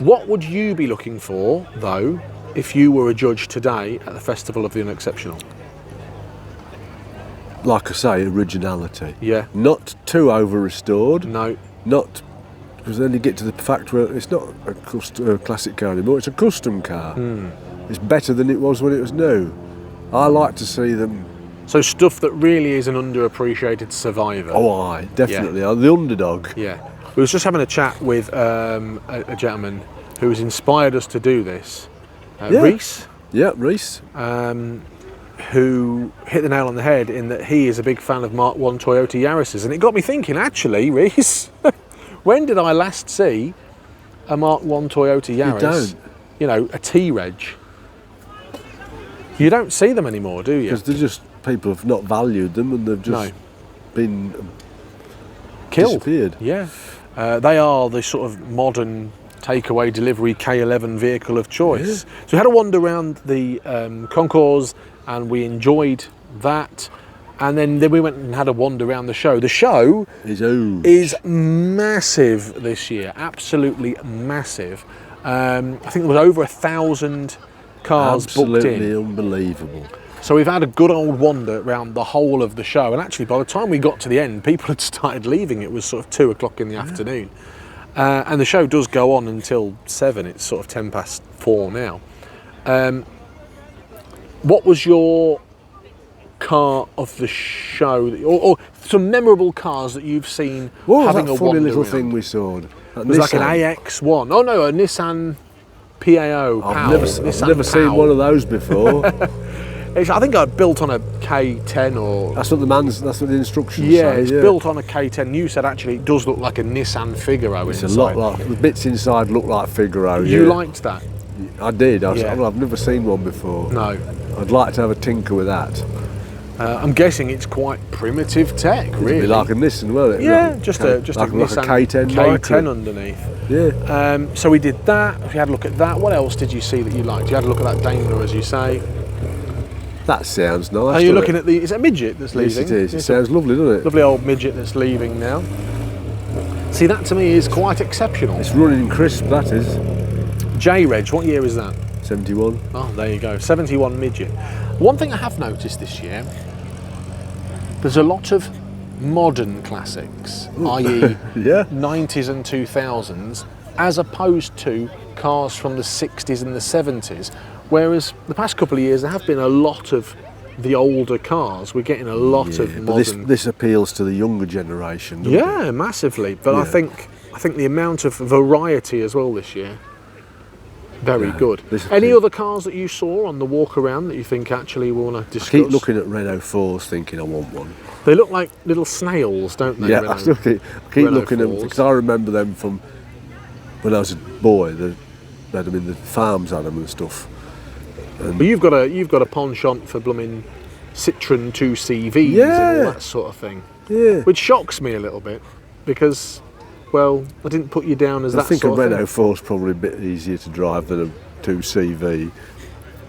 A: What would you be looking for, though, if you were a judge today at the Festival of the Unexceptional?
B: Like I say, originality.
A: Yeah.
B: Not too over-restored.
A: No.
B: Not... Because then you get to the fact where it's not a classic car anymore, it's a custom car. It's better than it was when it was new. I like to see them...
A: So stuff that really is an underappreciated survivor.
B: Oh, aye, definitely. Yeah. The underdog.
A: Yeah. We was just having a chat with a gentleman who has inspired us to do this. Reese.
B: Yeah, Reese.
A: Who hit the nail on the head in that he is a big fan of Mark I Toyota Yaris's. And it got me thinking, actually, Reese, when did I last see a Mark I Toyota Yaris?
B: You don't.
A: You know, a T-Reg. You don't see them anymore, do you?
B: Because they're just, people have not valued them and they've just been
A: killed.
B: Disappeared.
A: Yeah. They are the sort of modern takeaway delivery K11 vehicle of choice. Yeah. So we had a wander around the Concours and we enjoyed that. And then we went and had a wander around the show. The show is massive this year, absolutely massive. I think there was over 1,000 cars booked in.
B: Absolutely unbelievable.
A: So we've had a good old wander around the whole of the show, and actually by the time we got to the end, people had started leaving. It was sort of 2 o'clock in the afternoon. And the show does go on until 7, it's sort of 10 past 4 now. What was your car of the show, or some memorable cars that you've seen having a
B: funny little
A: around?
B: thing we saw?
A: It was like an AX1. Oh no, a Nissan PAO.
B: I've never seen one of those before.
A: I think I built on a K10 or...
B: That's what the instructions
A: say.
B: It's
A: built on a K10. You said actually it does look like a Nissan Figaro
B: it's
A: inside.
B: A lot like, the bits inside look like Figaro.
A: You liked that?
B: I did. I've never seen one before.
A: No.
B: I'd like to have a tinker with that.
A: I'm guessing it's quite primitive tech, really.
B: It'd be like a Nissan, won't it?
A: Yeah,
B: like
A: just
B: a
A: Nissan
B: K10
A: underneath.
B: Yeah.
A: So we did that. We had a look at that. What else did you see that you liked? You had a look at that Daimler, as you say.
B: That sounds nice.
A: Are you looking at the? Is it a midget that's leaving?
B: Yes, it is. It sounds lovely, doesn't it?
A: Lovely old midget that's leaving now. See, that to me is quite exceptional.
B: It's running crisp. That is.
A: J-Reg. What year is that?
B: 71.
A: Oh, there you go. 71 midget. One thing I have noticed this year, there's a lot of modern classics, i.e. 90s and 2000s, as opposed to cars from the 60s and the 70s. Whereas the past couple of years, there have been a lot of the older cars. We're getting a lot of modern.
B: This appeals to the younger generation, doesn't it?
A: Massively. But I think the amount of variety as well this year, very good. Any other cars that you saw on the walk around that you think actually we want to discuss?
B: I keep looking at Renault 4s thinking I want one.
A: They look like little snails, don't they?
B: Yeah, I keep looking at them because I remember them from when I was a boy. They had them in the farms, had them and stuff.
A: But you've got a penchant for blooming Citroen 2CVs and all that sort of thing.
B: Yeah.
A: Which shocks me a little bit because, well, I didn't put you down as that sort of thing.
B: I think a Renault 4 is probably a bit easier to drive than a 2CV.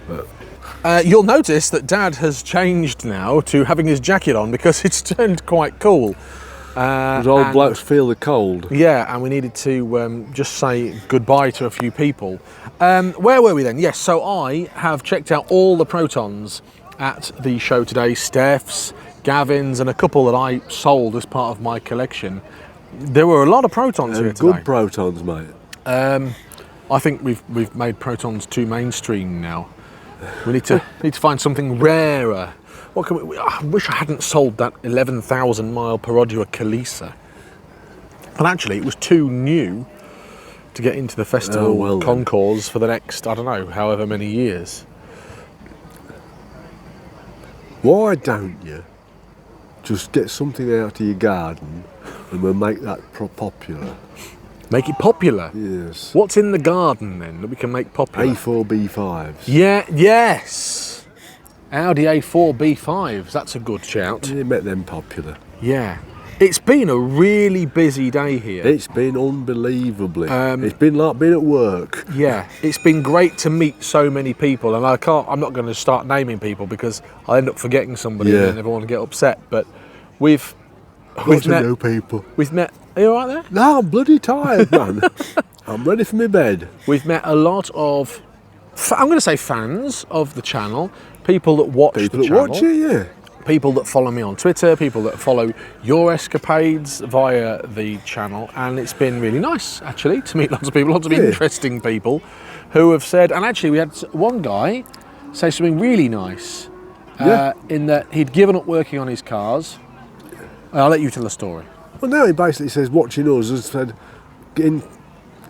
B: But
A: you'll notice that Dad has changed now to having his jacket on because it's turned quite cool.
B: Those old blokes feel the cold.
A: Yeah, and we needed to just say goodbye to a few people. Where were we then? Yes, so I have checked out all the Protons at the show today. Steph's, Gavin's, and a couple that I sold as part of my collection. There were a lot of Protons here today.
B: Good Protons, mate.
A: I think we've made Protons too mainstream now. We need to find something rarer. What can we? I wish I hadn't sold that 11,000 mile per Oddua Kalisa. But actually, it was too new to get into the festival Concours for the next, I don't know, however many years.
B: Why don't you just get something out of your garden and we'll make that popular?
A: Make it popular.
B: Yes.
A: What's in the garden then that we can make popular?
B: A4 B5s.
A: Yeah, yes. Audi A4 B5s. That's a good shout.
B: Yeah, make them popular.
A: Yeah. It's been a really busy day here.
B: It's been unbelievably. It's been like being at work.
A: Yeah, it's been great to meet so many people, and I'm not going to start naming people because I'll end up forgetting somebody and then everyone will get upset. But we've met
B: new people.
A: We've met. Are you all right there?
B: No, I'm bloody tired, man. I'm ready for my bed.
A: We've met a lot of, I'm going to say fans of the channel, people that watch the channel.
B: Watch it, yeah.
A: People that follow me on Twitter, people that follow your escapades via the channel, and it's been really nice actually to meet lots of people, lots of interesting people who have said, and actually we had one guy say something really nice in that he'd given up working on his cars. I'll let you tell the story.
B: Well, now he basically says watching us has said,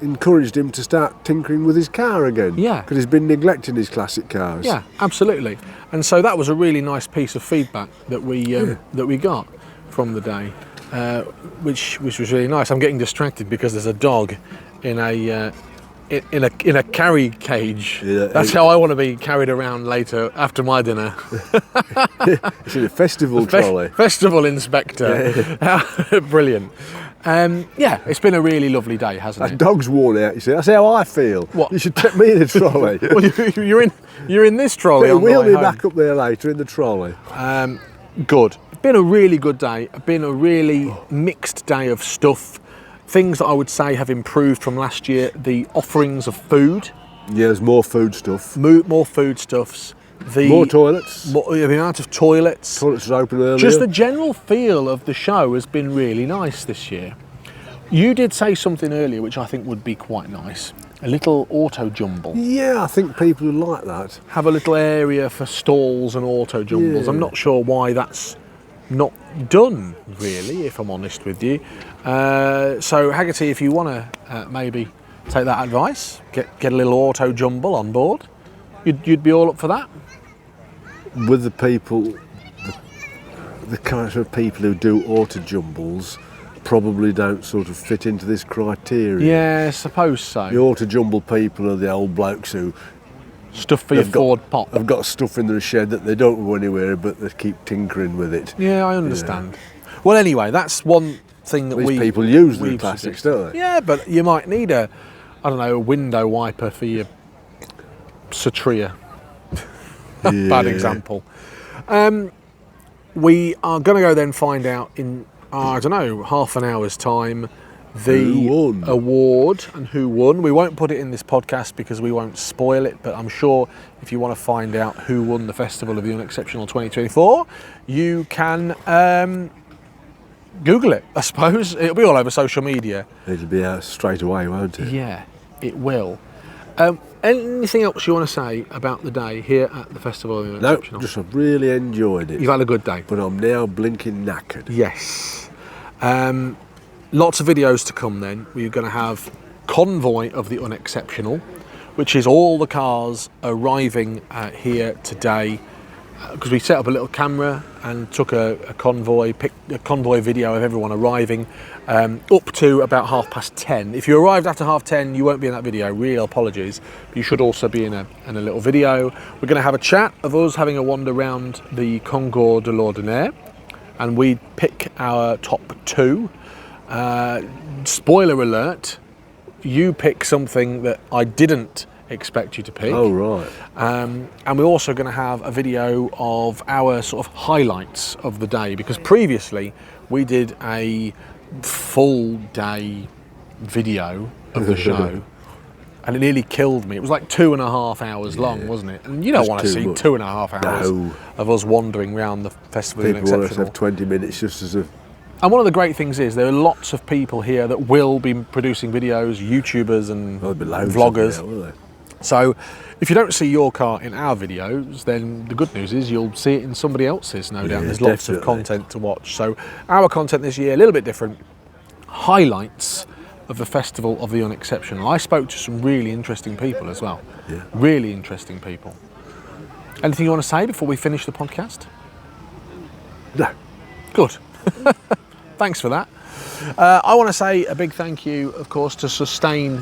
B: encouraged him to start tinkering with his car again.
A: Yeah.
B: Because he's been neglecting his classic cars.
A: Yeah, absolutely. And so that was a really nice piece of feedback that we got from the day, which was really nice. I'm getting distracted because there's a dog in a carry cage. Yeah, that's how I want to be carried around later after my dinner.
B: It's in a festival trolley.
A: Festival inspector. Yeah. Brilliant. Yeah, it's been a really lovely day, hasn't it?
B: That dog's worn out, you see. That's how I feel. What? You should take me in a trolley.
A: Well, you're in this trolley.
B: Wheel me back up there later in the trolley.
A: Good. It's been a really good day. It's been a really mixed day of stuff. Things that I would say have improved from last year. The offerings of food.
B: Yeah, there's more food stuff.
A: More foodstuffs.
B: More toilets.
A: The amount of toilets.
B: Toilets are open earlier.
A: Just the general feel of the show has been really nice this year. You did say something earlier which I think would be quite nice. A little auto jumble.
B: Yeah, I think people would like that.
A: Have a little area for stalls and auto jumbles.
B: Yeah.
A: I'm not sure why that's not done, really, if I'm honest with you. So Haggerty, if you want to maybe take that advice, get a little auto jumble on board, you'd be all up for that?
B: With the people, the kind of people who do auto jumbles probably don't sort of fit into this criteria.
A: Yeah, I suppose so.
B: The auto jumble people are the old blokes who
A: stuff for your Ford pop.
B: They've got stuff in their shed that they don't go anywhere, but they keep tinkering with it.
A: Yeah, I understand. Yeah. Well, anyway, that's one thing that
B: these people use the classics, don't they?
A: Yeah, but you might need a window wiper for your Citroen. Bad example. We are going to go then find out in, I don't know, half an hour's time the award and who won. We won't put it in this podcast because we won't spoil it, but I'm sure if you want to find out who won the Festival of the Unexceptional 2024, you can Google it, I suppose. It'll be all over social media.
B: It'll be out straight away, won't it?
A: Yeah, it will. Anything else you want to say about the day here at the Festival of the Unexceptional?
B: No, just I've really enjoyed it.
A: You've had a good day.
B: But I'm now blinking knackered.
A: Yes. Lots of videos to come then. We're going to have Convoy of the Unexceptional, which is all the cars arriving here today. Because we set up a little camera and took a convoy video of everyone arriving up to about 10:30. If you arrived after 10:30, you won't be in that video. Real apologies. But you should also be in a little video. We're going to have a chat of us having a wander around the Concours de l'Ordinaire, and we pick our top 2. Spoiler alert: you pick something that I didn't expect you to pick.
B: Oh, right.
A: And we're also going to have a video of our sort of highlights of the day, because previously we did a full day video of the show and it nearly killed me. It was like 2.5 hours long, wasn't it? And you don't want to see 2.5 hours of us wandering around the Festival of the Unexceptional.
B: People want us to have 20 minutes just as a...
A: And one of the great things is there are lots of people here that will be producing videos, YouTubers and vloggers. So if you don't see your car in our videos, then the good news is you'll see it in somebody else's, no doubt. There's lots of content to watch. So our content this year, a little bit different. Highlights of the Festival of the Unexceptional. I spoke to some really interesting people as well. Yeah. Really interesting people. Anything you want to say before we finish the podcast?
B: No.
A: Good. Thanks for that. I want to say a big thank you, of course, to Sustain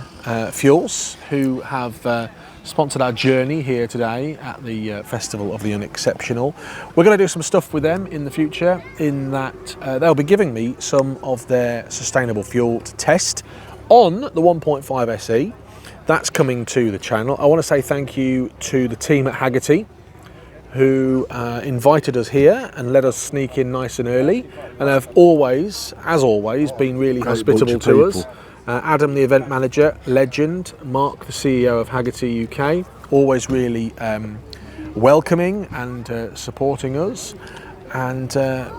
A: Fuels, who have sponsored our journey here today at the Festival of the Unexceptional. We're going to do some stuff with them in the future, in that they'll be giving me some of their sustainable fuel to test on the 1.5 SE. That's coming to the channel. I want to say thank you to the team at Hagerty, who invited us here and let us sneak in nice and early, and have always, as always, been really hospitable to us. Adam, the event manager, legend. Mark, the CEO of Hagerty UK, always really welcoming and supporting us. And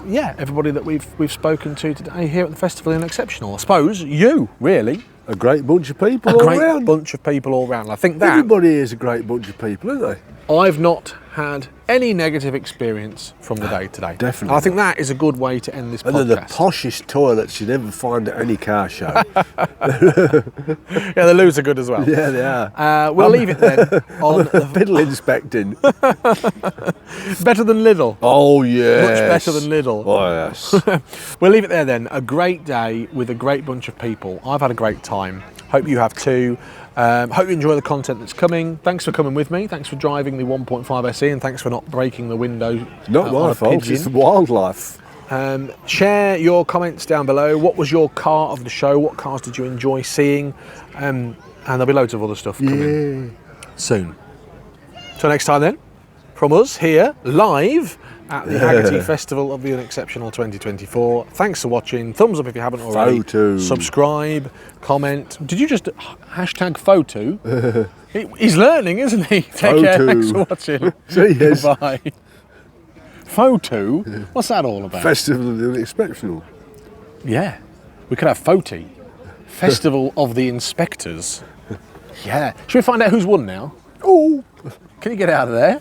A: yeah, everybody that we've spoken to today here at the Festival of the Unexceptional. I suppose you, really.
B: A great bunch of people all
A: great
B: round.
A: Bunch of people all round. I think that
B: everybody is a great bunch of people, isn't they?
A: I've not had any negative experience from the day today.
B: Definitely.
A: I think that is a good way to end this podcast.
B: And they're the poshest toilets you'd ever find at any car show.
A: Yeah, the loos are good as well.
B: Yeah, they are.
A: We'll leave it then on
B: the fiddle inspecting.
A: Better than Lidl.
B: Oh, yes.
A: Much better than Lidl.
B: Oh, yes.
A: We'll leave it there then. A great day with a great bunch of people. I've had a great time. Hope you have too. Hope you enjoy the content that's coming. Thanks for coming with me. Thanks for driving the 1.5 SE, and thanks for not breaking the window.
B: Not my fault, it's the wildlife.
A: Share your comments down below. What was your car of the show? What cars did you enjoy seeing? And there'll be loads of other stuff coming soon. Till next time then, from us here, live at the Hagerty Festival of the Unexceptional 2024. Thanks for watching. Thumbs up if you haven't already.
B: FOTU.
A: Subscribe, comment. Did you just hashtag FOTU? He's learning, isn't he? Take care. Thanks for watching.
B: See you.
A: Bye. FOTU? What's that all about?
B: Festival of the Unexceptional.
A: Yeah. We could have FOTI. Festival of the Inspectors. Yeah. Should we find out who's won now?
B: Oh.
A: Can you get out of there?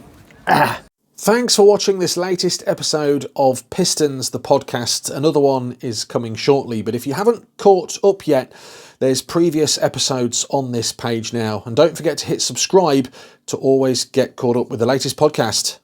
A: Thanks for watching this latest episode of Pistons, the podcast. Another one is coming shortly, but if you haven't caught up yet, there's previous episodes on this page now. And don't forget to hit subscribe to always get caught up with the latest podcast.